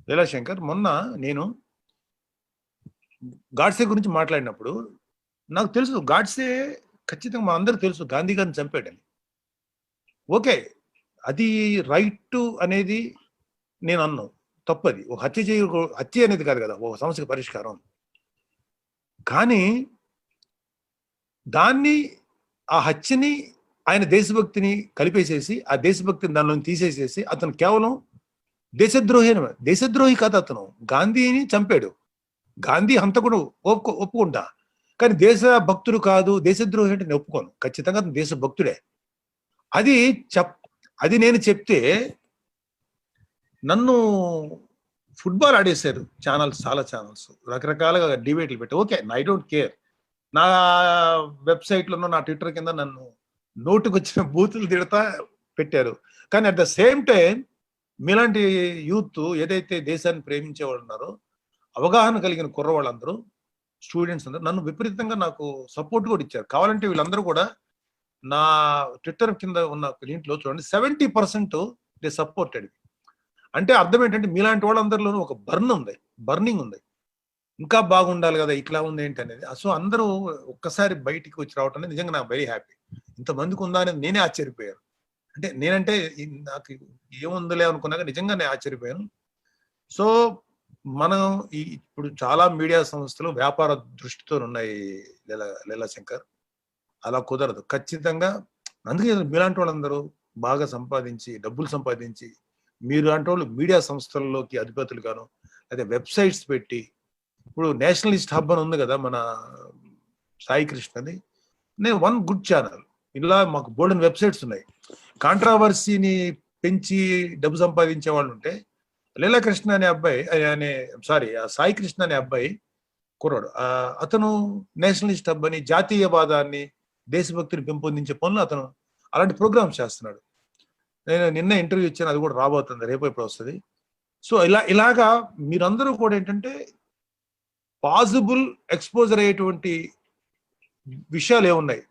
లీలాశంకర్, మొన్న నేను గాడ్సే గురించి మాట్లాడినప్పుడు నాకు తెలుసు గాడ్సే ఖచ్చితంగా మా అందరికి తెలుసు గాంధీ గారిని చంపాడని. ఓకే, అది రైట్ అనేది నేను అన్నాను, తప్పది. ఒక హత్య అనేది కాదు కదా ఒక సమస్యకు పరిష్కారం. కానీ ఆ హత్యని ఆయన దేశభక్తిని కలిపేసేసి ఆ దేశభక్తిని దానిలో తీసేసేసి అతను కేవలం దేశద్రోహి కాదు, అతను గాంధీని చంపాడు. గాంధీ హంతకుడు ఒప్పుకుంటా, కానీ దేశభక్తుడు కాదు, దేశద్రోహి అంటే నేను ఒప్పుకోను. ఖచ్చితంగా అతను దేశభక్తుడే. అది నేను చెప్తే నన్ను ఫుట్బాల్ ఆడేశారు చాలా ఛానల్స్, రకరకాలుగా డిబేట్లు పెట్టి. Okay, I don't care. నా వెబ్సైట్లోనూ నా ట్విట్టర్ కింద నన్ను నోటుకు వచ్చిన బూతులు తిడతా పెట్టారు. కానీ అట్ ద సేమ్ టైం మీలాంటి యూత్ ఏదైతే దేశాన్ని ప్రేమించే వాళ్ళు ఉన్నారో, అవగాహన కలిగిన కుర్రవాళ్ళందరూ, స్టూడెంట్స్ అందరూ నన్ను విపరీతంగా నాకు సపోర్ట్ కూడా ఇచ్చారు. కావాలంటే వీళ్ళందరూ కూడా నా ట్విట్టర్ కింద ఉన్న దీంట్లో చూడండి, 70% దే సపోర్టెడ్. అంటే అర్థం ఏంటంటే మీలాంటి వాళ్ళందరిలోనూ ఒక బర్నింగ్ ఉంది. ఇంకా బాగుండాలి కదా, ఇట్లా ఉంది ఏంటి అనేది. సో అందరూ ఒక్కసారి బయటికి వచ్చి రావటం అనేది నిజంగా నాకు వెరీ హ్యాపీ. ఇంతమందికి ఉందా అనేది నేనే ఆశ్చర్యపోయాను. అంటే నేనంటే నాకు ఏముందిలే అనుకున్నాక నిజంగా నేను ఆశ్చర్యపోయాను. సో మనం ఇప్పుడు చాలా మీడియా సంస్థలు వ్యాపార దృష్టితో ఉన్నాయి లీలాశంకర్. అలా కుదరదు ఖచ్చితంగా. అందుకే మీలాంటి వాళ్ళందరూ బాగా సంపాదించి డబ్బులు మీరు లాంటి వాళ్ళు మీడియా సంస్థల్లోకి అధిపతులు గాను, లేదా వెబ్సైట్స్ పెట్టి ఇప్పుడు నేషనలిస్ట్ హబ్ అని ఉంది కదా మన సాయి కృష్ణది, నేను వన్ గుడ్ ఛానల్. ఇలా మాకు బోల్డెన్ వెబ్సైట్స్ ఉన్నాయి. కాంట్రావర్సీని పెంచి డబ్బు సంపాదించే వాళ్ళు ఉంటే లీలాకృష్ణ అనే అబ్బాయి సాయి కృష్ణ అనే అబ్బాయి కుర్రాడు, అతను నేషనలిస్ట్ హబ్ అని జాతీయవాదాన్ని దేశభక్తిని పెంపొందించే పనులు అతను అలాంటి ప్రోగ్రామ్స్ చేస్తున్నాడు. నేను నిన్న ఇంటర్వ్యూ ఇచ్చాను, అది కూడా రాబోతుంది, రేపు ఇప్పుడు వస్తుంది. సో ఇలాగా మీరందరూ కూడా ఏంటంటే పాసిబుల్ ఎక్స్పోజర్ అయ్యేటువంటి విషయాలు ఏమున్నాయి.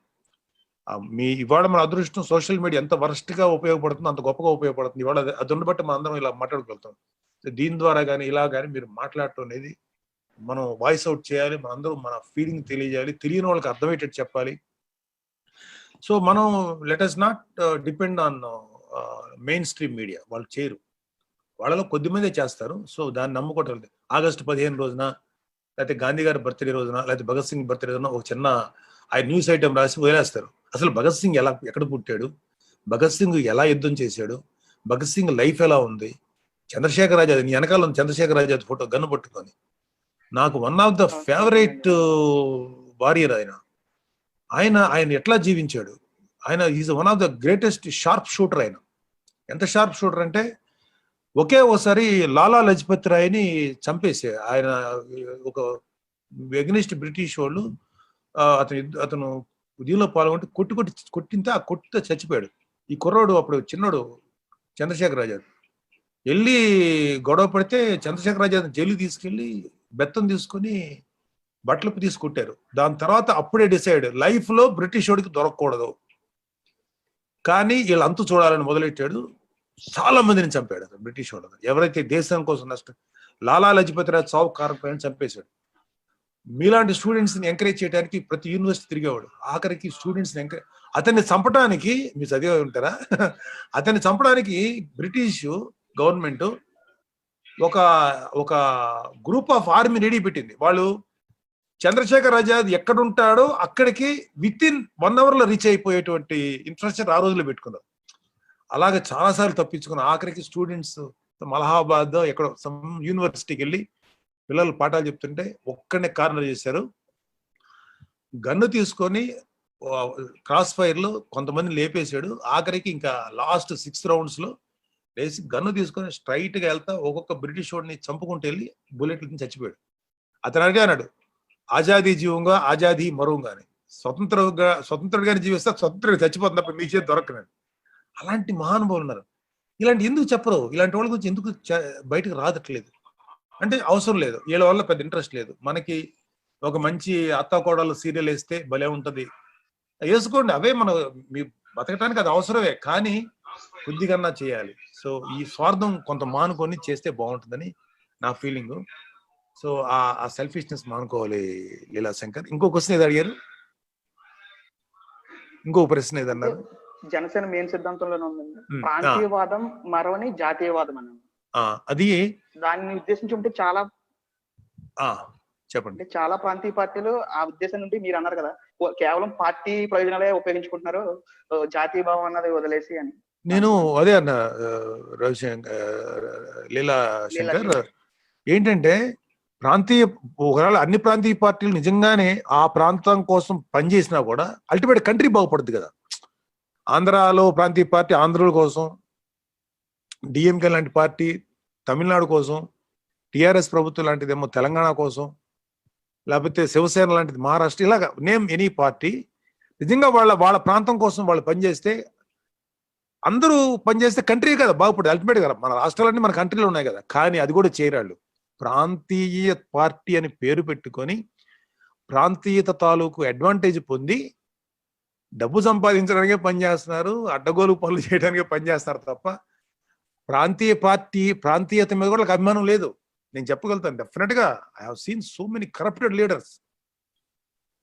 ఇవాళ మన అదృష్టం సోషల్ మీడియా ఎంత వరస్ట్ గా ఉపయోగపడుతుందో అంత గొప్పగా ఉపయోగపడుతుంది. ఇవాళ అది బట్టి మన అందరం ఇలా మాట్లాడుకెళ్తాం. దీని ద్వారా కానీ ఇలా కానీ మీరు మాట్లాడటం అనేది మనం వాయిస్ అవుట్ చేయాలి, మనందరం మన ఫీలింగ్ తెలియజేయాలి, తెలియని వాళ్ళకి అర్థమయ్యేటట్టు చెప్పాలి. సో మనం let us not depend on main stream media. వాళ్ళు చేయరు, వాళ్ళలో కొద్దిమందే చేస్తారు. సో దాన్ని నమ్ముకోవటం. ఆగస్టు 15 రోజున, లేకపోతే గాంధీ గారి బర్త్డే రోజున, లేకపోతే భగత్ సింగ్ బర్త్డే రోజున ఒక చిన్న ఆయన న్యూస్ ఐటమ్ రాసి వదిలేస్తారు. అసలు భగత్ సింగ్ ఎక్కడ పుట్టాడు, భగత్ సింగ్ ఎలా యుద్ధం చేశాడు, భగత్ సింగ్ లైఫ్ ఎలా ఉంది, చంద్రశేఖర్ ఆజాద్, నీ వెనకాల చంద్రశేఖర్ ఆజాద్ ఫోటో గన్ను పట్టుకొని, నాకు one of the favourite warrior ఆయన ఎట్లా జీవించాడు. ఆయన is one of the greatest sharp shooter. ఆయన ఎంత షార్ప్ షూటర్ అంటే ఒకేసారి లాలా లజపత్ రాయ్ని చంపేసే ఆయన ఒక ఎగ్నిస్ట్ బ్రిటిష్ వాళ్ళు అతను దీనిలో పాల్గొంటే కొట్టింటే ఆ కొట్టితో చచ్చిపోయాడు. ఈ కుర్రోడు అప్పుడు చిన్నోడు చంద్రశేఖర్ ఆజాద్ వెళ్ళి గొడవ పడితే చంద్రశేఖర్ ఆజాద్ జైలు తీసుకెళ్లి బెత్తం తీసుకుని బట్టలు తీసుకొట్టారు. దాని తర్వాత అప్పుడే డిసైడ్ లైఫ్ లో బ్రిటిష్ వాడికి దొరకకూడదు, కానీ వీళ్ళు అంతు చూడాలని మొదలెట్టాడు. చాలా మందిని చంపాడు అతను బ్రిటిష్ వాడు. ఎవరైతే దేశం కోసం నష్టం, లాలా లజపత్ రాయ్ చావు కారకపోయిన చంపేశాడు. మీలాంటి స్టూడెంట్స్ ని ఎంకరేజ్ చేయడానికి ప్రతి యూనివర్సిటీ తిరిగేవాడు. ఆఖరికి స్టూడెంట్స్ ని అతన్ని చంపడానికి, మీరు చదివే ఉంటారా, అతన్ని చంపడానికి బ్రిటిష్ గవర్నమెంట్ ఒక గ్రూప్ ఆఫ్ ఆర్మీ రెడీ పెట్టింది. వాళ్ళు చంద్రశేఖర్ ఆజాద్ ఎక్కడుంటాడో అక్కడికి విత్ ఇన్ 1 hour లో రీచ్ అయిపోయేటువంటి ఇన్ఫ్రాస్ట్రక్చర్ ఆ రోజుల్లో పెట్టుకున్నారు. అలాగే చాలాసార్లు తప్పించుకున్న ఆఖరికి స్టూడెంట్స్ అలహాబాద్ ఎక్కడో సమ్ యూనివర్సిటీకి వెళ్ళి పిల్లలు పాఠాలు చెప్తుంటే ఒక్కడనే కార్నర్ చేశారు. గన్ను తీసుకొని క్రాస్ ఫైర్ లో కొంతమంది లేపేశాడు. ఆఖరికి ఇంకా లాస్ట్ 6 rounds లో లేచి గన్ను తీసుకొని స్ట్రైట్ గా వెళ్తా ఒక్కొక్క బ్రిటిష్ వాడిని చంపుకుంటూ వెళ్ళి బుల్లెట్లకి చచ్చిపోయాడు. అతను అడిగాడు, ఆజాదీ జీవంగా ఆజాదీ మరువుగా అని, స్వతంత్రుడిగానే జీవిస్తా స్వతంత్రుడిగా చచ్చిపోతుంది తప్ప మీ చేతి దొరకనండి. అలాంటి మహానుభావులు ఉన్నారు. ఇలాంటి ఎందుకు చెప్పరు, ఇలాంటి వాళ్ళ గురించి ఎందుకు బయటకు రాదట్లేదు అంటే అవసరం లేదు, వీళ్ళ వల్ల పెద్ద ఇంట్రెస్ట్ లేదు. మనకి ఒక మంచి అత్తాకోడలు సీరియల్ వేస్తే భలే ఉంటది, వేసుకోండి, అవే మన మీ బతకటానికి అది అవసరమే, కానీ కొద్దిగా చేయాలి. సో ఈ స్వార్థం కొంత మానుకొని చేస్తే బాగుంటుందని నా ఫీలింగ్. సో ఆ సెల్ఫిష్నెస్ మానుకోవాలి లీలా శంకర్. ఇంకో క్వశ్చన్ ఏది అడిగారు, ఇంకో ప్రశ్న ఏదన్నారు? జనసేన మెయిన్ సిద్ధాంతంలోనే ఉందండి, ప్రాంతీయవాదం మరవని జాతీయవాదం అని. అది దాన్ని ఉద్దేశించి ఉంటే చాలా చెప్పండి. చాలా ప్రాంతీయ పార్టీలు ఆ ఉద్దేశం నుండి మీరు అన్నారు కదా, కేవలం పార్టీ ప్రయోజనాలే ఉపయోగించుకుంటున్నారు, జాతీయ భావం అన్నది వదిలేసి అని. నేను అదే అన్న లీలా శంకర్, ఏంటంటే ఒకవేళ అన్ని ప్రాంతీయ పార్టీలు నిజంగానే ఆ ప్రాంతం కోసం పనిచేసినా కూడా అల్టిమేట్ కంట్రీ బాగుపడుతుంది కదా. ఆంధ్రాలో ప్రాంతీయ పార్టీ ఆంధ్రుల కోసం, డిఎంకే లాంటి పార్టీ తమిళనాడు కోసం, టిఆర్ఎస్ ప్రభుత్వం లాంటిదేమో తెలంగాణ కోసం, లేకపోతే శివసేన లాంటిది మహారాష్ట్ర, ఇలాగా నేమ్ ఎనీ పార్టీ నిజంగా వాళ్ళ ప్రాంతం కోసం వాళ్ళు పనిచేస్తే, అందరూ పనిచేస్తే కంట్రీ కదా బాగుపడేది అల్టిమేట్ కదా. మన రాష్ట్రాలన్నీ మన కంట్రీలో ఉన్నాయి కదా, కానీ అది కూడా చేయరాళ్ళు. ప్రాంతీయ పార్టీ అని పేరు పెట్టుకొని ప్రాంతీయత తాలూకు అడ్వాంటేజ్ పొంది డబ్బు సంపాదించడానికే పనిచేస్తున్నారు, అడ్డగోలు పనులు చేయడానికే పనిచేస్తారు తప్ప ప్రాంతీయత మీద కూడా అభిమానం లేదు. నేను చెప్పగలుగుతాను డెఫినెట్ గా. I have seen so many corrupted leaders.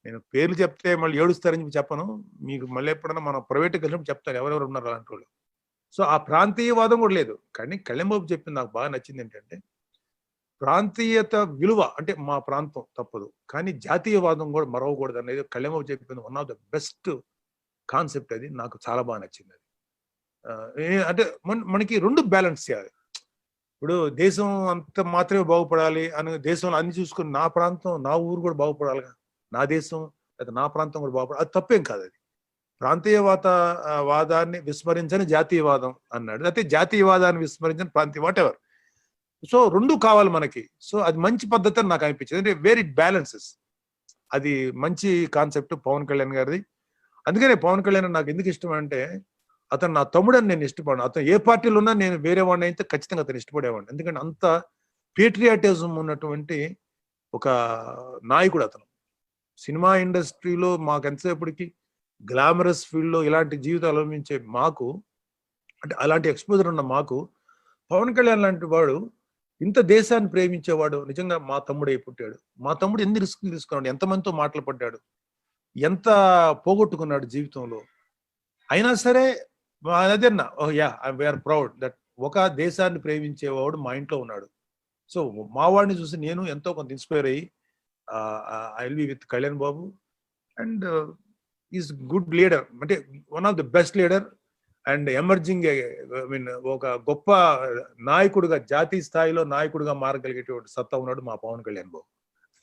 నేను పేర్లు చెప్తే మళ్ళీ ఏడుస్తారని చెప్పను, మీకు మళ్ళీ ఎప్పుడైనా మనం ప్రైవేట్కి వెళ్ళినప్పుడు చెప్తాను ఎవరెవరు ఉన్నారు అలాంటి వాళ్ళు. సో ఆ ప్రాంతీయవాదం కూడా లేదు. కానీ కళ్యాణబాబు చెప్పింది నాకు బాగా నచ్చింది ఏంటంటే, ప్రాంతీయత విలువ అంటే మా ప్రాంతం తప్పదు, కానీ జాతీయవాదం కూడా మరవకూడదు అనేది కళ్యాణబాబు చెప్పింది one of the best concept. అది నాకు చాలా బాగా నచ్చింది. అది అంటే మనకి రెండు బ్యాలెన్స్ చేయాలి. ఇప్పుడు దేశం అంత మాత్రమే బాగుపడాలి అని దేశంలో అన్ని చూసుకుని నా ప్రాంతం నా ఊరు కూడా బాగుపడాలిగా, నా దేశం లేదా నా ప్రాంతం కూడా బాగుపడాలి, అది తప్పేం కాదు. అది వాదాన్ని విస్మరించని జాతీయవాదం అన్నాడు, అయితే జాతీయవాదాన్ని విస్మరించని ప్రాంతీయ, వాట్ ఎవర్. సో రెండు కావాలి మనకి. సో అది మంచి పద్ధతి అని నాకు అనిపించింది. అంటే వేర్ ఇట్ బ్యాలెన్సెస్, అది మంచి కాన్సెప్ట్ పవన్ కళ్యాణ్ గారిది. అందుకనే పవన్ కళ్యాణ్ నాకు ఎందుకు ఇష్టం అంటే, అతను నా తమ్ముడు అని నేను ఇష్టపడను. అతను ఏ పార్టీలో ఉన్నా నేను వేరే వాడిని అయితే ఖచ్చితంగా అతను ఇష్టపడేవాడిని. ఎందుకంటే అంత పేట్రియాటిజం ఉన్నటువంటి ఒక నాయకుడు అతను. సినిమా ఇండస్ట్రీలో మాకు ఎంతసేపటికి గ్లామరస్ ఫీల్డ్లో ఇలాంటి జీవితాలు అనుభవించే మాకు, అంటే అలాంటి ఎక్స్పోజర్ ఉన్న మాకు పవన్ కళ్యాణ్ లాంటి వాడు ఇంత దేశాన్ని ప్రేమించేవాడు నిజంగా మా తమ్ముడే పుట్టాడు. మా తమ్ముడు ఎన్ని రిస్కులు తీసుకున్నాడు, ఎంతమందితో మాటలు పడ్డాడు, ఎంత పోగొట్టుకున్నాడు జీవితంలో. అయినా సరే అదేనా యా వీఆర్ ప్రౌడ్ దట్ ఒక దేశాన్ని ప్రేమించేవాడు మా ఇంట్లో ఉన్నాడు. సో మా వాడిని చూసి నేను ఎంతో కొంత ఇన్స్పైర్ అయ్యి I will be with Kalyan Babu. And is good leader, అంటే one of the best leader and emerging, I mean ఒక గొప్ప నాయకుడుగా, జాతీయ స్థాయిలో నాయకుడుగా మారగలిగేటువంటి సత్తా ఉన్నాడు మా Pawan Kalyan Babu.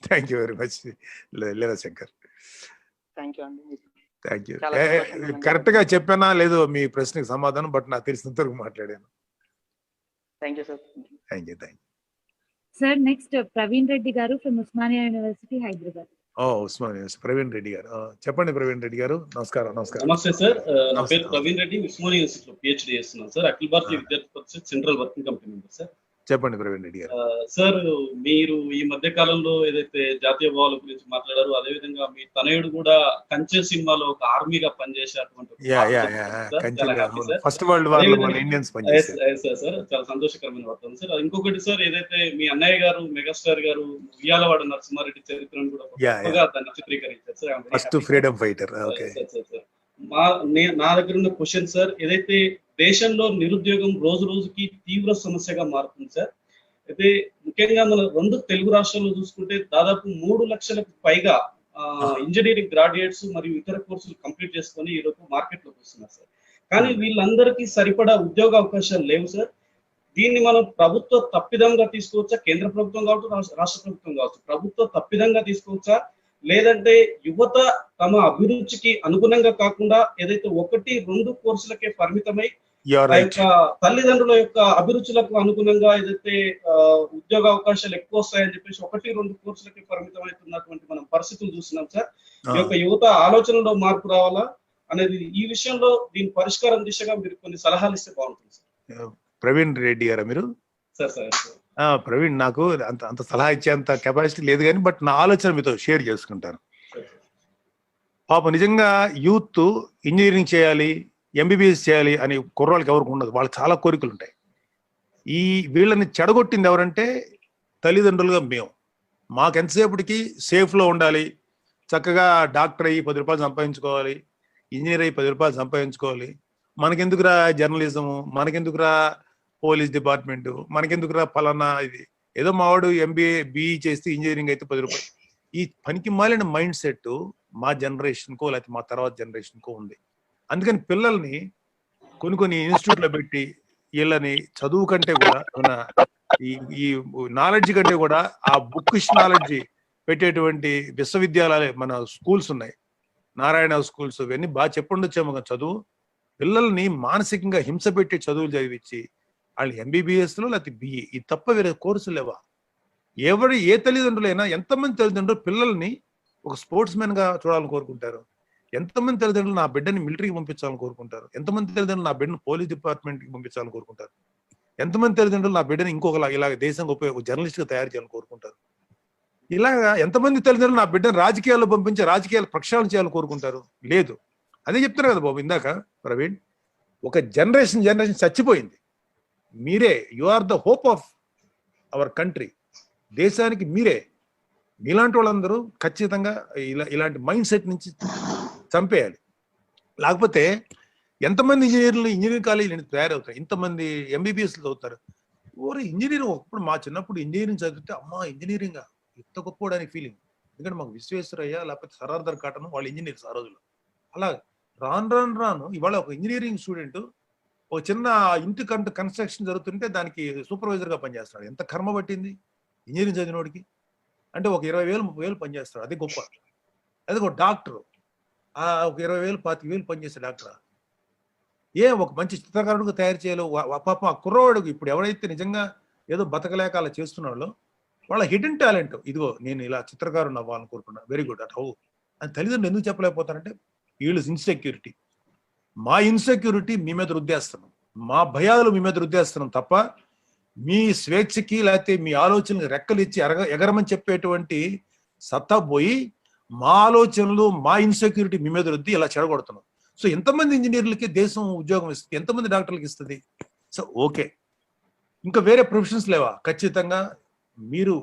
Thank you very much Leela Shankar. Thank you అండి. Thank you. కరెక్ట్ గా చెప్పానా లేదో మీ ప్రశ్నకి సమాధానం, బట్ నాకు తెలిసినంత వరకు మాట్లాడాను. Thank you sir. Thank you. Thank you sir. Next Praveen Reddy గారు ఫ్రమ్ ఉస్మానియా యూనివర్సిటీ హైదరాబాద్. ఉస్మానియా ప్రవీణ్ రెడ్డి గారు, చెప్పండి ప్రవీణ్ రెడ్డి గారు. నమస్కారం. నమస్తే సార్, నా పేరు ప్రవీణ్ రెడ్డి, ఉస్మానియా యూనివర్సిటీలో పిహెచ్డి చేస్తున్నాను sir. Akhil Bharatiya Vidyarthi Parishad central working committee member sir. చెప్పండి ప్రవీణ్ రెడ్డి గారు. సార్, మీరు ఈ మధ్య కాలంలో ఏదైతే జాతీయ భావాల గురించి మాట్లాడారో, అదే విధంగా మీ తనయుడు కూడా కంచె సినిమాలో ఒక ఆర్మీగా పనిచేసేటువంటి ఫస్ట్ వరల్డ్ వార్ లో మన ఇండియన్స్ పనిచేశారు సార్. చాలా సంతోషకరమైన వార్త సార్. ఇంకొకటి సార్, ఏదైతే మీ అన్నయ్య గారు మెగాస్టార్ గారు ఉయ్యాలవాడ నరసింహారెడ్డి చరిత్రను కూడా దాన్ని చిత్రీకరించారు సార్. First freedom fighter. నా దగ్గర ఉన్న క్వశ్చన్ సార్, ఏదైతే దేశంలో నిరుద్యోగం రోజు రోజుకి తీవ్ర సమస్యగా మారుతుంది సార్. అయితే ముఖ్యంగా మన 2 తెలుగు రాష్ట్రాల్లో చూసుకుంటే దాదాపు 3 లక్షలకు పైగా ఇంజనీరింగ్ గ్రాడ్యుయేట్స్ మరియు ఇతర కోర్సులు కంప్లీట్ చేసుకొని ఈరోజు మార్కెట్ లోకి వస్తున్నారు సార్. కానీ వీళ్ళందరికీ సరిపడా ఉద్యోగ అవకాశాలు లేవు సార్. దీన్ని మనం ప్రభుత్వ తప్పిదంగా తీసుకోవచ్చా, కేంద్ర ప్రభుత్వం కావచ్చు, రాష్ట్ర ప్రభుత్వం కావచ్చు, ప్రభుత్వ తప్పిదంగా తీసుకోవచ్చా, లేదంటే యువత తమ అభిరుచికి అనుగుణంగా కాకుండా ఏదైతే 1-2 కోర్సులకే పరిమితమై తల్లిదండ్రుల యొక్క అభిరుచులకు అనుగుణంగా ఏదైతే ఉద్యోగ అవకాశాలు ఎక్కువ వస్తాయని చెప్పేసి 1-2 కోర్సులకే పరిమితం అవుతున్నటువంటి మనం పరిస్థితులు చూస్తున్నాం సార్. ఈ యొక్క యువత ఆలోచనలో మార్పు రావాలా అనేది, ఈ విషయంలో దీని పరిష్కారం దిశగా మీరు కొన్ని సలహాలు ఇస్తే బాగుంటుంది సార్. ప్రవీణ్ రెడ్డి గారా మీరు? సార్ ప్రవీణ్, నాకు అంత సలహా ఇచ్చేంత కెపాసిటీ లేదు కానీ, బట్ నా ఆలోచన మీతో షేర్ చేసుకుంటాను. పాప నిజంగా యూత్ ఇంజనీరింగ్ చేయాలి, ఎంబీబీఎస్ చేయాలి అని కుర్రాళ్ళకి ఎవరికి ఉండదు. వాళ్ళకి చాలా కోరికలు ఉంటాయి. వీళ్ళని చెడగొట్టింది ఎవరంటే తల్లిదండ్రులుగా మేము. మాకు ఎంతసేపటికి సేఫ్లో ఉండాలి, చక్కగా డాక్టర్ అయ్యి 10 రూపాయలు సంపాదించుకోవాలి, ఇంజనీర్ అయ్యి 10 రూపాయలు సంపాదించుకోవాలి, మనకెందుకురా జర్నలిజము, మనకెందుకురా పోలీస్ డిపార్ట్మెంట్, మనకెందుకురా ఫలానా ఇది, ఏదో మావాడు ఎంబీఏ బీఈ చేస్తే ఇంజనీరింగ్ అయితే 10 రూపాయలు. ఈ పనికి మాలిన మైండ్ సెట్ మా జనరేషన్కో లేకపోతే మా తర్వాత జనరేషన్కో ఉంది. అందుకని పిల్లల్ని కొన్ని ఇన్స్టిట్యూట్లో పెట్టి వీళ్ళని చదువు కంటే కూడా ఈ నాలెడ్జ్ కంటే కూడా ఆ బుక్కిష్ నాలెడ్జ్ పెట్టేటువంటి విశ్వవిద్యాలయాలు మన స్కూల్స్ ఉన్నాయి, నారాయణ స్కూల్స్, ఇవన్నీ బాగా చెప్పుండొచ్చేమో. చదువు పిల్లల్ని మానసికంగా హింస పెట్టి చదువులు చదివించి వాళ్ళు ఎంబీబీఎస్లో లేకపోతే బిఈ, ఇది తప్ప వేరే కోర్సులు లేవా? ఏ తల్లిదండ్రులైనా, ఎంతమంది తల్లిదండ్రులు పిల్లల్ని ఒక స్పోర్ట్స్ మెన్ గా చూడాలని కోరుకుంటారు? ఎంతమంది తల్లిదండ్రులు నా బిడ్డని మిలిటరీకి పంపించాలని కోరుకుంటారు? ఎంతమంది తల్లిదండ్రులు నా బిడ్డను పోలీస్ డిపార్ట్మెంట్కి పంపించాలని కోరుకుంటారు? ఎంతమంది తల్లిదండ్రులు నా బిడ్డని ఇలాగ దేశంగా ఉపయోగ జర్నలిస్ట్ గా తయారు చేయాలని కోరుకుంటారు? ఇలాగా ఎంతమంది తల్లిదండ్రులు నా బిడ్డను రాజకీయాల్లో పంపించి రాజకీయాలు ప్రక్షాళన చేయాలని కోరుకుంటారు? లేదు. అదే చెప్తున్నారు కదా బాబు ఇందాక ప్రవీణ్, ఒక జనరేషన్ చచ్చిపోయింది. మీరే, you are the hope of our country. దేశానికి మీరే. మీలాంటి వాళ్ళందరూ ఖచ్చితంగా ఇలాంటి మైండ్ సెట్ నుంచి చంపేయాలి. లేకపోతే ఎంతమంది ఇంజనీరింగ్ కాలేజీలు తయారవుతాయి, ఇంతమంది ఎంబీబీఎస్లు అవుతారు. ఇంజనీరింగ్ ఒకప్పుడు మా చిన్నప్పుడు ఇంజనీరింగ్ చదివితే అమ్మా ఇంజనీరింగ్ ఇంత గొప్పడానికి ఫీలింగ్. ఎందుకంటే మాకు విశ్వేశ్వరయ్య లేకపోతే సరార్దర్ కాటన్ వాళ్ళు ఇంజనీర్స్ ఆ రోజుల్లో. అలా రాను ఇవాళ ఒక ఇంజనీరింగ్ స్టూడెంట్ ఒక చిన్న ఇంటి కన్స్ట్రక్షన్ జరుగుతుంటే దానికి సూపర్వైజర్గా పనిచేస్తున్నాడు. ఎంత కర్మ పట్టింది ఇంజనీరింగ్ చదివినోడికి. అంటే ఒక 20,000-30,000 పనిచేస్తాడు, అది గొప్ప. అది ఒక డాక్టర్ ఒక 20,000-25,000 పనిచేసే డాక్టర్ ఒక మంచి చిత్రకారుడిగా తయారు చేయాలో పాపం ఆ కుర్రవాడికి ఇప్పుడు ఎవరైతే నిజంగా ఏదో బతకలేక అలా చేస్తున్నాడో వాళ్ళ హిడెన్ టాలెంట్, ఇదిగో నేను ఇలా చిత్రకారుని అవ్వాలని కోరుకున్నాను, వెరీ గుడ్ అట్ హౌ అని తల్లిదండ్రులు ఎందుకు చెప్పలేకపోతారంటే వీళ్ళు ఇన్సెక్యూరిటీ. మా ఇన్సెక్యూరిటీ మీ మీద రుద్దేస్తున్నాం, మా భయాలు మీ మీద రుద్దేస్తున్నాం తప్ప మీ స్వేచ్ఛకి లేకపోతే మీ ఆలోచనలు రెక్కలు ఇచ్చి ఎగరమని చెప్పేటువంటి సత్తా పోయి మా ఆలోచనలు మా ఇన్సెక్యూరిటీ మీ మీద రుద్ది ఇలా చెడగొడుతున్నాం. సో ఎంతమంది ఇంజనీర్లకి దేశం ఉద్యోగం ఇస్తుంది, ఎంతమంది డాక్టర్లకి ఇస్తుంది? సో ఓకే, ఇంకా వేరే ప్రొఫెషన్స్ లేవా? ఖచ్చితంగా మీరు,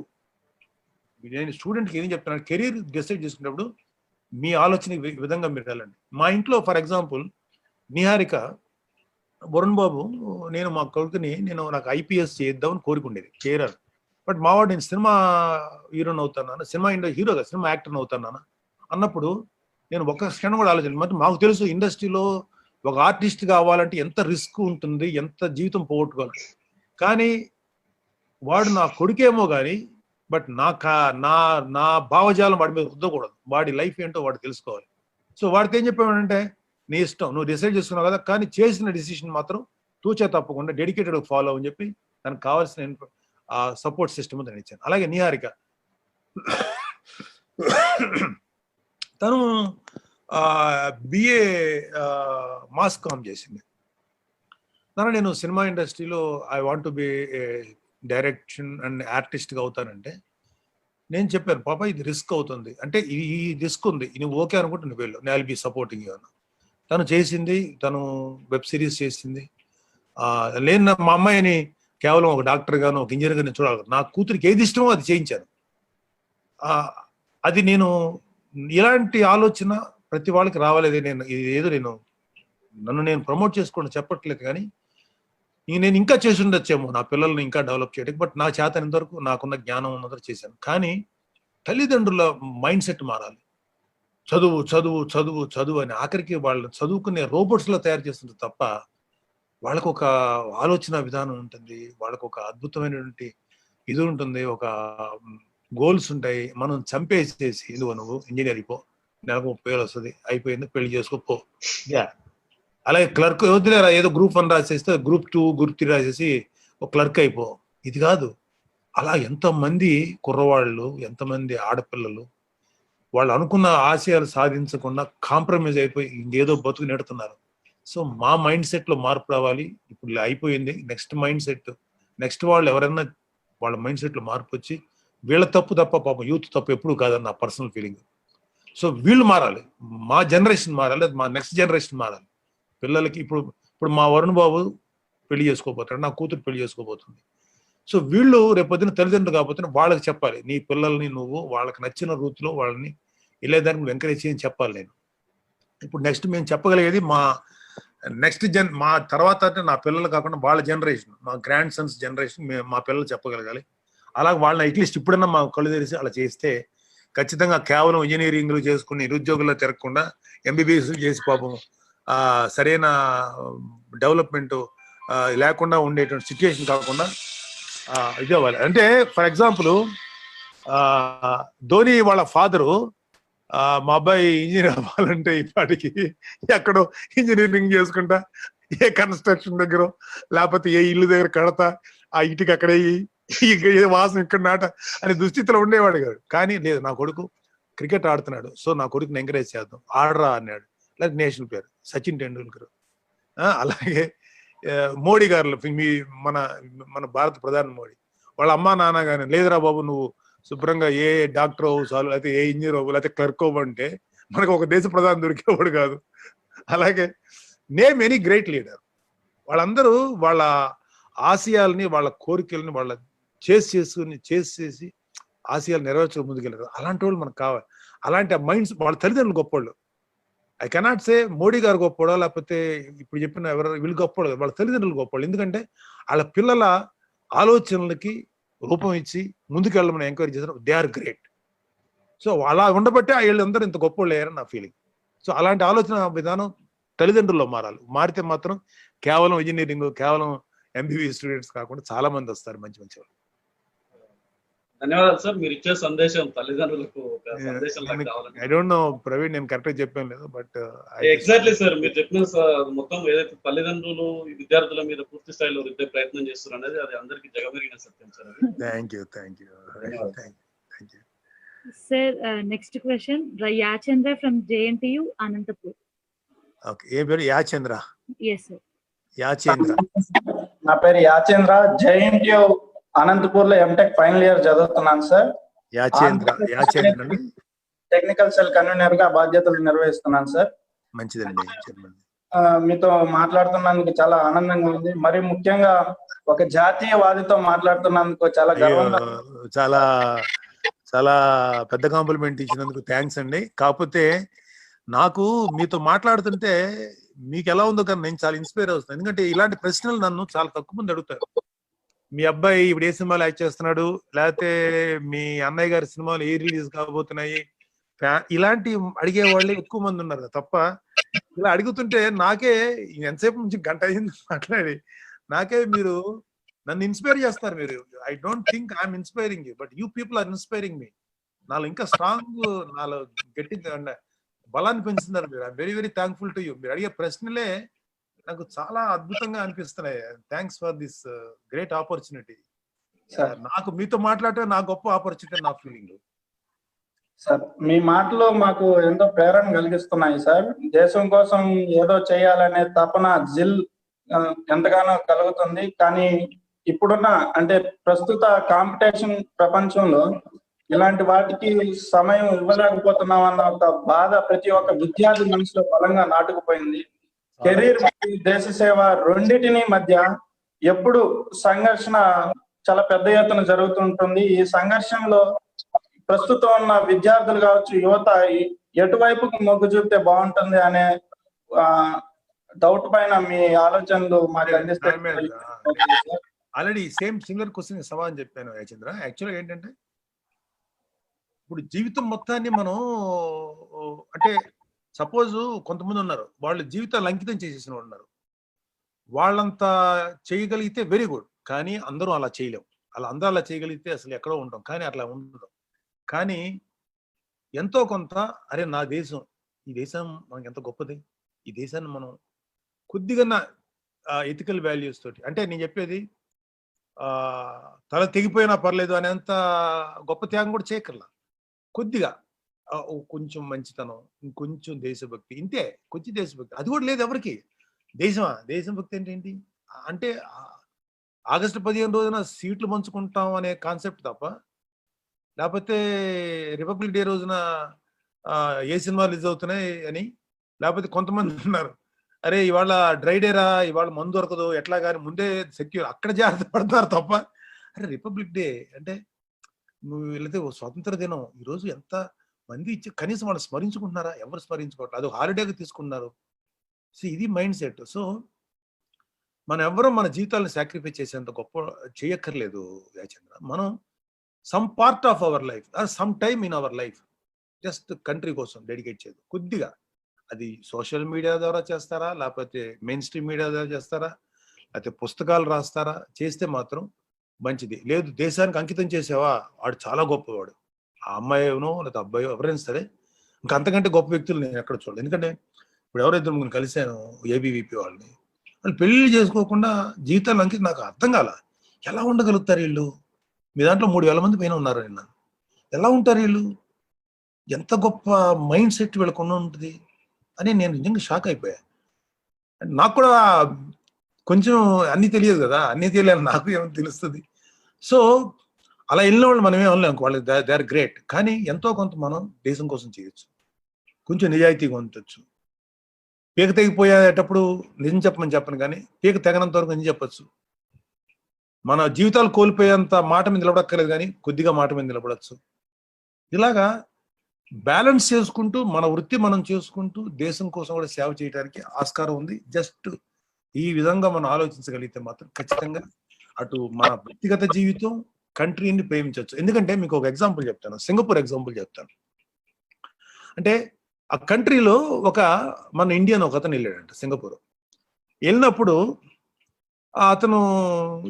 నేను స్టూడెంట్కి ఏం చెప్తున్నాను, కెరీర్ డిసైడ్ చేసుకున్నప్పుడు మీ ఆలోచన విధంగా మీరు వెళ్ళండి. మా ఇంట్లో ఫర్ ఎగ్జాంపుల్ నిహారిక, వరుణ్ బాబు, నేను మా కొడుకుని నాకు ఐపీఎస్ చేద్దామని కోరుకుండేది, చేయరారు. బట్ మావాడు నేను సినిమా హీరోని అవుతాను, సినిమా హీరోగా సినిమా యాక్టర్ని అవుతాను అన్నప్పుడు నేను ఒక్క క్షణం కూడా ఆలోచన. మరి మాకు తెలుసు ఇండస్ట్రీలో ఒక ఆర్టిస్ట్ కావాలంటే ఎంత రిస్క్ ఉంటుంది, ఎంత జీవితం పోగొట్టుకోవాలి. కానీ వాడు నా కొడుకేమో కానీ బట్ నా భావజాలం వాడి మీద రుద్దకూడదు, వాడి లైఫ్ ఏంటో వాడు తెలుసుకోవాలి. సో వాడికి ఏం చెప్పామంటే, నీ ఇష్టం, నువ్వు డిసైడ్ చేసుకున్నావు కదా, కానీ చేసిన డిసిషన్ మాత్రం తూచా తప్పకుండా డెడికేటెడ్ ఫాలో అని చెప్పి దానికి కావాల్సిన సపోర్ట్ సిస్టమ్ నేను ఇచ్చాను. అలాగే నిహారిక తను బిఏ మాస్ కామ్ చేసింది. నేను సినిమా ఇండస్ట్రీలో I want to be direction and ఆర్టిస్ట్గా అవుతానంటే నేను చెప్పాను, పాప ఇది రిస్క్ అవుతుంది అంటే ఈ రిస్క్ ఉంది, నువ్వు ఓకే అనుకుంటే నువ్వు వెళ్ళు, నేను విల్ బి సపోర్టింగ్ యూ అన్న. తను చేసింది, తను వెబ్ సిరీస్ చేసింది. లేని మా అమ్మాయిని కేవలం ఒక డాక్టర్ గాను ఒక ఇంజనీర్ గాను చూడాలి, నా కూతురికి ఏది ఇష్టమో అది చేయించాను. అది నేను ఇలాంటి ఆలోచన ప్రతి వాళ్ళకి రావాలేదు. నన్ను నేను ప్రమోట్ చేసుకోవడం చెప్పట్లేదు, కానీ నేను ఇంకా చేసి ఉండొచ్చేమో నా పిల్లల్ని ఇంకా డెవలప్ చేయడానికి. బట్ నా చేతనంత వరకు నాకున్న జ్ఞానం ఉన్నదో చేశాను. కానీ తల్లిదండ్రుల మైండ్ సెట్ మారాలి. చదువు చదువు చదువు చదువు అని ఆఖరికి వాళ్ళు చదువుకునే రోబోట్స్లో తయారు చేస్తుంది తప్ప వాళ్ళకు ఒక ఆలోచన విధానం ఉంటుంది, వాళ్ళకు ఒక అద్భుతమైనటువంటి ఇది ఉంటుంది, ఒక గోల్స్ ఉంటాయి. మనం చంపేసేసి ఇదిగో నువ్వు ఇంజనీర్ అయిపో, నెలకు 30,000 వస్తుంది, అయిపోయింది, పెళ్లి చేసుకోపో. అలాగే క్లర్క్ వద్దులేరా, ఏదో గ్రూప్ 1 రాసేస్తే గ్రూప్ 2 గ్రూప్ 3 రాసేసి ఒక క్లర్క్ అయిపో. ఇది కాదు. అలా ఎంతమంది కుర్రవాళ్ళు, ఎంతమంది ఆడపిల్లలు వాళ్ళు అనుకున్న ఆశయాలు సాధించకుండా కాంప్రమైజ్ అయిపోయి ఇంకేదో బతుకు నెడుతున్నారు. సో మా మైండ్ సెట్ లో మార్పు రావాలి. ఇప్పుడు అయిపోయింది, నెక్స్ట్ మైండ్ సెట్, నెక్స్ట్ వాళ్ళు ఎవరైనా వాళ్ళ మైండ్ సెట్ లో మార్పు వచ్చి వీళ్ళ తప్పు తప్ప పాపం యూత్ తప్పు ఎప్పుడు కాదని నా పర్సనల్ ఫీలింగ్. సో వీళ్ళు మారాలి, మా జనరేషన్ మారాలి, మా నెక్స్ట్ జనరేషన్ మారాలి. పిల్లలకి ఇప్పుడు మా వరుణ్ బాబు పెళ్లి చేసుకోబోతాడు, నా కూతురు పెళ్లి చేసుకోబోతుంది. సో వీళ్ళు రేపొద్దున తల్లిదండ్రులు కాకపోతే వాళ్ళకి చెప్పాలి, నీ పిల్లల్ని నువ్వు వాళ్ళకి నచ్చిన రూట్లో వాళ్ళని వెళ్ళేదానికి నువ్వు ఎంకరేజ్ చేయని చెప్పాలి. నేను ఇప్పుడు నెక్స్ట్ మేము చెప్పగలిగేది మా నెక్స్ట్ మా తర్వాత అంటే నా పిల్లలు కాకుండా వాళ్ళ జనరేషన్, మా గ్రాండ్ సన్స్ జనరేషన్ మా పిల్లలు చెప్పగలగాలి. అలాగే వాళ్ళని అట్లీస్ట్ ఇప్పుడన్నా మా కళ్ళు తెరిచి అలా చేస్తే ఖచ్చితంగా కేవలం ఇంజనీరింగ్లు చేసుకుని నిరుద్యోగుల్లో తిరగకుండా ఎంబీబీఎస్ చేసి పాపం సరైన డెవలప్మెంట్ లేకుండా ఉండేటువంటి సిచ్యుయేషన్ కాకుండా ఇది అవ్వాలి. అంటే ఫర్ ఎగ్జాంపుల్ ధోని వాళ్ళ ఫాదరు మా అబ్బాయి ఇంజనీర్ అవ్వాలంటే ఇప్పటికి ఎక్కడో ఇంజనీరింగ్ చేసుకుంటా, ఏ కన్స్ట్రక్షన్ దగ్గర లేకపోతే ఏ ఇల్లు దగ్గర కడతా, ఆ ఇంటికి అక్కడే ఏ వాసన ఇక్కడ నాట అనే దుస్థితిలో ఉండేవాడు కాదు. కానీ లేదు, నా కొడుకు క్రికెట్ ఆడుతున్నాడు, సో నా కొడుకుని ఎంకరేజ్ చేద్దాం, ఆడరా అన్నాడు. లేదా నేషనల్ ప్లేయర్ సచిన్ టెండూల్కర్. అలాగే మోడీ గారు, మన భారత ప్రధాని మోడీ వాళ్ళ అమ్మా నాన్న కానీ లేదురా బాబు నువ్వు శుభ్రంగా ఏ డాక్టర్ అవ్వు చాలు, లేకపోతే ఏ ఇంజనీర్ అవ్వు, లేకపోతే క్లర్క్ అవ్వు అంటే మనకు ఒక దేశ ప్రధాని దొరికేవాడు కాదు. అలాగే నేమ్ ఎనీ గ్రేట్ లీడర్, వాళ్ళందరూ వాళ్ళ ఆశయాల్ని వాళ్ళ కోరికల్ని వాళ్ళ చేసి ఆశయాలు నెరవేర్చడం ముందుకెళ్ళారు. అలాంటి వాళ్ళు మనకు కావాలి. అలాంటి ఆ మైండ్స్ వాళ్ళ తల్లిదండ్రులు గొప్పవాళ్ళు. ఐ కెనాట్ సే మోడీ గారు గొప్పవాడో లేకపోతే ఇప్పుడు చెప్పిన ఎవరు వీళ్ళు గొప్పవాడు, వాళ్ళ తల్లిదండ్రులు గొప్పవాళ్ళు. ఎందుకంటే వాళ్ళ పిల్లల ఆలోచనలకి రూపం ఇచ్చి ముందుకెళ్ళమని ఎంకరేజ్ చేశారు. They are great. సో అలా ఉండబట్టే వీళ్ళందరూ ఇంత గొప్పవాళ్ళు అయ్యారని నా ఫీలింగ్. సో అలాంటి ఆలోచన విధానం తల్లిదండ్రుల్లో మారాలి. మారితే మాత్రం కేవలం ఇంజనీరింగ్, కేవలం ఎంబీబీఎస్ స్టూడెంట్స్ కాకుండా చాలా మంది వస్తారు మంచి మంచి వాళ్ళు. ధన్యవాదాలు సార్. మీరు ఇచ్చే సందేశం తల్లిదండ్రులకు ఒక సందేశం ఐ డోంట్ నో ప్రవీణ్, నేను కరెక్ట్ గా చెప్పాను లేదు, బట్ ఎగ్జాక్ట్లీ సార్ మీరు చెప్పిన మొత్తం ఏదైతే తల్లిదండ్రులు విద్యార్థుల మీద పూర్తి స్థాయిలో రుద్దే ప్రయత్నం చేస్తున్నారు అనేది అది అందరికీ జగమెరిగిన సత్యం sir. Thank you. Sir next question Yachandra from JNTU Anantapur. Okay, ఏ పేరు? యాచంద్ర. Yes sir. యాచంద్ర. నా పేరు యాచంద్ర, JNTU అనంతపూర్ లో ఎంటెక్ ఫైనల్ ఇయర్ చదువుతున్నాను సార్. టెక్నికల్ సెల్ కన్వీనర్ గా బాధ్యతలు నిర్వహిస్తున్నాను సార్. మంచిదండి. మీతో మాట్లాడుతున్నందుకు చాలా ఆనందంగా ఉంది. మరి ముఖ్యంగా ఒక జాతీయవాదితో మాట్లాడుతున్నందుకు చాలా గర్వంగా. చాలా చాలా పెద్ద కాంప్లిమెంట్ ఇచ్చినందుకు థ్యాంక్స్ అండి. కాకపోతే నాకు మీతో మాట్లాడుతుంటే మీకు ఎలా ఉందో కానీ నేను చాలా ఇన్స్పైర్ అవుతాను. ఎందుకంటే ఇలాంటి ప్రశ్నలు నన్ను చాలా తక్కువ మంది అడుగుతారు. మీ అబ్బాయి ఇప్పుడు ఏ సినిమాలు యాక్ట్ చేస్తున్నాడు, లేకపోతే మీ అన్నయ్య గారి సినిమాలు ఏ రిలీజ్ కాబోతున్నాయి, ఇలాంటి అడిగే వాళ్ళే ఎక్కువ మంది ఉన్నారు తప్ప ఇలా అడుగుతుంటే నాకే ఎంతసేపు నుంచి గంట అయింది మాట్లాడి నాకే మీరు నన్ను ఇన్స్పైర్ చేస్తారు. మీరు I don't think I'm inspiring you, but you people are inspiring me. నాలో ఇంకా స్ట్రాంగ్, నాలో గట్టి బలాన్ని పెంచుతున్నారు మీరు. I'm very very thankful to you. మీరు అడిగే ప్రశ్నలే నాకు చాలా అద్భుతంగా అనిపిస్తున్నాయి. Thanks for this great opportunity. నాకు మీతో మాట్లాడటం నా గొప్ప ఆపర్చునిటీ, నా ఫీలింగ్. సార్ మీ మాటలు మాకు ఎంతో ప్రేరణ కలిగిస్తున్నాయి సార్. దేశం కోసం ఏదో చేయాలనే తపన ఎంతగానో కలుగుతుంది. కానీ ఇప్పుడున్న అంటే ప్రస్తుత కాంపిటీషన్ ప్రపంచంలో ఇలాంటి వాటికి సమయం ఇవ్వలేకపోతున్నాం అన్న ఒక బాధ ప్రతి ఒక్క విద్యార్థి మనసులో బలంగా నాటుకుపోయింది. కెరీర్ మరియు దేశ సేవ రెండింటిని మధ్య ఎప్పుడు సంఘర్షణ చాలా పెద్ద ఎత్తున జరుగుతుంటుంది. ఈ సంఘర్షణలో ప్రస్తుతం ఉన్న విద్యార్థులు కావచ్చు, యువత ఎటువైపుకి మొగ్గు చూపితే బాగుంటుంది అనే డౌట్ పైన మీ ఆలోచనలు మాకు అందిస్తే. ఆల్రెడీ సేమ్ సిమిలర్ క్వశ్చన్ సవాల్ చెప్పాను యాచంద్ర. యాక్చువల్గా ఏంటంటే ఇప్పుడు జీవితం మొత్తాన్ని మనం అంటే సపోజ్ కొంతమంది ఉన్నారు, వాళ్ళు జీవితాలు అంకితం చేసేసిన వాళ్ళు ఉన్నారు. వాళ్ళంతా చేయగలిగితే వెరీ గుడ్, కానీ అందరూ అలా చేయలేం. అందరూ అలా చేయగలిగితే అసలు ఎక్కడో ఉంటాం, కానీ అట్లా ఉండదు. కానీ ఎంతో కొంత అరే నా దేశం, ఈ దేశం మనకి ఎంత గొప్పది, ఈ దేశాన్ని మనం కొద్దిగా ఎథికల్ వాల్యూస్ తోటి, అంటే నేను చెప్పేది తల తెగిపోయినా పర్లేదు అనేంత గొప్ప త్యాగం కూడా చేయకర్లా, కొద్దిగా కొంచెం మంచితనం, ఇంకొంచెం దేశభక్తి, ఇంతే, కొంచెం దేశభక్తి. అది కూడా లేదు ఎవరికి. దేశభక్తి ఏంటి అంటే ఆగస్టు 15 రోజున సీట్లు పంచుకుంటాం అనే కాన్సెప్ట్ తప్ప, లేకపోతే రిపబ్లిక్ డే రోజున ఏ సినిమా రిలీజ్ అవుతున్నాయి అని, లేకపోతే కొంతమంది ఉన్నారు అరే ఇవాళ డ్రై డేరా, ఇవాళ మందు దొరకదు ఎట్లా, కానీ ముందే సెక్యూర్ అక్కడ జాగ్రత్త పడతారు తప్ప, అరే రిపబ్లిక్ డే అంటే నువ్వు వెళితే స్వాతంత్ర దినం ఈరోజు ఎంత మంది ఇచ్చి కనీసం వాళ్ళు స్మరించుకుంటున్నారా? ఎవరు స్మరించుకోవట్లేదు, అది హాలిడేగా తీసుకున్నారు. సో ఇది మైండ్ సెట్. సో మనం ఎవరూ మన జీవితాలను సాక్రిఫైస్ చేసేంత గొప్ప చేయక్కర్లేదు యాచంద్ర. మనం some part of our life, some time in our life just country కోసం డెడికేట్ చేయదు కొద్దిగా. అది సోషల్ మీడియా ద్వారా చేస్తారా, లేకపోతే మెయిన్ స్ట్రీమ్ మీడియా ద్వారా చేస్తారా, లేకపోతే పుస్తకాలు రాస్తారా, చేస్తే మాత్రం మంచిది. లేదు దేశానికి అంకితం చేసావా, వాడు చాలా గొప్పవాడు. ఆ అమ్మాయినో లేకపోతే అబ్బాయో ఎవరైనా సరే, ఇంకా అంతకంటే గొప్ప వ్యక్తులు నేను ఎక్కడ చూడలేదు. ఎందుకంటే ఇప్పుడు ఎవరైతే నేను కలిశాను ఏబీవీపీ వాళ్ళని, వాళ్ళు పెళ్లి చేసుకోకుండా జీవితాలు అంకితం, నాకు అర్థం కాల ఎలా ఉండగలుగుతారు వీళ్ళు. మీ దాంట్లో 3000 మంది పైన ఉన్నారు నిన్న, ఎలా ఉంటారు వీళ్ళు, ఎంత గొప్ప మైండ్ సెట్ వీళ్ళకుండా ఉంటుంది అని నేను నిజంగా షాక్ అయిపోయా. నాకు కూడా కొంచెం అన్ని తెలియదు కదా, అన్ని తెలియాలి, నాకు ఏమైనా తెలుస్తుంది. సో అలా వెళ్ళిన వాళ్ళు మనం ఏమనలేం, వాళ్ళు దే ఆర్ గ్రేట్. కానీ ఎంతో కొంత మనం దేశం కోసం చేయొచ్చు, కొంచెం నిజాయితీగా ఉండొచ్చు. పీక తెగిపోయేటప్పుడు నిజం చెప్పను, కానీ పీక తెగనంత వరకు నిజం చెప్పచ్చు. మన జీవితాలు కోల్పోయేంత మాట మీద నిలబడక్కర్లేదు, కానీ కొద్దిగా మాట మీద నిలబడచ్చు. ఇలాగా బ్యాలెన్స్ చేసుకుంటూ మన వృత్తి మనం చేసుకుంటూ దేశం కోసం కూడా సేవ చేయడానికి ఆస్కారం ఉంది. జస్ట్ ఈ విధంగా మనం ఆలోచించగలిగితే మాత్రం ఖచ్చితంగా అటు మన వ్యక్తిగత జీవితం, కంట్రీని ప్రేమించవచ్చు. ఎందుకంటే మీకు ఒక ఎగ్జాంపుల్ చెప్తాను, సింగపూర్ ఎగ్జాంపుల్ చెప్తాను. అంటే ఆ కంట్రీలో మన ఇండియన్ ఒక అతను వెళ్ళాడంట సింగపూర్. వెళ్ళినప్పుడు అతను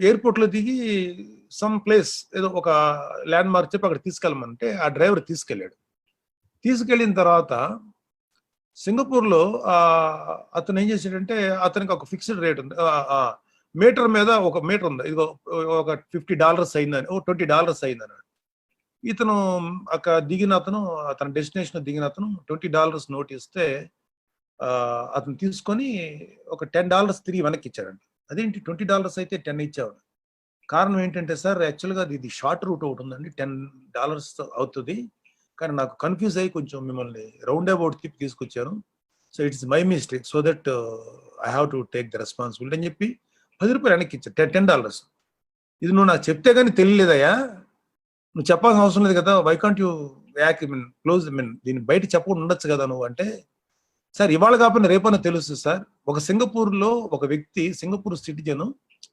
ఎయిర్పోర్ట్లో దిగి సమ్ ప్లేస్ ఏదో ఒక ల్యాండ్ మార్క్ చెప్పి అక్కడ తీసుకెళ్ళమంటే ఆ డ్రైవర్ తీసుకెళ్ళాడు. తీసుకెళ్ళిన తర్వాత సింగపూర్లో అతను ఏం చేశాడంటే అతనికి ఒక ఫిక్స్డ్ రేట్ ఉంది. మీటర్ మీద ఒక మీటర్ ఉంది, ఇదిగో ఒక $50 అయిందని, $20 అయిందని. ఇతను అక్కడ అతను డెస్టినేషన్ దిగిన అతను $20 నోట్ ఇస్తే అతను తీసుకొని ఒక $10 తిరిగి వెనక్కి ఇచ్చాడండి. అదేంటి $20 అయితే 10 ఇచ్చాడు. కారణం ఏంటంటే సార్ యాక్చువల్గా ఇది షార్ట్ రూట్ ఒకటి ఉందండి, $10 అవుతుంది, కానీ నాకు కన్ఫ్యూజ్ అయ్యి కొంచెం మిమ్మల్ని రౌండ్ అబౌట్ తిప్పి తీసుకొచ్చాను. So it's my mistake, so that I have to take the responsibility అని చెప్పి $10 వెనక్కి ఇచ్చాడు. $10. ఇది నువ్వు నాకు చెప్తే కానీ తెలియలేదయ్యా, నువ్వు చెప్పాల్సిన అవసరం లేదు కదా, వై కాంట్ యూ క్లోజ్ దీన్ని బయట చెప్పకుండా ఉండొచ్చు కదా నువ్వు అంటే, సార్ ఇవాళ కాకపోయినా రేపైనా తెలుస్తుంది సార్. ఒక సింగపూర్లో ఒక వ్యక్తి, సింగపూర్ సిటిజన్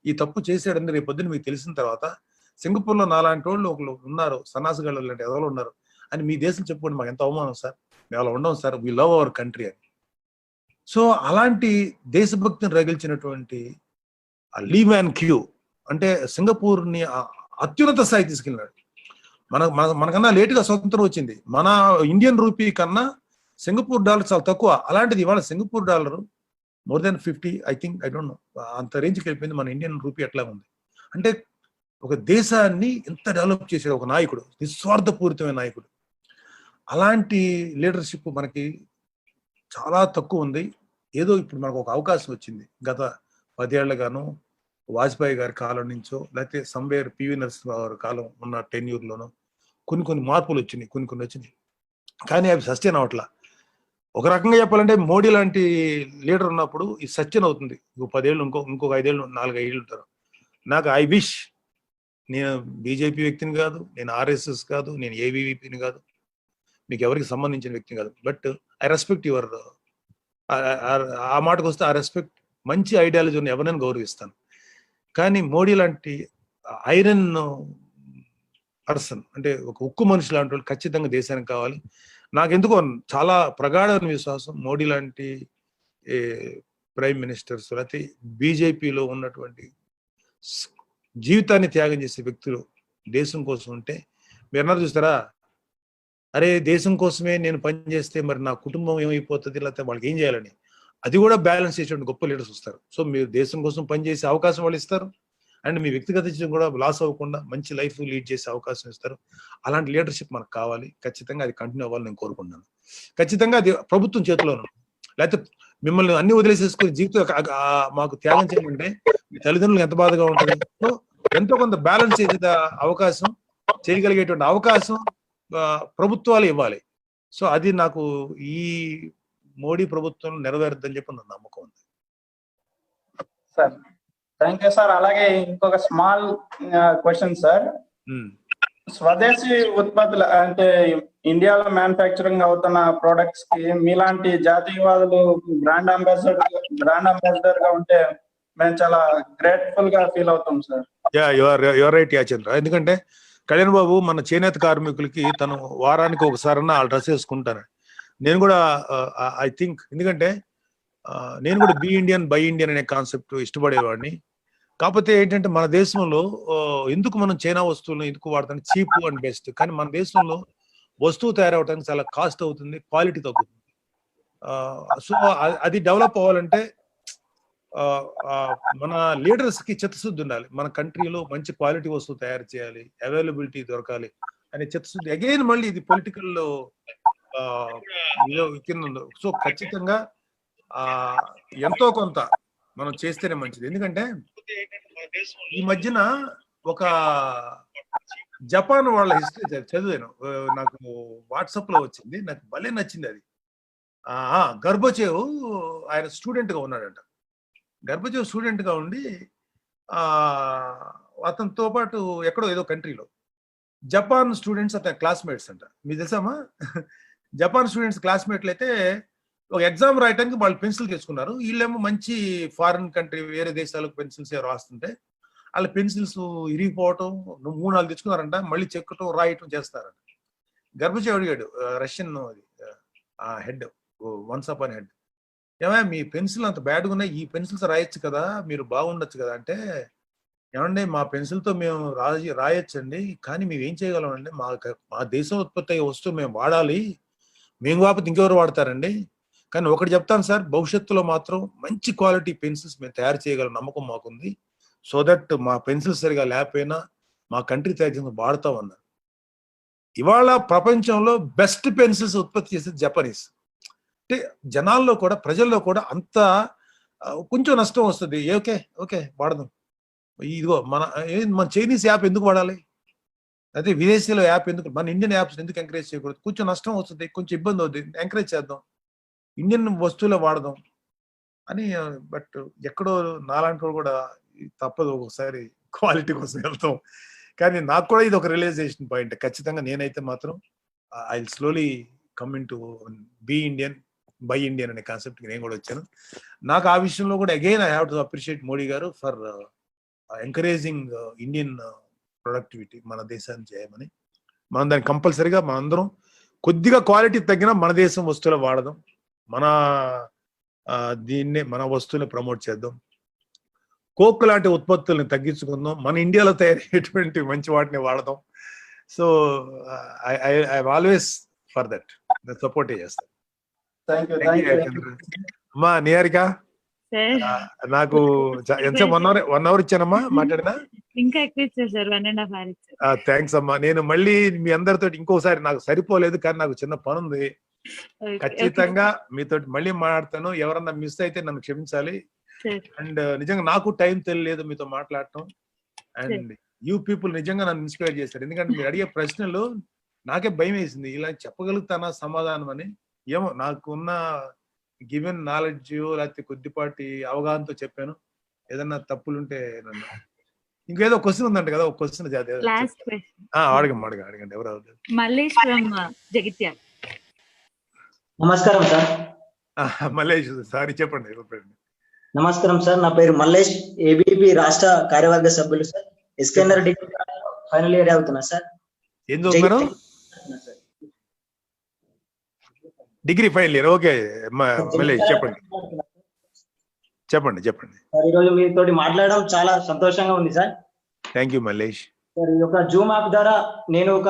ఈ తప్పు చేశాడని రేపు పొద్దున్న మీకు తెలిసిన తర్వాత సింగపూర్లో నాలాంటి వాళ్ళు ఒకళ్ళు ఉన్నారు, సన్నాసిగాళ్ళు లాంటి ఎవరు ఉన్నారు అని మీ దేశం చెప్పుకోండి, మాకు ఎంత అవమానం సార్, మేము అలా ఉండం sir, we love our country అని. సో అలాంటి దేశభక్తిని రగిల్చినటువంటి లీ మ్యాన్ క్యూ అంటే సింగపూర్ని అత్యున్నత స్థాయి తీసుకెళ్ళినాడు. మనకన్నా లేటుగా స్వతంత్రం వచ్చింది, మన ఇండియన్ రూపీ కన్నా సింగపూర్ డాలర్ చాలా తక్కువ. అలాంటిది ఇవాళ Singapore dollar more than 50, I think, I don't know, అంత రేంజ్కి వెళ్ళిపోయింది. మన ఇండియన్ రూపీ ఎట్లా ఉంది అంటే ఒక దేశాన్ని ఎంత డెవలప్ చేసాడు ఒక నాయకుడు, నిస్వార్థపూరితమైన నాయకుడు. అలాంటి లీడర్షిప్ మనకి చాలా తక్కువ ఉంది. ఏదో ఇప్పుడు మనకు ఒక అవకాశం వచ్చింది, గత 10 ఏళ్లుగాను వాజ్పేయి గారి కాలం నుంచో లేకపోతే సంవేర్ పివి నరసింహరావు గారి కాలం ఉన్న టెన్యూర్లోనో కొన్ని మార్పులు వచ్చినాయి, కొన్ని వచ్చినాయి, కానీ అవి సస్టైన్ అవట్లా. ఒక రకంగా చెప్పాలంటే మోడీ లాంటి లీడర్ ఉన్నప్పుడు ఇది సస్టైన్ అవుతుంది. 10 ఏళ్ళు, ఇంకొక 5 ఏళ్ళు, 4-5 ఏళ్ళు ఉంటారు. నాకు ఐ విష్, నేను బీజేపీ వ్యక్తిని కాదు, నేను ఆర్ఎస్ఎస్ కాదు, నేను ఏబీవీపీని కాదు, మీకు ఎవరికి సంబంధించిన వ్యక్తిని కాదు, బట్ ఐ రెస్పెక్ట్ యువర్, ఆ మాటకు వస్తే ఆ రెస్పెక్ట్, మంచి ఐడియాలజీ ఉన్న ఎవరైనా గౌరవిస్తాను. కానీ మోడీ లాంటి ఐరన్ పర్సన్ అంటే ఒక ఉక్కు మనిషి లాంటి వాళ్ళు ఖచ్చితంగా దేశానికి కావాలి. నాకెందుకో చాలా ప్రగాఢమైన విశ్వాసం మోడీ లాంటి ప్రైమ్ మినిస్టర్స్ లేకపోతే బీజేపీలో ఉన్నటువంటి జీవితాన్ని త్యాగం చేసే వ్యక్తులు దేశం కోసం ఉంటే, మీరు అన్నారు చూస్తారా, అరే దేశం కోసమే నేను పనిచేస్తే మరి నా కుటుంబం ఏమైపోతుంది, లేకపోతే వాళ్ళకి ఏం చేయాలని, అది కూడా బ్యాలెన్స్ చేసేటువంటి గొప్ప లీడర్స్ వస్తారు. సో మీరు దేశం కోసం పనిచేసే అవకాశం వాళ్ళు ఇస్తారు, అండ్ మీ వ్యక్తిగత జీవితం కూడా లాస్ అవ్వకుండా మంచి లైఫ్ లీడ్ చేసే అవకాశం ఇస్తారు. అలాంటి లీడర్షిప్ మనకు కావాలి. ఖచ్చితంగా అది కంటిన్యూ అవ్వాలని నేను కోరుకుంటున్నాను. ఖచ్చితంగా అది ప్రభుత్వం చేతిలోనూ, లేకపోతే మిమ్మల్ని అన్ని వదిలేసేసుకుని జీవితం మాకు త్యాగం చేయమంటే మీ తల్లిదండ్రులకు ఎంత బాధగా ఉంటుంది. సో ఎంతో కొంత బ్యాలెన్స్ చేసే అవకాశం, చేయగలిగేటువంటి అవకాశం ప్రభుత్వాలు ఇవ్వాలి. సో అది నాకు ఈ మోడీ ప్రభుత్వం నెరవేరుద్దని చెప్పి నా నమ్మకం ఉంది సార్. Thank you sir. అలాగే ఇంకొక స్మాల్ క్వశ్చన్ సార్, స్వదేశీ ఉత్పత్తులు అంటే ఇండియాలో మ్యానుఫ్యాక్చరింగ్ అవుతున్న ప్రొడక్ట్స్ కి మీలాంటి జాతీయవాదులు బ్రాండ్ అంబాసిడర్ గా ఉంటే మేము చాలా గ్రేట్ఫుల్ గా ఫీల్ అవుతాం సార్. Your right Yachendra. ఎందుకంటే కళ్యాణ్ బాబు మన చేనేత కార్మికులకి తను వారానికి ఒకసారన్నా ఆ డ్రెస్ వేసుకుంటాను. నేను కూడా ఐ థింక్, ఎందుకంటే నేను కూడా బీ ఇండియన్ బై ఇండియన్ అనే కాన్సెప్ట్ ఇష్టపడేవాడిని. కాకపోతే ఏంటంటే మన దేశంలో ఎందుకు మనం చైనా వస్తువులను ఎందుకు వాడతాం, చీప్ అండ్ బెస్ట్, కానీ మన దేశంలో వస్తువు తయారవడానికి చాలా కాస్ట్ అవుతుంది, క్వాలిటీ తగ్గుతుంది. సో అది డెవలప్ అవ్వాలంటే మన లీడర్స్ కి చిత్తశుద్ధి ఉండాలి. మన కంట్రీలో మంచి క్వాలిటీ వస్తువు తయారు చేయాలి, అవైలబిలిటీ దొరకాలి అనే చిత్తశుద్ధి. అగైన్ మళ్ళీ ఇది పొలిటికల్ కింద. సో ఖచ్చితంగా ఎంతో కొంత మనం చేస్తేనే మంచిది. ఎందుకంటే ఈ మధ్యన ఒక జపాన్ వాళ్ళ హిస్టరీ చదివాను, నాకు వాట్సాప్ లో వచ్చింది, నాకు భలే నచ్చింది అది. గర్బచేవ్ ఆయన స్టూడెంట్ గా ఉన్నాడంట. గర్బచేవ్ స్టూడెంట్ గా ఉండి అతనితో పాటు ఎక్కడో ఏదో కంట్రీలో జపాన్ స్టూడెంట్స్ అతని క్లాస్మేట్స్ అంట. మీకు తెలుసామా? జపాన్ స్టూడెంట్స్ క్లాస్మేట్లు అయితే ఒక ఎగ్జామ్ రాయడానికి వాళ్ళు పెన్సిల్ తెచ్చుకున్నారు. వీళ్ళేమో మంచి ఫారిన్ కంట్రీ వేరే దేశాలకు పెన్సిల్స్ రాస్తుంటే వాళ్ళ పెన్సిల్స్ ఇరిగిపోవటం, 3-4 తెచ్చుకున్నారంట, మళ్ళీ చెక్కటం రాయటం చేస్తారంట. గర్భచేవ్ అడిగాడు రష్యన్ ఆ హెడ్, వన్స్ అపాన్ హెడ్, ఏమయ్యా మీ పెన్సిల్ అంత బ్యాడ్గా ఉన్నాయి, ఈ పెన్సిల్స్ రాయొచ్చు కదా, మీరు బాగుండొచ్చు కదా అంటే, ఏమండి మా పెన్సిల్తో మేము రాయొచ్చండి, కానీ మేము ఏం చేయగలమండి, మా దేశం ఉత్పత్తి అయ్యే వస్తువు మేము వాడాలి, మేము కాకపోతే ఇంకెవరు వాడతారండి. కానీ ఒకటి చెప్తాను సార్, భవిష్యత్తులో మాత్రం మంచి క్వాలిటీ పెన్సిల్స్ మేము తయారు చేయగల నమ్మకం మాకుంది. సో దట్ మా పెన్సిల్స్ సరిగా లేకపోయినా మా కంట్రీ తయారు వాడతాం అన్నారు. ఇవాళ ప్రపంచంలో బెస్ట్ పెన్సిల్స్ ఉత్పత్తి చేసేది జపనీస్. అంటే జనాల్లో కూడా, ప్రజల్లో కూడా అంత కొంచెం నష్టం వస్తుంది, ఓకే ఓకే వాడదాం, ఇదిగో మన చైనీస్ యాప్ ఎందుకు వాడాలి, అదే విదేశీలో యాప్ ఎందుకు, మన ఇండియన్ యాప్స్ ఎందుకు ఎంకరేజ్ చేయకూడదు, కొంచెం నష్టం వస్తుంది, కొంచెం ఇబ్బంది అవుతుంది, ఎంకరేజ్ చేద్దాం, ఇండియన్ వస్తువులే వాడదాం అని. బట్ ఎక్కడో నాలాంటి కూడా తప్పదు, ఒకసారి క్వాలిటీ కోసం వెళ్తాం. కానీ నాకు కూడా ఇది ఒక రియలైజేషన్ పాయింట్. ఖచ్చితంగా నేనైతే మాత్రం I will slowly come in to be Indian, by Indian అనే కాన్సెప్ట్కి నేను కూడా వచ్చాను. నాకు ఆ విషయంలో కూడా again I have to appreciate Modi గారు ఫర్ ఎంకరేజింగ్ ఇండియన్ ప్రొడక్టివిటీ, మన దేశాన్ని చేయమని. మనం దాన్ని కంపల్సరీగా మనందరం కొద్దిగా క్వాలిటీ తగ్గినా మన దేశం వస్తువులు వాడదాం, మన దీన్నే మన వస్తువుని ప్రమోట్ చేద్దాం, కోక్ లాంటి ఉత్పత్తులను తగ్గించుకుందాం, మన ఇండియాలో తయారయ్యేటువంటి మంచి వాటిని వాడదాం. So I always for that support చేస్తాను. అమ్మా నిహారిక, నాకు ఎంత 1 hour ఇచ్చానమ్మా మాట్లాడినా, ఇంకా ఎక్కువ ఇచ్చారు సార్, 1.5 hours. థ్యాంక్స్ అమ్మా. నేను మళ్ళీ మీ అందరితో ఇంకోసారి, నాకు సరిపోలేదు కానీ నాకు చిన్న పని ఉంది, ఖచ్చితంగా మీతో మళ్ళీ మాట్లాడతాను. ఎవరన్నా మిస్ అయితే నన్ను క్షమించాలి. అండ్ నిజంగా నాకు టైం తెలియలేదు మీతో మాట్లాడటం. అండ్ యూ పీపుల్ నిజంగా నన్ను ఇన్స్పైర్ చేశారు. ఎందుకంటే మీరు అడిగే ప్రశ్నలు నాకే భయం వేసింది, ఇలా చెప్పగలుగుతానా సమాధానం అని. ఏమో నాకున్న గివెన్ నాలెడ్జ్ లేకపోతే కొద్దిపాటి అవగాహనతో చెప్పాను. ఏదన్నా తప్పులుంటే నన్ను. ఇంకేదో క్వశ్చన్ ఉందంట కదా, ఒక క్వశ్చన్ అడగండి. ఎవరు మల్లేష్ ఫ్రమ్ జగిత్యాల. నమస్కారం సార్. మల్లేష్ సారీ చెప్పండి. నమస్కారం సార్, నా పేరు మల్లేష్, ఏబీపీ రాష్ట్ర కార్యవర్గ సభ్యులు sir. SKNR degree final year అవుతున్నా సార్. ఏం చదువుతున్నారు? Degree final year. Okay Mallesh చెప్పండి. సార్ ఈరోజు మీతో మాట్లాడడం చాలా సంతోషంగా ఉంది సార్. Thank you Mallesh. సార్ ఈ యొక్క జూమ్ యాప్ ద్వారా నేను ఒక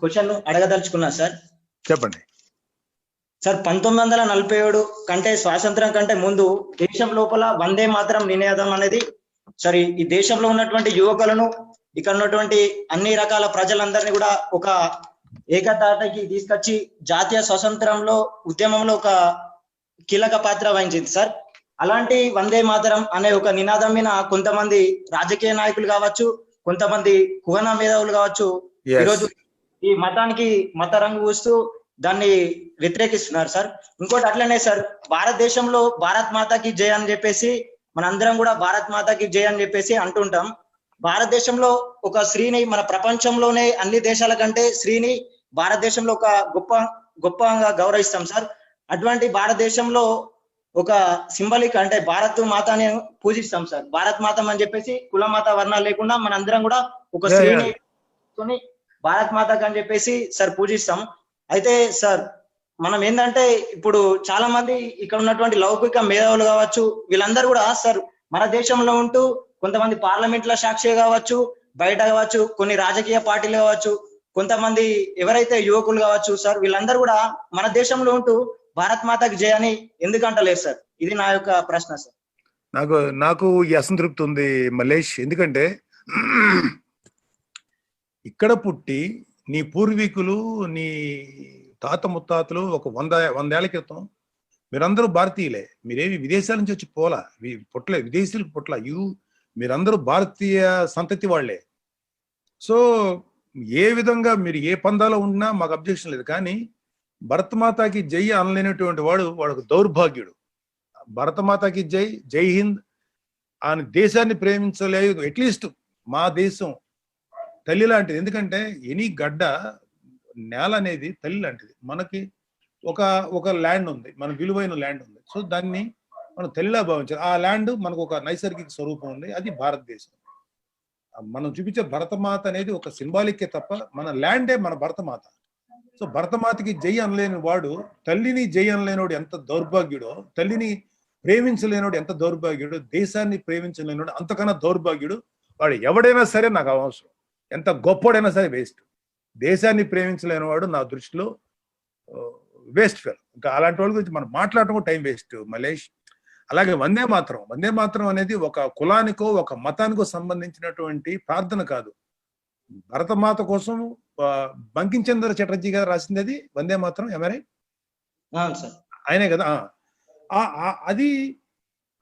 క్వశ్చన్ అడగదలుచుకున్నా సార్. చెప్పండి సార్. 1947 కంటే, స్వాతంత్రం కంటే ముందు దేశం లోపల వందే మాతరం నినాదం అనేది సార్ ఈ దేశంలో ఉన్నటువంటి యువకులను, ఇక్కడ ఉన్నటువంటి అన్ని రకాల ప్రజలందరినీ కూడా ఒక ఏకతాటికి తీసుకొచ్చి జాతీయ స్వాతంత్రంలో ఉద్యమంలో ఒక కీలక పాత్ర వహించింది సార్. అలాంటి వందే మాతరం అనే ఒక నినాదం మీద కొంతమంది రాజకీయ నాయకులు కావచ్చు, కొంతమంది కుహన మేధావులు కావచ్చు, ఈరోజు ఈ మతానికి మత రంగు పూస్తూ దాన్ని వ్యతిరేకిస్తున్నారు సార్. ఇంకోటి అట్లనే సార్, భారతదేశంలో భారత్ మాతాకి జై అని చెప్పేసి మనందరం కూడా భారత్ మాతాకి జై అని చెప్పేసి అంటుంటాం. భారతదేశంలో ఒక స్త్రీని, మన ప్రపంచంలోనే అన్ని దేశాల కంటే స్త్రీని భారతదేశంలో ఒక గొప్పగా గౌరవిస్తాం సార్. అటువంటి భారతదేశంలో ఒక సింబలిక్ అంటే భారత్ మాతని పూజిస్తాం సార్. భారత్ మాతం అని చెప్పేసి కుల మత వర్ణాలు లేకుండా మనందరం కూడా ఒక స్త్రీని భారత్ మాతకి అని చెప్పేసి సార్ పూజిస్తాం. అయితే సార్ మనం ఏంటంటే ఇప్పుడు చాలా మంది ఇక్కడ ఉన్నటువంటి లౌకిక మేధావులు కావచ్చు, వీళ్ళందరూ కూడా సార్ మన దేశంలో ఉంటూ కొంతమంది పార్లమెంట్ల సాక్షి కావచ్చు, బయట కావచ్చు, కొన్ని రాజకీయ పార్టీలు కావచ్చు, కొంతమంది ఎవరైతే యువకులు కావచ్చు సార్, వీళ్ళందరూ కూడా మన దేశంలో ఉంటూ భారత్ మాతకి జై అని ఎందుకు అంటలేరు సార్? ఇది నా యొక్క ప్రశ్న సార్. నాకు ఈ అసంతృప్తి ఉంది మల్లేష్. ఎందుకంటే ఇక్కడ పుట్టి నీ పూర్వీకులు, నీ తాత ముత్తాతలు ఒక 100 ఏళ్ల క్రితం మీరందరూ భారతీయులే. మీరేమి విదేశాల నుంచి వచ్చి పుట్టలే, విదేశీయులకు పుట్టల. మీరందరూ భారతీయ సంతతి వాళ్లే. సో ఏ విధంగా మీరు ఏ పందాలో ఉన్నా మాకు అబ్జెక్షన్ లేదు. కానీ భరతమాతాకి జై అనలేనటువంటి వాడు దౌర్భాగ్యుడు. భరతమాతాకి జై, జై హింద్ అని దేశాన్ని ప్రేమించలేదు. అట్లీస్ట్ మా దేశం తల్లి లాంటిది. ఎందుకంటే ఎనీ గడ్డ, నేల అనేది తల్లి లాంటిది. మనకి ఒక ల్యాండ్ ఉంది, మన విలువైన ల్యాండ్ ఉంది. సో దాన్ని మనం తల్లిలా భావించాలి. ఆ ల్యాండ్ మనకు ఒక నైసర్గిక స్వరూపం ఉంది, అది భారతదేశం. మనం చూపించే భరతమాత అనేది ఒక సింబాలిక్కే తప్ప మన ల్యాండే మన భరతమాత. సో భరతమాతకి జై అనలేని వాడు తల్లిని జై అనలేనోడు ఎంత దౌర్భాగ్యుడో, తల్లిని ప్రేమించలేనోడు ఎంత దౌర్భాగ్యుడు, దేశాన్ని ప్రేమించలేనోడు అంతకన్నా దౌర్భాగ్యుడు. వాడు ఎవడైనా సరే నాకు అవసరం, ఎంత గొప్పోడైనా సరే వేస్ట్. దేశాన్ని ప్రేమించలేనివాడు నా దృష్టిలో వేస్ట్ ఫెల్. ఇంకా అలాంటి వాళ్ళ గురించి మనం మాట్లాడటం కూడా టైం వేస్ట్ మలేష్. అలాగే వందే మాతరం అనేది ఒక కులానికో ఒక మతానికో సంబంధించినటువంటి ప్రార్థన కాదు. భరతమాత కోసం బంకించంద్ర చటర్జీ గారు రాసింది అది వందే మాతరం. ఎవరై ఆయనే కదా.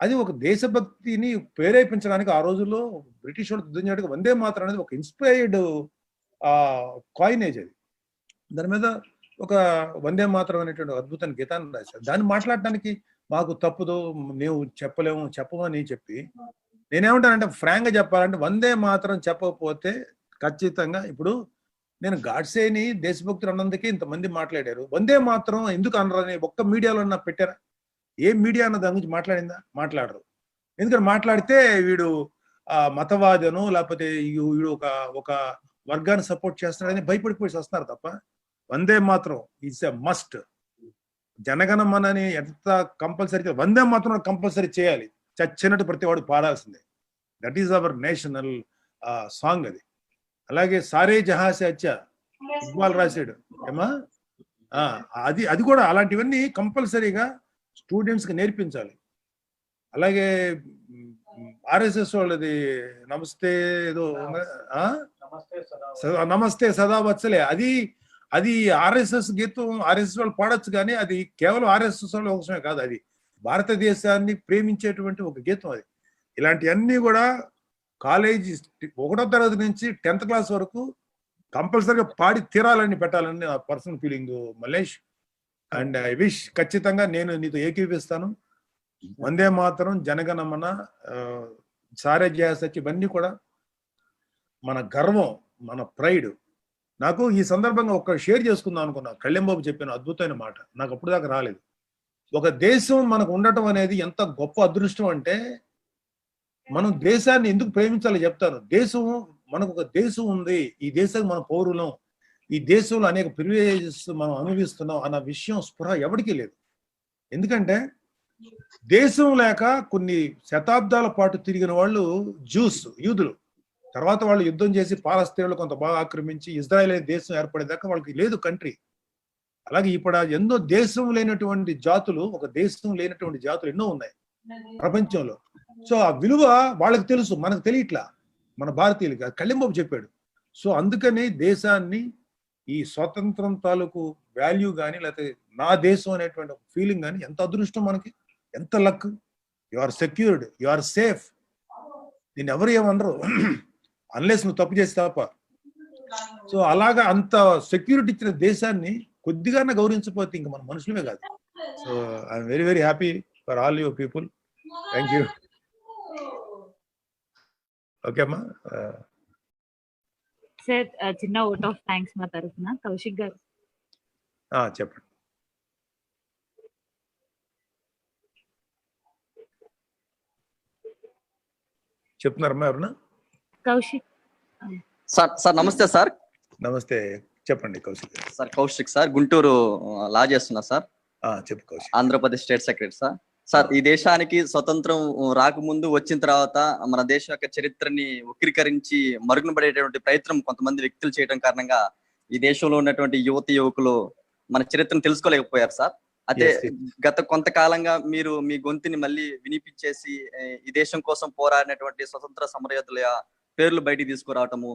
అది ఒక దేశభక్తిని ప్రేరేపించడానికి ఆ రోజుల్లో బ్రిటిష్ వాళ్ళు యుద్ధం చేయడానికి వందే మాతరం అనేది ఒక ఇన్స్పైర్డ్ కాయినేజ్. అది దాని మీద ఒక వందే మాతరం అనేటువంటి అద్భుతమైన గీతాన్ని రాశారు. దాన్ని మాట్లాడటానికి మాకు తప్పుదో, మేము చెప్పమని చెప్పి నేనేమంటానంటే, ఫ్రాంక్ గా చెప్పాలంటే వందే మాతరం చెప్పకపోతే ఖచ్చితంగా ఇప్పుడు నేను గాడ్సేని దేశభక్తులు అన్నందుకే ఇంతమంది మాట్లాడారు. వందే మాత్రం ఎందుకు అనరని ఒక్క మీడియాలో పెట్టారా? ఏ మీడియా అన్న దాని గురించి మాట్లాడిందా? మాట్లాడరు. ఎందుకంటే మాట్లాడితే వీడు మతవాదను లేకపోతే వీడు ఒక వర్గాన్ని సపోర్ట్ చేస్తున్నాడని భయపడిపోయి వస్తున్నారు తప్ప వందే మాత్రం ఇట్స్ ఎ మస్ట్. జనగణమనని ఎంత కంపల్సరీ, వందే మాత్రం కంపల్సరీ చేయాలి. చచ్చినట్టు ప్రతి వాడు పాడాల్సిందే. That is our national song అది. అలాగే సారే జహాసే అచ్చా ఇక్బాల్ రాశాడు ఏమా, అది కూడా అలాంటివన్నీ కంపల్సరీగా స్టూడెంట్స్ కి నేర్పించాలి. అలాగే ఆర్ఎస్ఎస్ వాళ్ళది నమస్తే ఏదో నమస్తే సదా వచ్చలే, అది ఆర్ఎస్ఎస్ గీతం ఆర్ఎస్ఎస్ వాళ్ళు పాడొచ్చు, కానీ అది కేవలం ఆర్ఎస్ఎస్ వాళ్ళ కోసమే కాదు, అది భారతదేశాన్ని ప్రేమించేటువంటి ఒక గీతం. అది ఇలాంటివన్నీ కూడా కాలేజీ 1వ తరగతి నుంచి 10th క్లాస్ వరకు కంపల్సరీగా పాడి తీరాలని పెట్టాలని నా personal feeling Malesh. And I wish, ఖచ్చితంగా నేను నీతో ఏకీపిస్తాను. వందే మాతరం, జనగణమన, సారే జయసచ్చి ఇవన్నీ కూడా మన గర్వం, మన ప్రైడ్. నాకు ఈ సందర్భంగా ఒక షేర్ చేసుకుందాం అనుకున్నా. కళ్యాణ్ చెప్పిన అద్భుతమైన మాట నాకు అప్పుడు దాకా రాలేదు. ఒక దేశం మనకు ఉండటం అనేది ఎంత గొప్ప అదృష్టం అంటే, మనం దేశాన్ని ఎందుకు ప్రేమించాలో చెప్తాను. మనకు ఒక దేశం ఉంది, ఈ దేశానికి మన పౌరులం, ఈ దేశంలో అనేక ప్రివిలేజెస్ మనం అనుభవిస్తున్నాం అన్న విషయం స్పృహ ఎవరికీ లేదు. ఎందుకంటే దేశం లేక కొన్ని శతాబ్దాల పాటు తిరిగిన వాళ్ళు యూదులు. తర్వాత వాళ్ళు యుద్ధం చేసి పాలస్తీనాలు కొంత బాగా ఆక్రమించి ఇజ్రాయెల్ అనే దేశం ఏర్పడేదాకా వాళ్ళకి లేదు కంట్రీ. అలాగే ఇప్పుడు ఎన్నో దేశం లేనటువంటి జాతులు, ఒక దేశం లేనటువంటి జాతులు ఎన్నో ఉన్నాయి ప్రపంచంలో. సో ఆ విలువ వాళ్ళకి తెలుసు, మనకు తెలియట్లా, మన భారతీయులకి. కళ్యాణ్ చెప్పాడు. సో అందుకని దేశాన్ని, ఈ స్వతంత్రం తాలూకు వాల్యూ కానీ లేకపోతే నా దేశం అనేటువంటి ఫీలింగ్ కానీ ఎంత అదృష్టం మనకి, ఎంత luck. You are secured, you are safe. నేను ఎవరు ఏమనరు అన్లెస్ నువ్వు తప్పు చేసి తప్ప. సో అలాగా అంత సెక్యూరిటీ ఇచ్చిన దేశాన్ని కొద్దిగా గౌరవించకపోతే ఇంకా మన మనుషులమే కాదు. So I'm very very happy for all your people. Thank you. Okay అమ్మా. సార్ చిన్న ఓట్ ఆఫ్ థ్యాంక్స్ మా తరఫున. కౌశిక్ గారు చెప్పండి. చెప్తున్నారమ్మా ఎవరన్నా? కౌశిక్ సార్ నమస్తే సార్. నమస్తే, చెప్పండి కౌశిక్. సార్ కౌశిక్ సార్, గుంటూరు లా చేస్తున్నా సార్. చెప్పు Kaushik. Andhra Pradesh state secretary sir. Sir ఈ దేశానికి స్వతంత్రం రాకముందు వచ్చిన తర్వాత మన దేశం యొక్క చరిత్రని వక్రీకరించి మరుగున పడేటువంటి ప్రయత్నం కొంతమంది వ్యక్తులు చేయడం కారణంగా ఈ దేశంలో ఉన్నటువంటి యువకులు మన చరిత్రను తెలుసుకోలేకపోయారు సార్. అయితే గత కొంతకాలంగా మీరు మీ గొంతుని మళ్ళీ వినిపించేసి ఈ దేశం కోసం పోరాడినటువంటి స్వతంత్ర సమరయోధుల పేర్లు బయటికి తీసుకురావటము,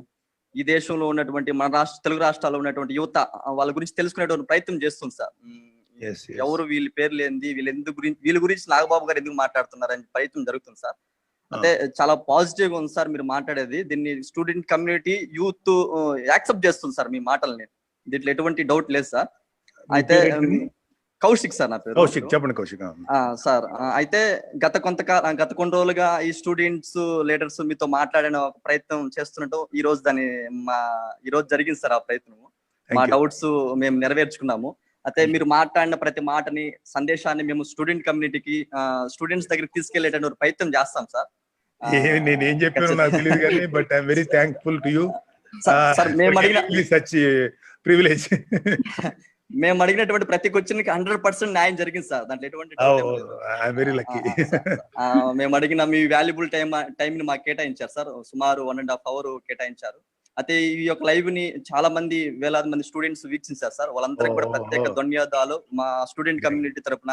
ఈ దేశంలో ఉన్నటువంటి మన తెలుగు రాష్ట్రాల్లో ఉన్నటువంటి యువత వాళ్ళ గురించి తెలుసుకునేటువంటి ప్రయత్నం చేస్తుంది సార్. ఎవరు వీళ్ళ పేర్లు ఏంది, వీళ్ళ గురించి నాగబాబు గారు ఎందుకు మాట్లాడుతున్నారని ప్రయత్నం జరుగుతుంది సార్. అంటే చాలా పాజిటివ్ గా ఉంది సార్ మీరు మాట్లాడేది. దీన్ని స్టూడెంట్ కమ్యూనిటీ యూత్ యాక్సెప్ట్ చేస్తుంది సార్ మీ మాటల్ని, దీంట్లో ఎటువంటి డౌట్ లేదు సార్. అయితే కౌశిక్ సార్ నా పేరు. కౌశిక్, చెప్పండి కౌశిక్. సార్ అయితే గత కొన్ని రోజులుగా ఈ స్టూడెంట్స్ లీడర్స్ మీతో మాట్లాడిన ఒక ప్రయత్నం చేస్తున్నట్టు ఈ రోజు జరిగింది సార్. ఆ ప్రయత్నం మా డౌట్స్ మేము నెరవేర్చుకున్నాము. అయితే మీరు మాట్లాడిన ప్రతి మాటని, సందేశాన్ని మేము స్టూడెంట్ కమ్యూనిటీకి, స్టూడెంట్స్ దగ్గరికి తీసుకెళ్లేటువంటి ప్రయత్నం చేస్తాం సార్. నేనేం చెప్పాను నాకు తెలియదు కానీ, but I'm very thankful to you. Sir మేము అడిగిన సచ్ ప్రివిలేజ్. మేము అడిగినటువంటి ప్రతి క్వశ్చన్ కి 100% న్యాయం జరిగింది సార్. దాంట్లో ఎటువంటి doubt ఏం లేదు. Very lucky. మేము అడిగిన మీ వాల్యుబుల్ టైం ని మాకు కేటాయించారు సార్. సుమారు 1.5 hour కేటాయించారు. అయితే ఈ యొక్క లైవ్ ని చాలా మంది వేలాది మంది స్టూడెంట్స్ వీక్షించారు సార్. వాళ్ళందరికీ కూడా ప్రత్యేక ధన్యవాదాలు. మా స్టూడెంట్ కమ్యూనిటీ తరపున,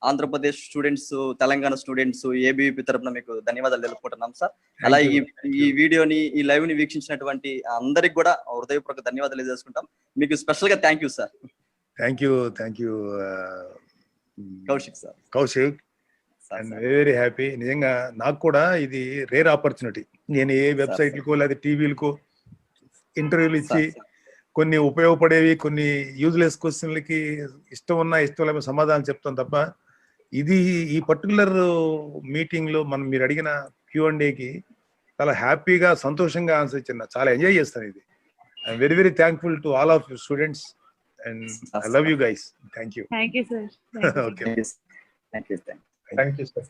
Andhra Pradesh students, Telangana students, ABVP తరపున మీకు ధన్యవాదాలు తెలుపుకుంటున్నాం సార్. అలా ఈ వీడియోని, ఈ లైవ్ ని వీక్షించినటువంటి అందరికి కూడా హృదయపూర్వక ధన్యవాదాలు తెలియజేసుకుంటాం. మీకు స్పెషల్ గా thank you sir. Thank you Kaushik sir. Kaushik, and very happy. నిజంగా నాకు కూడా ఇది రేర్ ఆపర్చునిటీ. నేను ఏ వెబ్సైట్లకో లేదా టీవీలకో ఇంటర్వ్యూలు ఇచ్చి కొన్ని ఉపయోగపడేవి, కొన్ని యూజ్లెస్ క్వశ్చన్లకి ఇష్టం ఉన్నా ఇష్టం లేక సమాధానం చెప్తాను తప్ప, ఇది ఈ పర్టికులర్ మీటింగ్ లో మీరు అడిగిన Q&Aకి చాలా హ్యాపీగా, సంతోషంగా ఆన్సర్ ఇచ్చిన, చాలా ఎంజాయ్ చేస్తాను ఇది. I'm very very thankful to all of students and I love you guys. Thank you. Thank you, sir. Okay. Thank you. Thank you, sir.